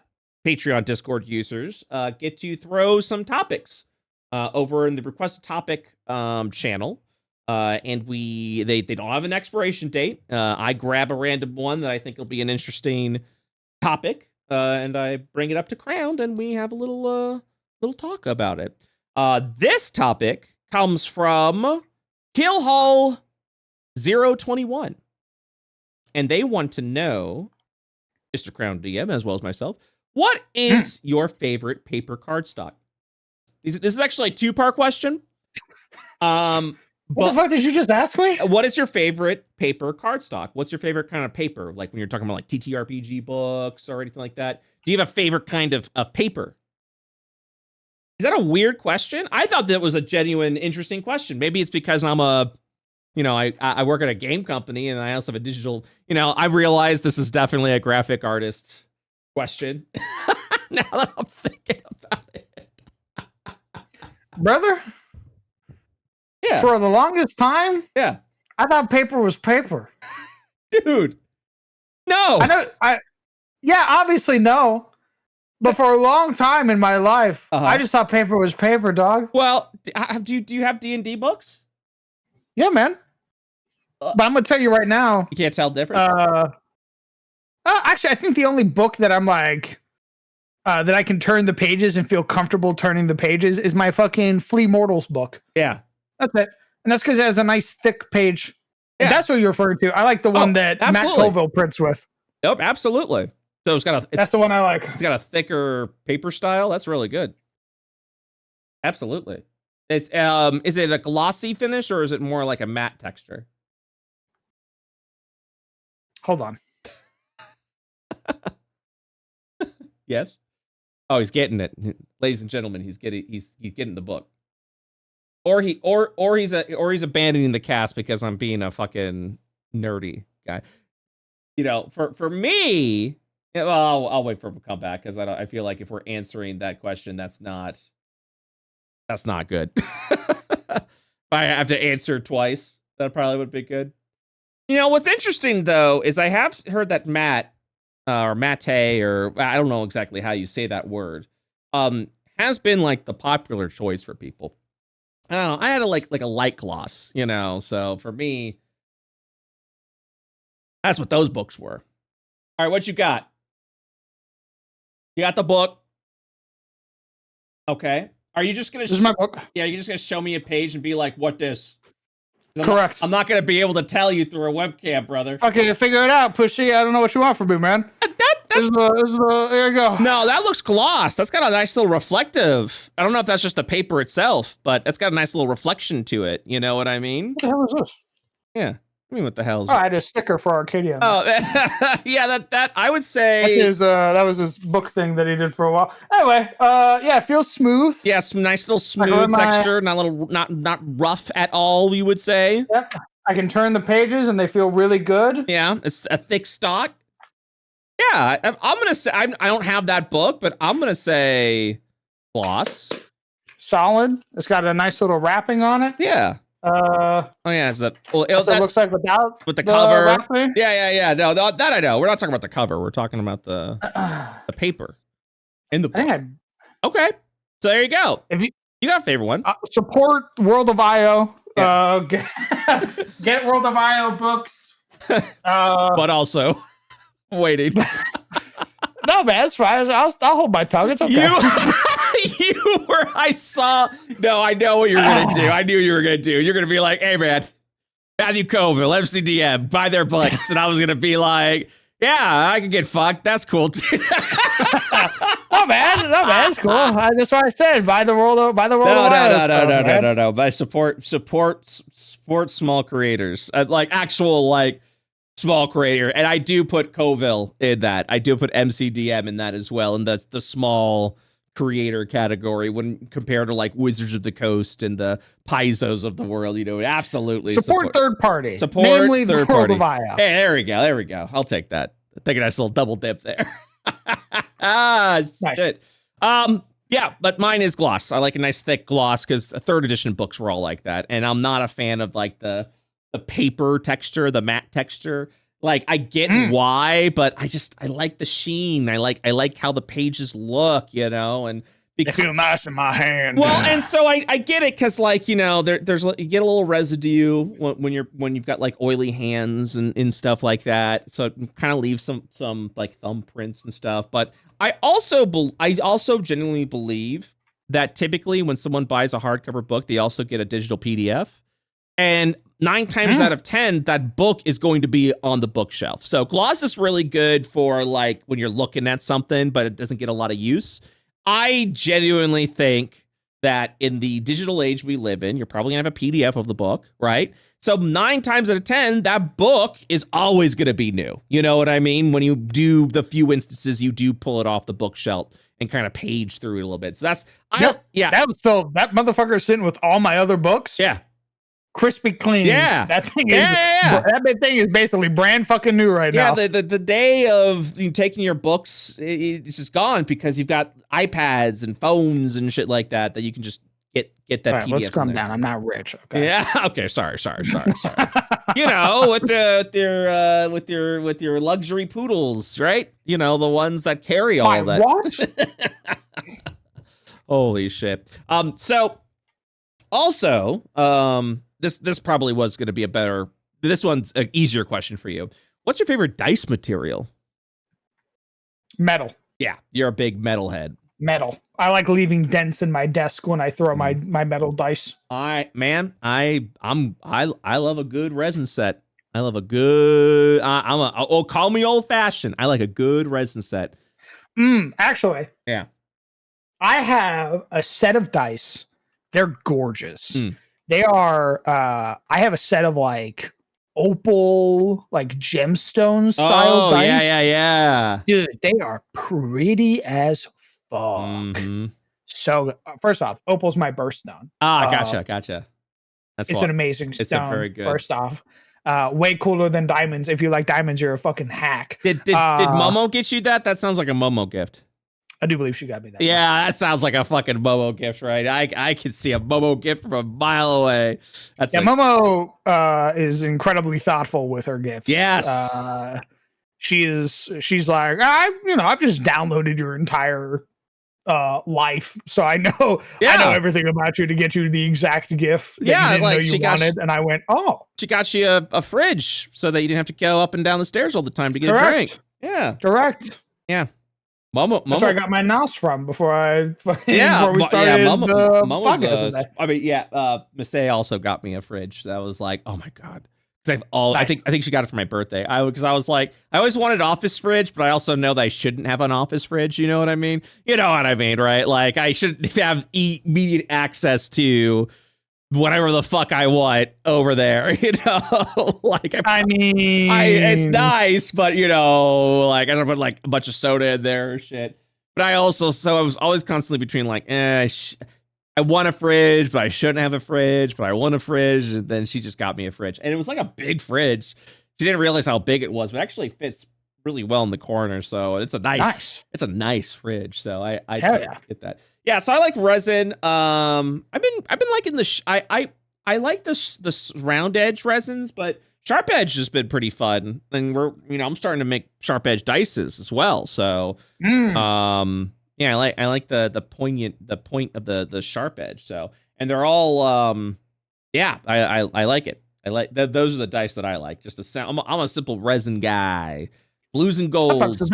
Patreon Discord users get to throw some topics over in the request topic channel. And they don't have an expiration date. I grab a random one that I think will be an interesting topic. And I bring it up to Crowned, and we have a little talk about it. This topic comes from Killhall 021, and they want to know, Mr. Crown DM as well as myself, what is your favorite paper cardstock? This is actually a 2-part question. What the fuck did you just ask me? What is your favorite paper cardstock? What's your favorite kind of paper? Like when you're talking about like TTRPG books or anything like that. Do you have a favorite kind of paper? Is that a weird question? I thought that was a genuine, interesting question. Maybe it's because I'm I work at a game company and I also have a digital, you know, I realize this is definitely a graphic artist question. Now that I'm thinking about it. Brother? Yeah. For the longest time, yeah, I thought paper was paper. Dude, no. Yeah, obviously no. But for a long time in my life, I just thought paper was paper, dog. Well, do you have D&D books? Yeah, man. But I'm gonna tell you right now. You can't tell the difference. Actually, I think the only book that I'm like that I can turn the pages and feel comfortable turning the pages is my fucking Flea Mortals book. Yeah. That's it. And that's because it has a nice thick page. Yeah. And that's what you're referring to. I like the one that absolutely. Matt Colville prints with. Yep, absolutely. So that's the one I like. It's got a thicker paper style. That's really good. Absolutely. It's is it a glossy finish or is it more like a matte texture? Hold on. Yes. Oh, he's getting it. Ladies and gentlemen, he's getting the book. Or he's abandoning the cast because I'm being a fucking nerdy guy. You know, for me, well, I'll wait for him to come back because I feel like if we're answering that question, that's not good. If I have to answer twice, that probably would be good. You know, what's interesting though is I have heard that Matt or Mate, or I don't know exactly how you say that word, has been like the popular choice for people. I don't know. I had a like a light gloss, you know. So for me, That's what those books were. All right, what you got? You got the book. Okay. Are you just gonna? This is my book. Yeah, you're just gonna show me a page and be like, "What this?" Correct. I'm not gonna be able to tell you through a webcam, brother. Okay, figure it out, Pushy. I don't know what you want from me, man. There you go. No, that looks gloss. That's got a nice little reflective. I don't know if that's just the paper itself, but it's got a nice little reflection to it. You know what I mean? What the hell is this? Yeah. I mean, what the hell is I had a sticker for Arcadia. Oh, yeah, that I would say that was his book thing that he did for a while. Anyway, yeah, it feels smooth. Yeah, some nice little smooth texture, not rough at all, you would say. Yep. I can turn the pages and they feel really good. Yeah, it's a thick stock. Yeah, I'm gonna say I don't have that book, but I'm gonna say gloss. Solid. It's got a nice little wrapping on it. Yeah. Oh yeah, it's that. Well, it looks like without with the cover. Wrapping. Yeah. No, that I know. We're not talking about the cover. We're talking about the paper in the book. Okay, so there you go. If you got a favorite one, support World of IO. Yeah. Get World of IO books. But also waiting. No, man, it's fine. I'll hold my tongue. It's okay. You were, no, I know what you're going to do. I knew you were going to do. You're going to be like, hey, man, Matthew Colville, MCDM, buy their books. And I was going to be like, yeah, I can get fucked. That's cool, too. No, man, it's cool. That's why I said, buy the world of No. By support small creators. Like actual, like, small creator. And I do put Colville in that. I do put MCDM in that as well. And that's the small creator category when compared to like Wizards of the Coast and the Paisos of the world, absolutely support third party, namely third the party. Hey, there we go. I'll take that. Take a nice little double dip there. Nice. Shit. Yeah, but mine is gloss. I like a nice thick gloss because third edition books were all like that, and I'm not a fan of like the paper texture, the matte texture. Like I get why, but I like the sheen. I like how the pages look, and they feel nice in my hand. Well, and so I get it because like there's you get a little residue when you've got like oily hands and stuff like that. So it kind of leaves some like thumbprints and stuff. But I also genuinely believe that typically when someone buys a hardcover book, they also get a digital PDF. And 9 times out of 10, that book is going to be on the bookshelf. So gloss is really good for like when you're looking at something, but it doesn't get a lot of use. I genuinely think that in the digital age we live in, you're probably gonna have a PDF of the book, right? So 9 times out of 10, that book is always gonna be new. You know what I mean? When you do the few instances, you do pull it off the bookshelf and kind of page through it a little bit. So that's, that motherfucker is sitting with all my other books. Yeah. Crispy clean. Yeah. That thing is basically brand fucking new right now. Yeah, the day of taking your books, it's just gone because you've got iPads and phones and shit like that you can just get that right, PDF. Let's calm down. I'm not rich. Okay. Yeah. Okay. Sorry. with your luxury poodles, right? The ones that carry all that. What? Holy shit. So also, this probably was going to be this one's an easier question for you. What's your favorite dice material? Metal. Yeah, you're a big metalhead. Metal. I like leaving dents in my desk when I throw my metal dice. I love a good resin set. I love a good. Call me old fashioned. I like a good resin set. Actually, yeah, I have a set of dice. They're gorgeous. They are. I have a set of like opal, like gemstone style dice. Yeah. Dude, they are pretty as fuck. So first off, opal's my birthstone. Gotcha. It's an amazing stone. It's a very good. First off, way cooler than diamonds. If you like diamonds, you're a fucking hack. Did Momo get you that? That sounds like a Momo gift. I do believe she got me that. Yeah, that sounds like a fucking Momo gift, right? I can see a Momo gift from a mile away. Momo is incredibly thoughtful with her gifts. Yes. She's like, I've just downloaded your entire life, so I know everything about you to get you the exact gift that you didn't know you wanted, and I went, oh. She got you a fridge so that you didn't have to go up and down the stairs all the time to get a drink. Yeah. Correct. Yeah. That's where I got my NOS from before we started podcast today. I mean, Massey also got me a fridge. That was like, oh my God. Nice. I think she got it for my birthday. Because I was like, I always wanted an office fridge, but I also know that I shouldn't have an office fridge. You know what I mean? You know what I mean, right? Like I should have immediate access to whatever the fuck I want over there, you know. Like it's nice, but you know, like I don't put like a bunch of soda in there or shit. But I was always constantly between like, I want a fridge, but I shouldn't have a fridge, but I want a fridge. And then she just got me a fridge, and it was like a big fridge. She didn't realize how big it was, but it actually fits really well in the corner. So it's a nice fridge. So I get that. Yeah, so I like resin. I've been liking I like the round edge resins, but sharp edge has been pretty fun. And I'm starting to make sharp edge dices as well. So yeah, I like the point of the sharp edge. So, and they're all I like it. I like those are the dice that I like. Just I'm a simple resin guy. Blues and golds.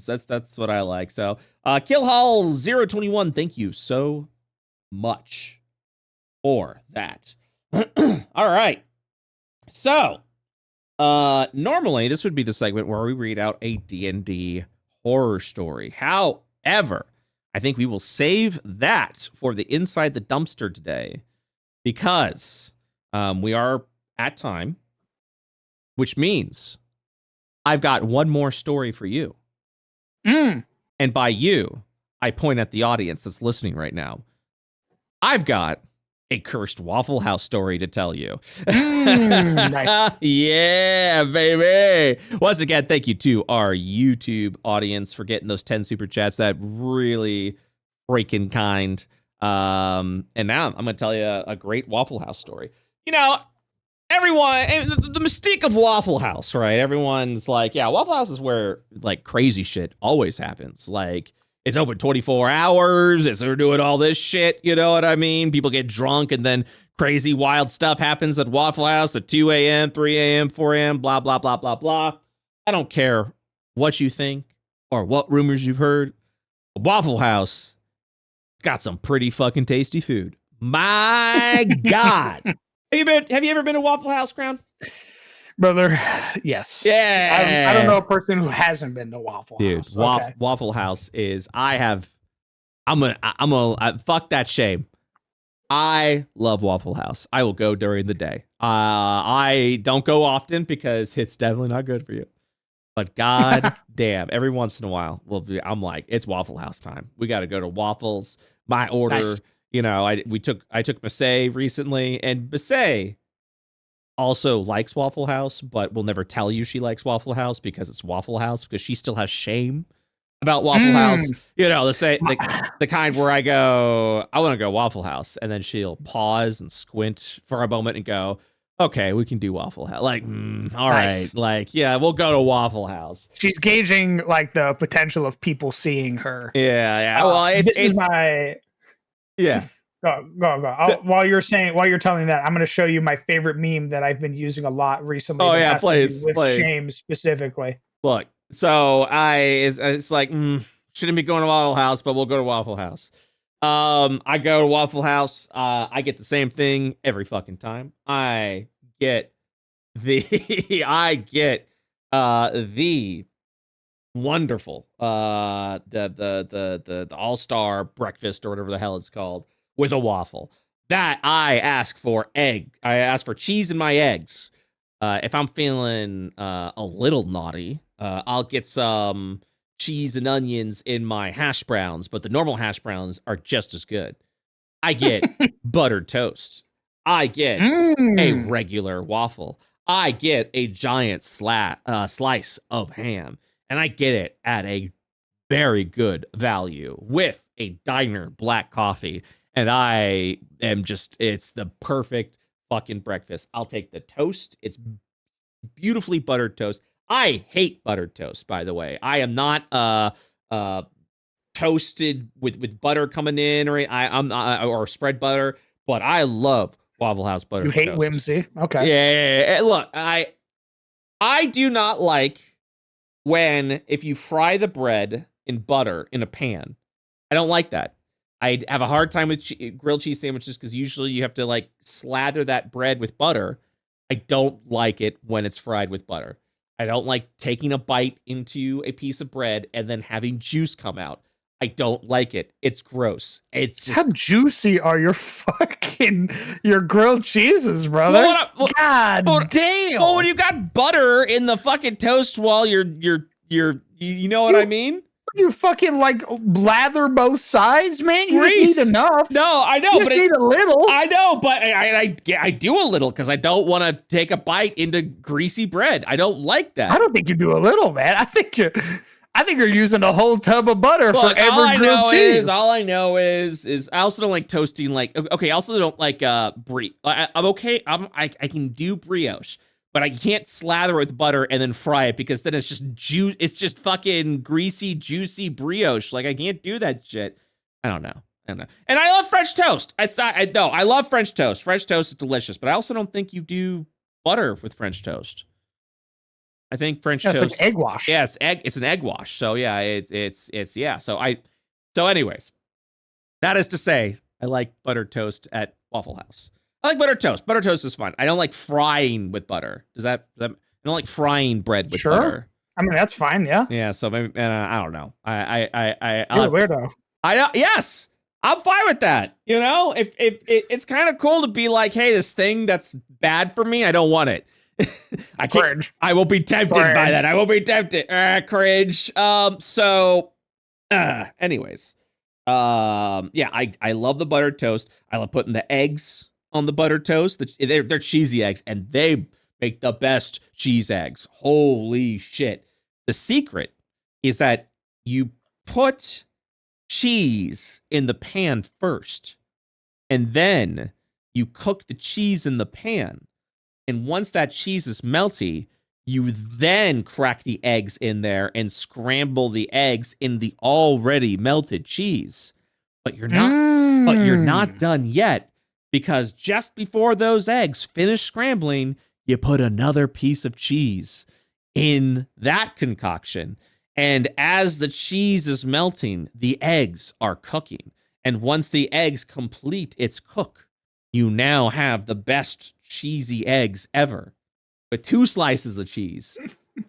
That's what I like. So, Killhall 021, thank you so much for that. All right. So, normally this would be the segment where we read out a D&D horror story. However, I think we will save that for the Inside the Dumpster today because we are at time, which means I've got one more story for you. And by you, I point at the audience that's listening right now. I've got a cursed Waffle House story to tell you. Nice. Yeah, baby. Once again, thank you to our YouTube audience for getting those 10 super chats. That really freaking kind. And now I'm going to tell you a great Waffle House story. You know, everyone, the mystique of Waffle House, right? Everyone's like, yeah, Waffle House is where like crazy shit always happens. Like it's open 24 hours. They're doing all this shit. You know what I mean? People get drunk and then crazy wild stuff happens at Waffle House at 2 a.m., 3 a.m., 4 a.m., blah, blah, blah, blah, blah. I don't care what you think or what rumors you've heard. Waffle House got some pretty fucking tasty food. My God. Have you ever been to Waffle House, Crown? Brother, yes. Yeah. I don't know a person who hasn't been to Waffle House. Dude, okay. Waffle House is, I'm gonna fuck that shame. I love Waffle House. I will go during the day. I don't go often because it's definitely not good for you. But god damn, every once in a while, I'm like, it's Waffle House time. We got to go to Waffles. My order, nice. You know, I took Massey recently, and Massey also likes Waffle House, but will never tell you she likes Waffle House because it's Waffle House, because she still has shame about Waffle House. You know, the kind where I go, I want to go Waffle House, and then she'll pause and squint for a moment and go, okay, we can do Waffle House. Like, all right. Like, yeah, we'll go to Waffle House. She's gauging like the potential of people seeing her. Yeah. Well, it's my. Yeah. Go. While you're telling that, I'm going to show you my favorite meme that I've been using a lot recently. Oh yeah, please. Shame specifically. Look, so it's like shouldn't be going to Waffle House, but we'll go to Waffle House. I go to Waffle House. I get the same thing every fucking time. I get the wonderful the all-star breakfast or whatever the hell it's called with a waffle. That I ask for egg. I ask for cheese in my eggs. If I'm feeling a little naughty, I'll get some cheese and onions in my hash browns, but the normal hash browns are just as good. I get buttered toast. I get a regular waffle. I get a giant slice of ham, and I get it at a very good value with a diner black coffee. And I am it's the perfect fucking breakfast. I'll take the toast. It's beautifully buttered toast. I hate buttered toast, by the way. I am not toasted with butter coming in, or spread butter. But I love Waffle House butter. You hate toast. whimsy, okay? Yeah. Look, I do not like when if you fry the bread in butter in a pan. I don't like that. I have a hard time with grilled cheese sandwiches because usually you have to like slather that bread with butter. I don't like it when it's fried with butter. I don't like taking a bite into a piece of bread and then having juice come out. I don't like it. It's gross. It's just... How juicy are your grilled cheeses, brother? God damn. Well, when you got butter in the fucking toast while you know what I mean? You fucking like lather both sides, man. You Grease. just need enough. No, I know, you just need a little. I know, but I do a little because I don't want to take a bite into greasy bread. I don't like that. I don't think you do a little, man. I think you're using a whole tub of butter for every grilled cheese. All I know is I also don't like toasting. Like, okay, I also don't like brie. I'm okay. I can do brioche. But I can't slather it with butter and then fry it because then it's just it's just fucking greasy, juicy brioche. Like I can't do that shit. I don't know. And I love French toast. I love French toast. French toast is delicious, but I also don't think you do butter with French toast. I think French toast. It's like egg wash. Yeah, it's an egg wash. So yeah, it's yeah. So anyways, that is to say, I like buttered toast at Waffle House. I like butter toast. Butter toast is fun. I don't like frying with butter. I don't like frying bread with butter. I mean, that's fine. Yeah. Yeah. So maybe I don't know. You're a weirdo. Yes, I'm fine with that. You know, if it's kind of cool to be like, hey, this thing that's bad for me, I don't want it. Cringe. I will be tempted by that. I will be tempted. Cringe. Anyways. Yeah, I love the buttered toast. I love putting the eggs on the buttered toast. They're cheesy eggs, and they make the best cheese eggs. Holy shit. The secret is that you put cheese in the pan first, and then you cook the cheese in the pan. And once that cheese is melty, you then crack the eggs in there and scramble the eggs in the already melted cheese. But you're not done yet, because just before those eggs finish scrambling, you put another piece of cheese in that concoction. And as the cheese is melting, the eggs are cooking. And once the eggs complete its cook, you now have the best cheesy eggs ever with 2 slices of cheese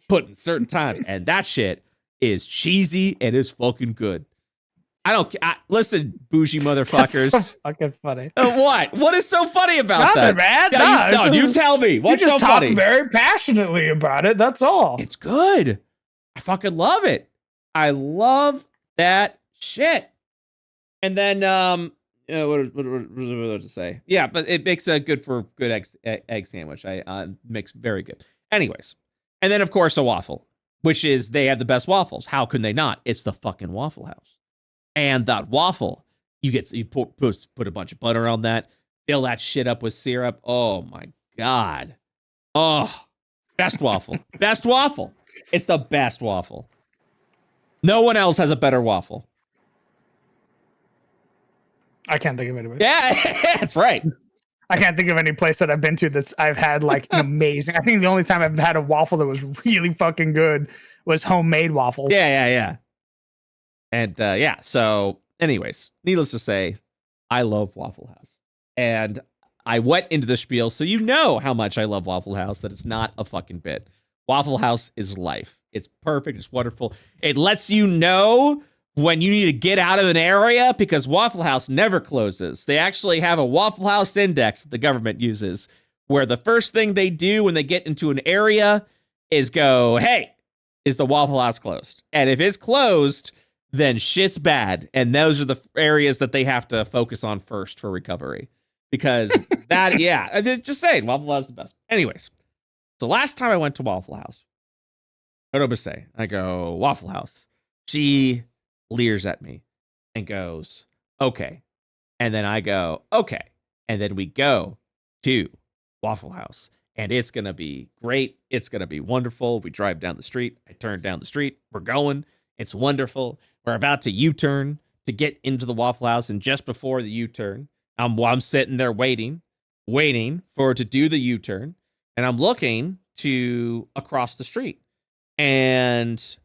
put in certain times. And that shit is cheesy and is fucking good. Listen, bougie motherfuckers. That's so fucking funny. What? What is so funny about Nothing, that? Man. No, you tell me. What's so funny? You just talk very passionately about it. That's all. It's good. I fucking love it. I love that shit. And then, what was I to say? Yeah, but it makes a good egg sandwich. Makes very good. Anyways, and then of course a waffle, which is they have the best waffles. How can they not? It's the fucking Waffle House. And that waffle, you put a bunch of butter on that, fill that shit up with syrup. Oh my God. Oh, best waffle. Best waffle. It's the best waffle. No one else has a better waffle. I can't think of anybody. Yeah, that's right. I can't think of any place that I've been to I've had like an amazing. I think the only time I've had a waffle that was really fucking good was homemade waffles. Yeah. And so anyways, needless to say, I love Waffle House. And I went into the spiel so you know how much I love Waffle House, that it's not a fucking bit. Waffle House is life. It's perfect. It's wonderful. It lets you know when you need to get out of an area because Waffle House never closes. They actually have a Waffle House index that the government uses where the first thing they do when they get into an area is go, hey, is the Waffle House closed? And if it's closed, then shit's bad. And those are the areas that they have to focus on first for recovery. Because that, yeah, I'm just saying, Waffle House is the best. Anyways, so last time I went to Waffle House, what do I say? I go, Waffle House. She leers at me and goes, okay. And then I go, okay. And then we go to Waffle House. And it's going to be great. It's going to be wonderful. We drive down the street. I turn down the street. We're going. It's wonderful. We're about to U-turn to get into the Waffle House, and just before the U-turn, I'm sitting there waiting for it to do the U-turn, and I'm looking to across the street, and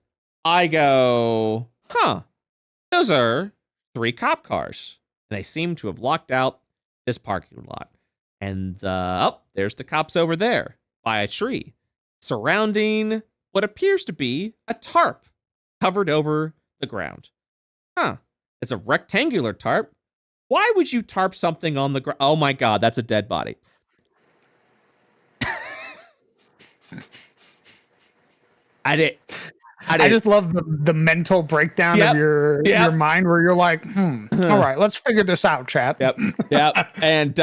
I go, those are 3 cop cars, and they seem to have locked out this parking lot. And there's the cops over there by a tree, surrounding what appears to be a tarp covered over the ground. It's a rectangular tarp. Why would you tarp something on the ground? Oh my God, that's a dead body. I just love the mental breakdown of your mind where you're like, all right, let's figure this out, chat. Yep. And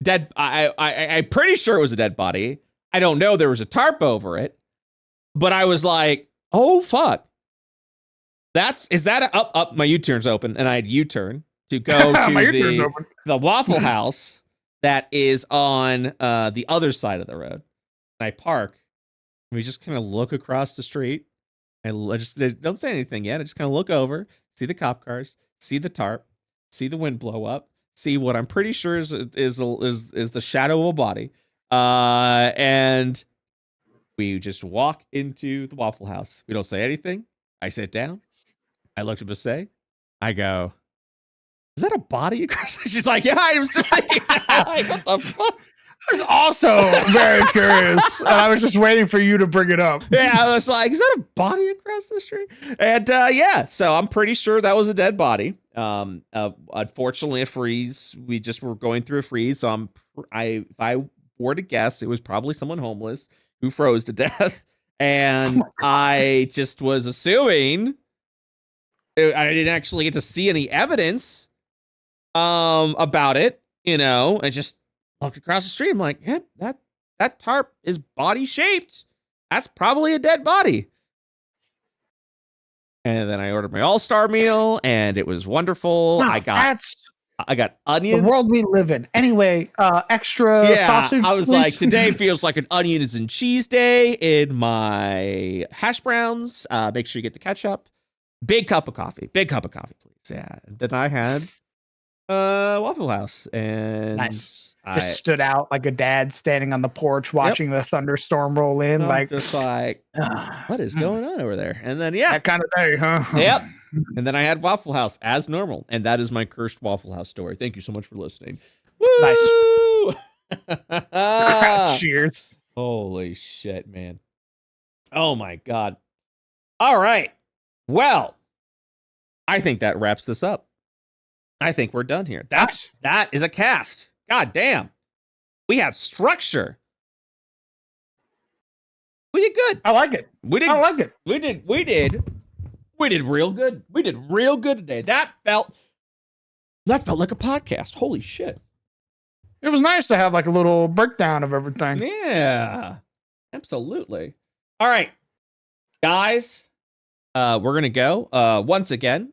dead. I'm pretty sure it was a dead body. I don't know. There was a tarp over it, but I was like, oh fuck. My U-turn's open, and I had U-turn to go to the Waffle House that is on the other side of the road. And I park. And we just kind of look across the street. I just don't say anything yet. I just kind of look over, see the cop cars, see the tarp, see the wind blow up, see what I'm pretty sure is the shadow of a body, and we just walk into the Waffle House. We don't say anything. I sit down. I look at Say. I go, is that a body across? She's like, yeah. I was just thinking, like, what the fuck? I was also very curious, and I was just waiting for you to bring it up. Yeah, I was like, is that a body across the street? And so I'm pretty sure that was a dead body. Unfortunately, a freeze. We just were going through a freeze, so if I were to guess, it was probably someone homeless who froze to death. And I just was assuming I didn't actually get to see any evidence about it, and just looked across the street. I'm like, yeah, that tarp is body shaped. That's probably a dead body. And then I ordered my all-star meal, and it was wonderful. No, I got onion. The world we live in. Anyway, extra sausage. I was please. like, today feels like an onions and cheese day in my hash browns. Make sure you get the ketchup. Big cup of coffee, please. Yeah. And then I had Waffle House, and nice. Just stood out like a dad standing on the porch watching the thunderstorm roll in. Like, just like, what is going on over there? And then that kind of day, huh? Yep. And then I had Waffle House as normal, and that is my cursed Waffle House story. Thank you so much for listening. Woo! Nice. Cheers. Holy shit, man. Oh my God. All right. Well, I think that wraps this up. I think we're done here. That is a cast. God damn. We had structure. We did good. I like it. We did real good. We did real good today. That felt like a podcast. Holy shit. It was nice to have like a little breakdown of everything. Yeah. Absolutely. All right. Guys, we're going to go. Once again,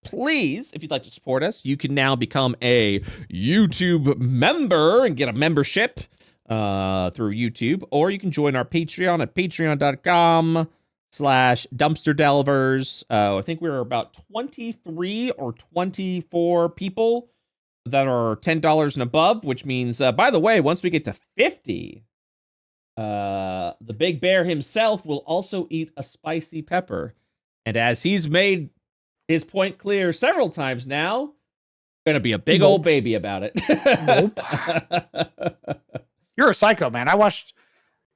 please, if you'd like to support us, you can now become a YouTube member and get a membership through YouTube, or you can join our Patreon at patreon.com/dumpsterdelvers. I think we're about 23 or 24 people that are $10 and above, which means, by the way, once we get to 50, the big bear himself will also eat a spicy pepper. And as he's made his point clear several times now, gonna be a big old baby about it. Nope. You're a psycho, man. I watched,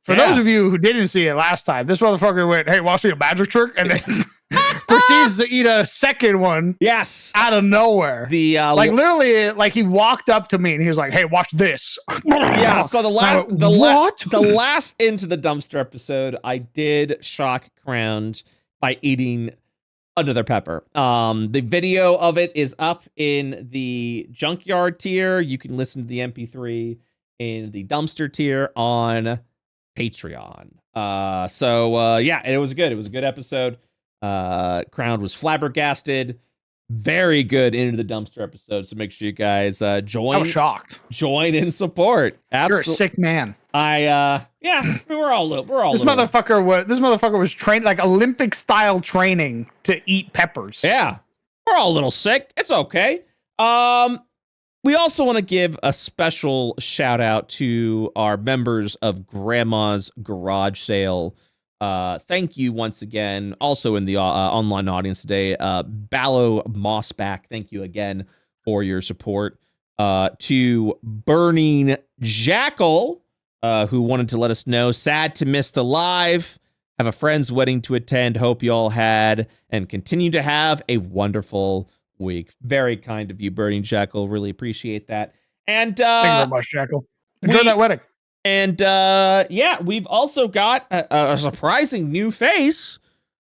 for those of you who didn't see it last time, this motherfucker went, hey, want to see a magic trick? And then proceeds to eat a second one. Yes. Out of nowhere. Like literally, like he walked up to me and he was like, hey, watch this. Yeah, so the last Into the Dumpster episode, I did shock Crowned by eating another pepper. The video of it is up in the Junkyard tier. You can listen to the MP3 in the Dumpster tier on Patreon. Yeah, and it was good. It was a good episode. Crowned was flabbergasted. Very good Into the Dumpster episode. So make sure you guys join. I was shocked. Join and support. You're a sick man. we're all this motherfucker was trained like Olympic style training to eat peppers. Yeah, we're all a little sick. It's okay. We also want to give a special shout out to our members of Grandma's Garage Sale. Thank you once again. Also in the online audience today, Ballo Mossback. Thank you again for your support. To Burning Jackal, who wanted to let us know, sad to miss the live. Have a friend's wedding to attend. Hope you all had and continue to have a wonderful week. Very kind of you, Burning Jackal. Really appreciate that. And thank you very much, Jackal. Enjoy that wedding. And we've also got a surprising new face.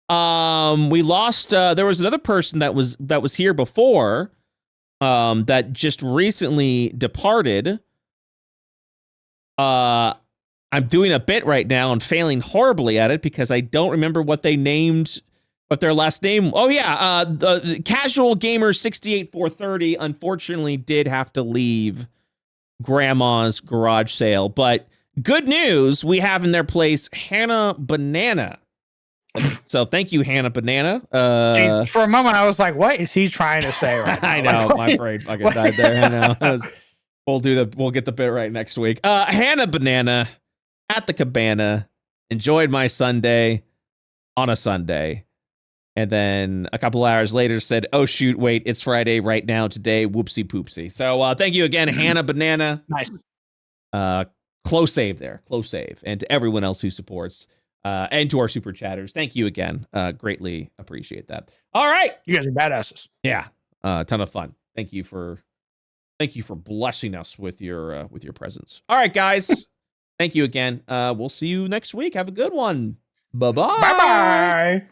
We lost. There was another person that was here before. That just recently departed. I'm doing a bit right now and failing horribly at it because I don't remember what they named, what their last name. Oh yeah, the Casual Gamer 68430 unfortunately did have to leave Grandma's Garage Sale, but good news, we have in their place Hannah Banana. So thank you, Hannah Banana. Jeez, for a moment, I was like, "What is he trying to say?" Right now? I know, my brain fucking died there. I know. We'll get the bit right next week. Hannah Banana at the cabana. Enjoyed my Sunday on a Sunday, and then a couple hours later said, "Oh shoot, wait, it's Friday right now today. Whoopsie poopsie." So thank you again, Hannah Banana. Nice. Close save there, close save, and to everyone else who supports. And to our super chatters, thank you again. Greatly appreciate that. All right, you guys are badasses. Yeah, a ton of fun. Thank you for blessing us with your presence. All right, guys, thank you again. We'll see you next week. Have a good one. Bye bye. Bye bye.